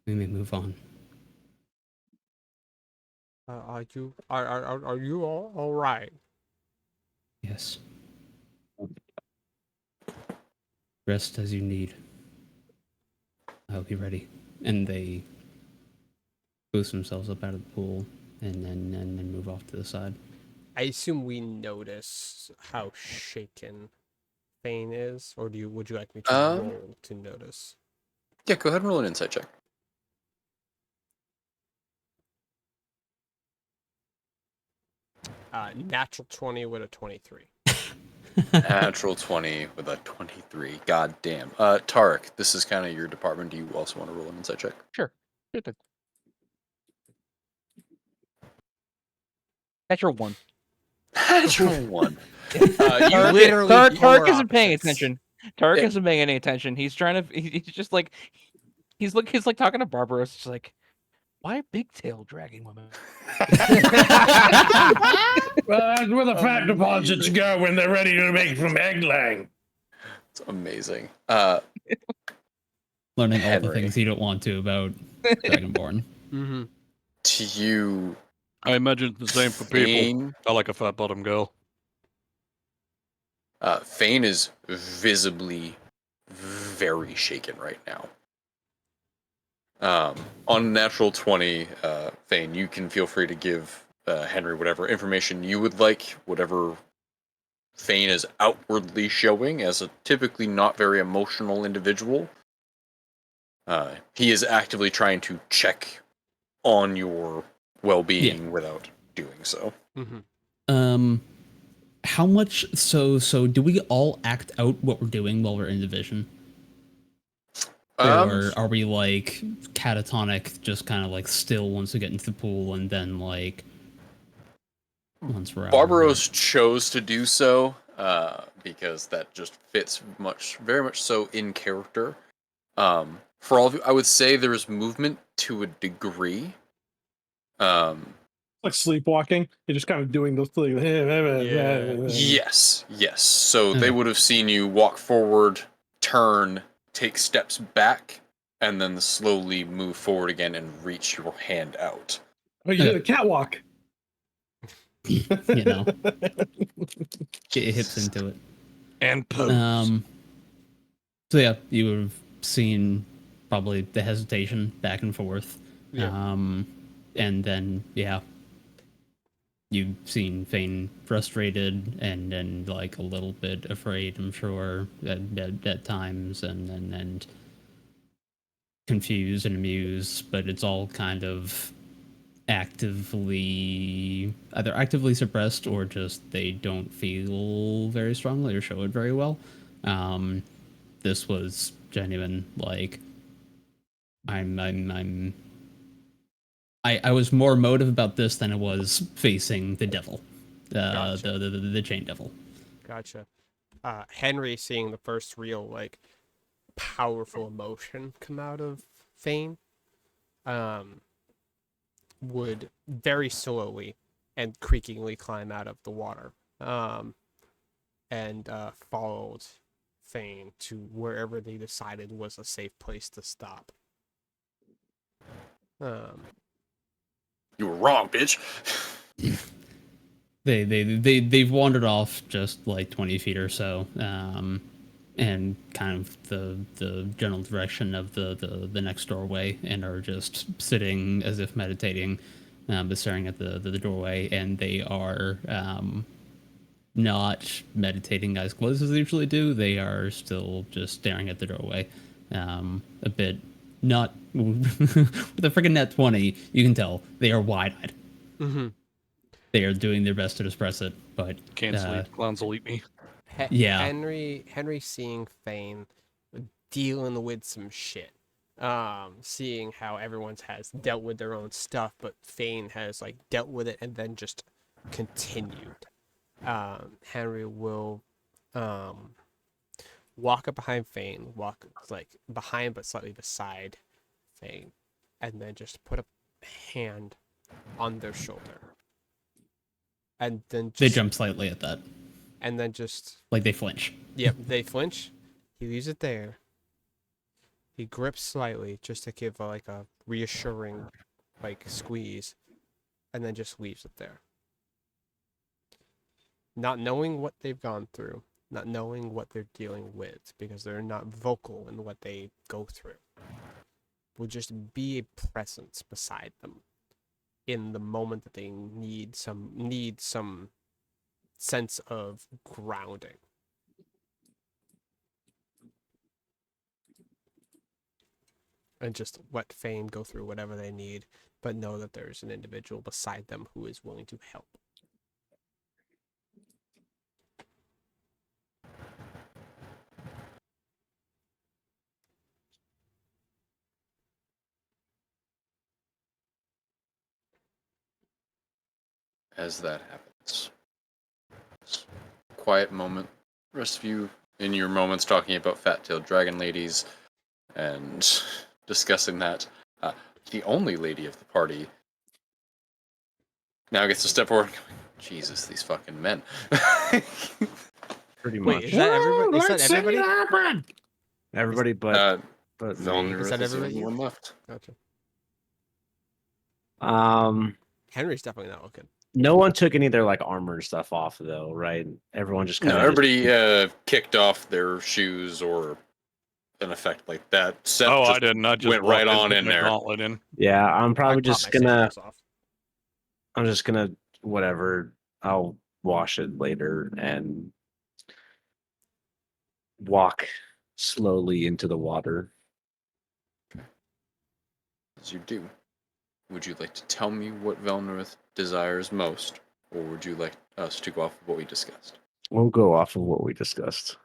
We may move on. Are you all right? Yes. Rest as you need. I'll be ready. And they boost themselves up out of the pool and then move off to the side. I assume we notice how shaken Fane is, or would you like me to roll to notice? Yeah, go ahead and roll an insight check. Natural 20 with a 23. Natural 20 with a 23. God damn. Tarek, this is kind of your department. Do you also want to roll an insight check? Sure. Natural 1. Natural 1. Tarek isn't paying attention. Tarek isn't paying any attention. He's trying to. He's just like, he's like talking to Barbaros. Just like, Why big tail dragging women? Well, that's where the fat Amazing. deposits go when they're ready to make some egglang. It's amazing. Learning all the Henry. things you don't want to about Dragonborn. Mm-hmm. To you, I imagine it's the same for people. Fane, I like a fat bottom girl. Fane is visibly very shaken right now. On a natural 20, Fane, you can feel free to give Henry whatever information you would like, whatever Fane is outwardly showing as a typically not very emotional individual. He is actively trying to check on your well-being without doing so. Mm-hmm. How much? So do we all act out what we're doing while we're in division, or are we like catatonic, just kind of like still once we get into the pool, and then like once we're out? Barbaros chose to do so because that just fits very much so in character. For all of you, I would say there is movement to a degree. Like sleepwalking. You're just kind of doing those things. Yes. So they Okay. would have seen you walk forward, turn, take steps back, and then slowly move forward again and reach your hand out. Oh, you did a catwalk. You know, get your hips into it. And pose. So yeah, you would have seen probably the hesitation back and forth. Yeah. And then you've seen Fane frustrated and like a little bit afraid, I'm sure, at times, and confused and amused, but it's all kind of either actively suppressed or just they don't feel very strongly or show it very well. This was genuine. Like I was more emotive about this than I was facing the devil, Gotcha. the chain devil. Gotcha. Henry seeing the first real like powerful emotion come out of Fane, would very slowly and creakingly climb out of the water, and followed Fane to wherever they decided was a safe place to stop. You were wrong, bitch. They've wandered off just like 20 feet or so, and kind of the general direction of the next doorway, and are just sitting as if meditating, but staring at the doorway, and they are not meditating as close as they usually do. They are still just staring at the doorway, a bit not with a freaking net 20. You can tell they are wide-eyed. Mm-hmm. They are doing their best to express it, but Can't sleep. Clowns will eat me. Yeah. Henry seeing Fane dealing with some shit. Seeing how everyone's has dealt with their own stuff, but Fane has like dealt with it and then just continued. Henry will walk up behind Fane, walk like behind but slightly beside Fane, and then just put a hand on their shoulder. And then they just, jump slightly at that. and then just Like they flinch. Yep, they flinch. He leaves it there. He grips slightly just to give like a reassuring like squeeze, and then just leaves it there. Not knowing what they've gone through, not knowing what they're dealing with, because they're not vocal in what they go through. Will just be a presence beside them in the moment that they need some sense of grounding. And just let Fane go through whatever they need, but know that there's an individual beside them who is willing to help. As that happens, quiet moment. Rest of you in your moments talking about fat-tailed dragon ladies and discussing that. the only lady of the party, now gets to step forward. Jesus, these fucking men. Pretty Wait, much. is that everybody? Is that Let's see everybody? it happen. Everybody uh, but me. Velnirith Is that is the everybody? only one left. Gotcha. Henry's definitely not looking. No one took any of their like armor stuff off though, right? Everyone just kind No, of everybody kicked off their shoes or an effect like that. Seth Oh, just I didn't. I just went right walked on put in my there. gauntlet in. Yeah, I'm I probably popped just my gonna sandals off. I'm just gonna whatever. I'll wash it later and walk slowly into the water. As you do, would you like to tell me what Velnirith desires most, or would you like us to go off of what we discussed? We'll go off of what we discussed.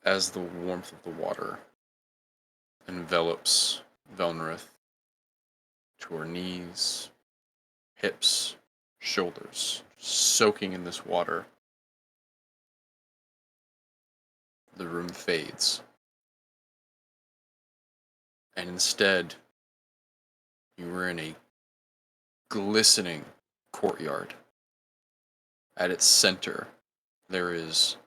As the warmth of the water envelops Velnirith to her knees, hips, shoulders, soaking in this water, the room fades. And instead, you are in a glistening courtyard. At its center, there is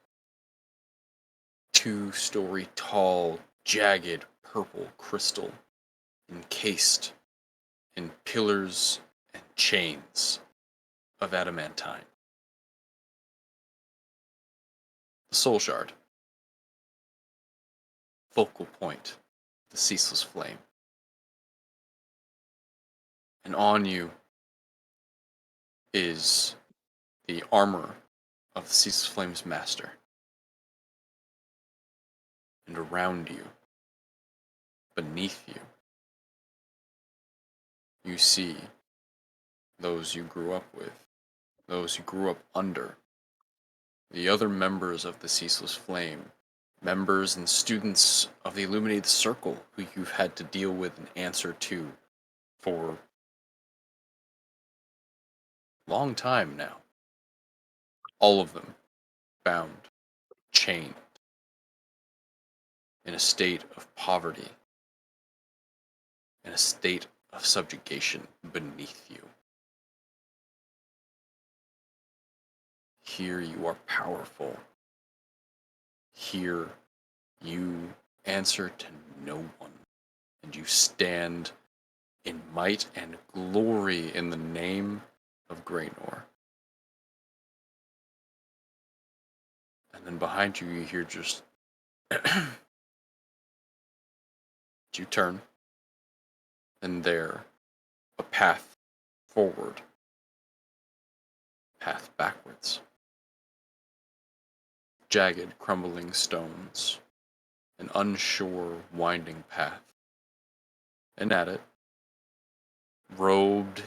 2-story tall, jagged purple crystal encased in pillars and chains of adamantine. The soul shard, focal point, the ceaseless flame. And on you is the armor of the ceaseless flame's master. And around you, beneath you, you see those you grew up with, those you grew up under, the other members of the Ceaseless Flame, members and students of the Illuminated Circle who you've had to deal with and answer to for a long time now. All of them bound, chained, in a state of poverty, in a state of subjugation beneath you. Here you are powerful. Here you answer to no one, and you stand in might and glory in the name of Graynor. And then behind you, you hear just you turn, and there, a path forward, path backwards. Jagged, crumbling stones, an unsure, winding path. And at it, robed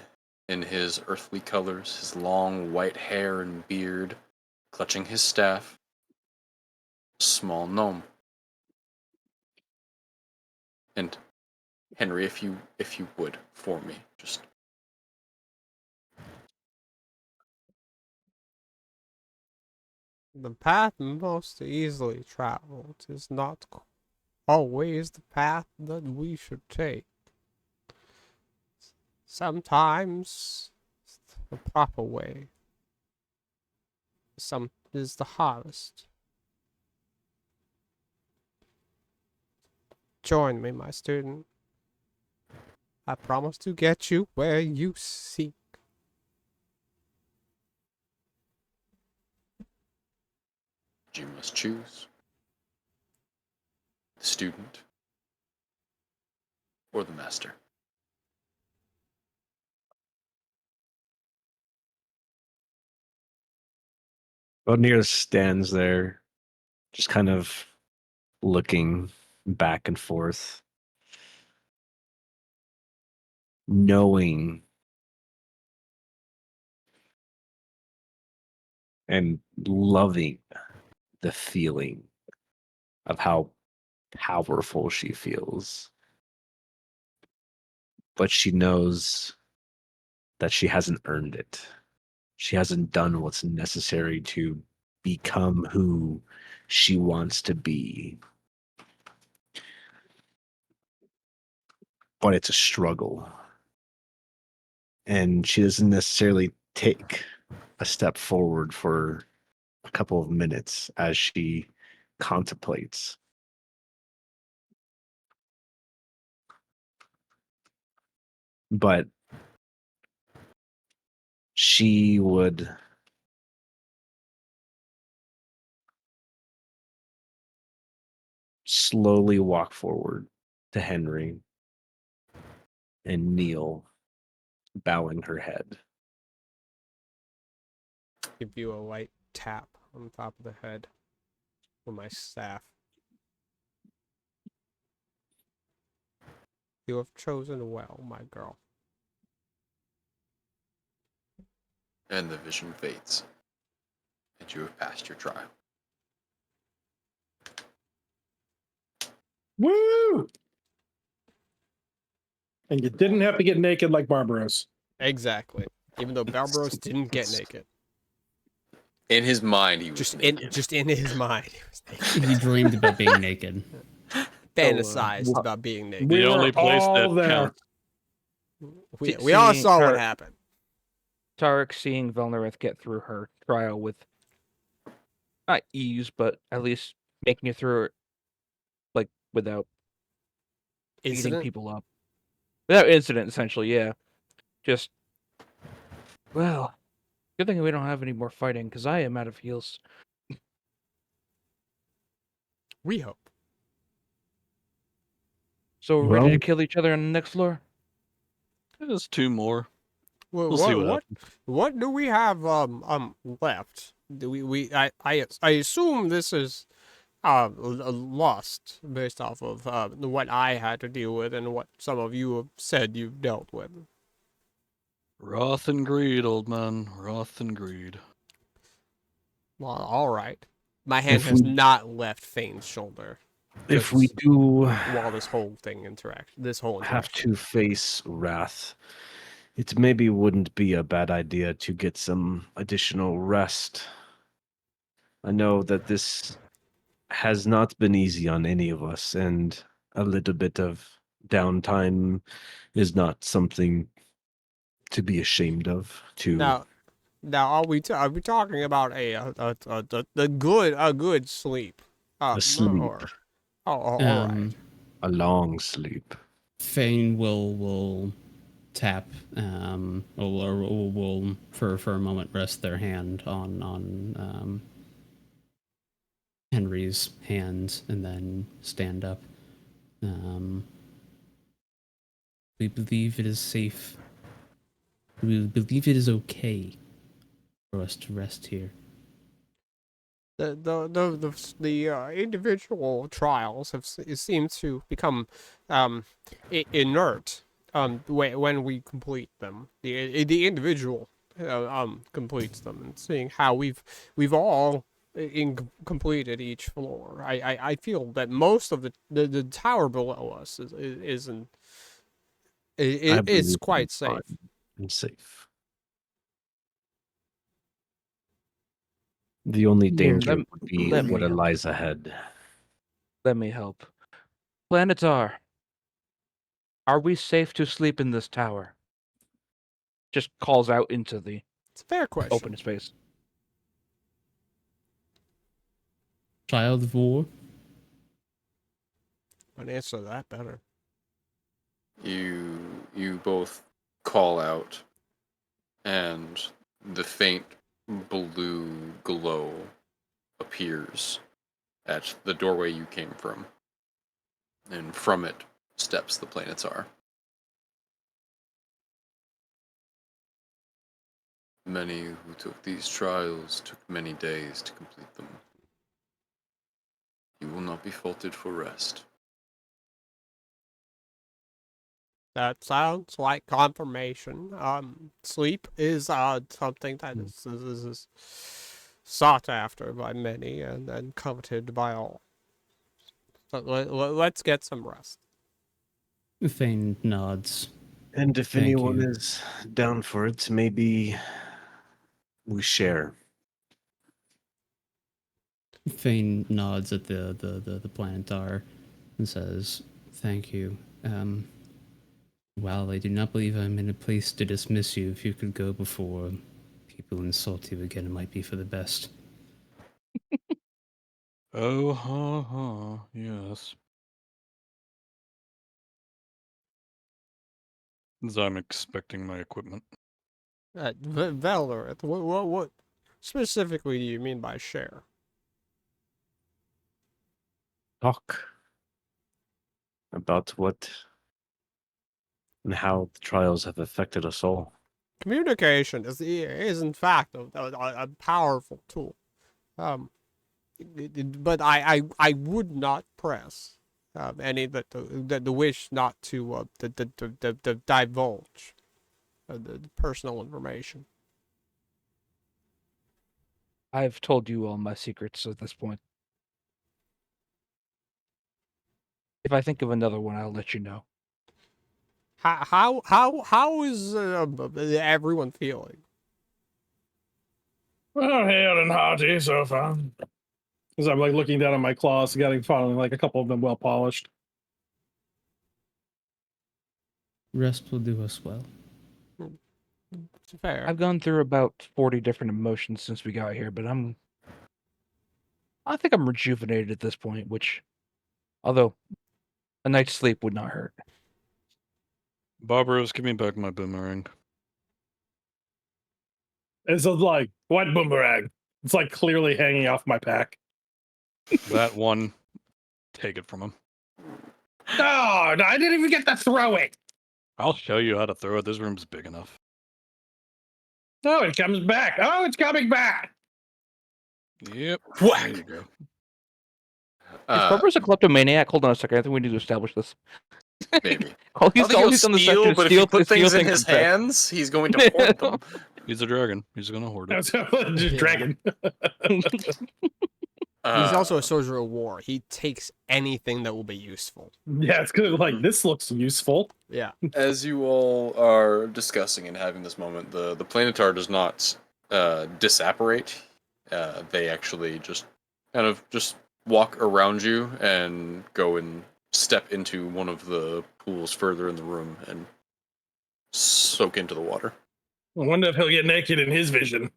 in his earthly colors, his long white hair and beard, clutching his staff, a small gnome. And Henry, if you would, for me, just The path most easily traveled is not always the path that we should take. Sometimes the proper way some is the hardest. Join me, my student. I promise to get you where you seek. you must choose the student or the master. Bodnir stands there, just kind of looking back and forth, knowing and loving the feeling of how powerful she feels. But she knows that she hasn't earned it. She hasn't done what's necessary to become who she wants to be. but it's a struggle. And she doesn't necessarily take a step forward for a couple of minutes as she contemplates. But she would slowly walk forward to Henry and kneel, bowing her head. Give you a light tap on the top of the head with my staff. You have chosen well, my girl. And the vision fades. And you have passed your trial. Woo! And you didn't have to get naked like Barbaros. Exactly. Even though Barbaros didn't get naked. In his mind, he was Just naked. in his mind, he was naked. He dreamed about being naked. Fantasized wha- about being naked. We The were only place all that there. counts. We all seeing saw what her- happened. Tarek seeing Velnerith get through her trial with not ease, but at least making it through it like without beating Incident? people up. Without incident, essentially, yeah. Just well, good thing we don't have any more fighting, because I am out of heals. We hope. So we're ready Well- to kill each other on the next floor? There's 2 more. Well, We'll see what happens. what do we have left? Do I assume this is lost based off of what I had to deal with and what some of you have said you've dealt with. Wrath and greed, old man. Wrath and greed. Well, all right. My hand If has we- not left Fane's shoulder If we do while this whole interaction. have to face Wrath, it maybe wouldn't be a bad idea to get some additional rest. I know that this has not been easy on any of us, and a little bit of downtime is not something to be ashamed of. Now, are we talking about a good sleep? A sleep. Or, all right. A long sleep. Fane will tap or will for a moment rest their hand on Henry's hands and then stand up. We believe it is safe. We believe it is okay for us to rest here. The individual trials seem to become inert when we complete them. The individual completes them, and seeing how we've all completed each floor. I feel that most of the tower below us isn't I believe is quite it's safe. fine and safe. The only danger would be let what me- lies ahead. Let me help. Planetar, are we safe to sleep in this tower? Just calls out into the It's a fair question. open space. Child of War. I'd answer that better. You both call out, and the faint blue glow appears at the doorway you came from, and from it steps the Planetar. Many who took these trials took many days to complete them. You will not be faulted for rest. That sounds like confirmation. Sleep is something that is sought after by many and coveted by all. So let's get some rest. Fane nods. And if Thank anyone you. is down for it, maybe we share. Fane nods at the Planetar and says, "Thank you. While I do not believe I'm in a place to dismiss you, if you could go before people insult you again, it might be for the best. Oh, ha, ha, yes. As I'm expecting my equipment. Valorith, what specifically do you mean by share? Talk about what and how the trials have affected us all. Communication is in fact a powerful tool. But I would not press any that the wish not to to divulge the personal information. I've told you all my secrets at this point. If I think of another one, I'll let you know. How is everyone feeling? Well, hale and hearty so far. As I'm like looking down at my claws, getting finally like a couple of them well polished. Rest will do us well. It's fair. I've gone through about 40 different emotions since we got here, but I think I'm rejuvenated at this point, which, although a night's sleep would not hurt. Barbaros, give me back my boomerang. It's like, what boomerang? It's like clearly hanging off my pack. That one, take it from him. No, no, I didn't even get to throw it. I'll show you how to throw it. This room's big enough. No, it comes back. Oh, it's coming back. Yep. Whack! There you go. Is Barbaros a kleptomaniac? Hold on a second. I think we need to establish this. Maybe. All I he's, don't think all he'll he's done this steal, session is but if steal, you put steal things in things his from Seth. hands, he's going to hoard them. He's a dragon. He's gonna hoard it. Just dragon. He's also a soldier of war. He takes anything that will be useful. Yeah, it's good. Like, this looks useful. Yeah. As you all are discussing and having this moment, the planetar does not disapparate. They actually just kind of just walk around you and go and step into one of the pools further in the room and soak into the water. I wonder if he'll get naked in his vision.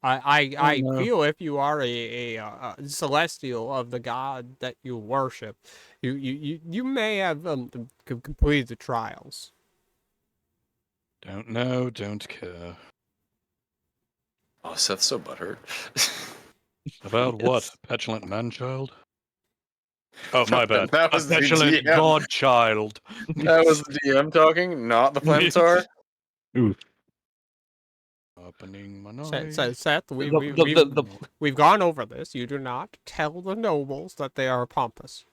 I no. feel if you are a celestial of the god that you worship, you may have completed the trials. Don't know, don't care. Oh, Seth's so butthurt. About what? Petulant man-child? Oh, my bad. That was A the petulant DM. godchild. That was the DM talking, not the planetar. Opening my eyes. Seth, we've gone over this. You do not tell the nobles that they are pompous.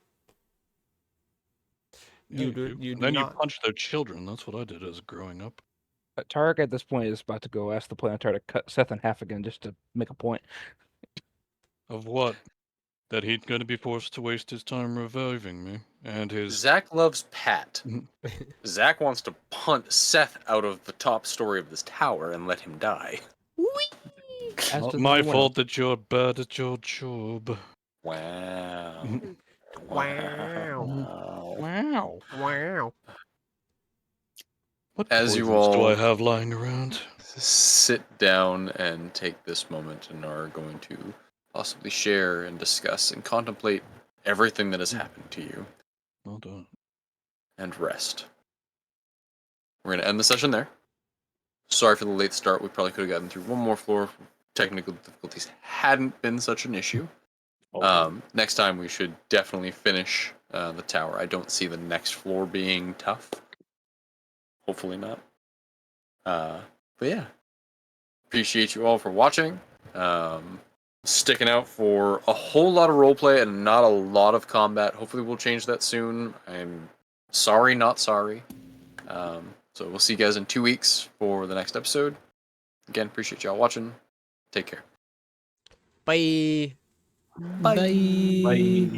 Yeah, You do And then not. you punch their children. That's what I did as growing up. Tarek at this point is about to go ask the Planetar to cut Seth in half again just to make a point. Of what? That he's going to be forced to waste his time reviving me. And his... Zach loves Pat. Mhm. Zach wants to punt Seth out of the top story of this tower and let him die. As Not does my everyone fault that you're bad at your job. Wow. Wow. Wow. Wow. What As you poisons do all- I have lying around? Sit down and take this moment and are going to possibly share and discuss and contemplate everything that has happened to you Well done. and rest. We're going to end the session there. Sorry for the late start. We probably could have gotten through one more floor if technical difficulties hadn't been such an issue. Next time we should definitely finish the tower. I don't see the next floor being tough. Hopefully not. But yeah. Appreciate you all for watching. Sticking out for a whole lot of roleplay and not a lot of combat. Hopefully we'll change that soon. I'm sorry, not sorry. So we'll see you guys in 2 weeks for the next episode. Again, appreciate y'all watching. Take care. Bye. Bye. Bye.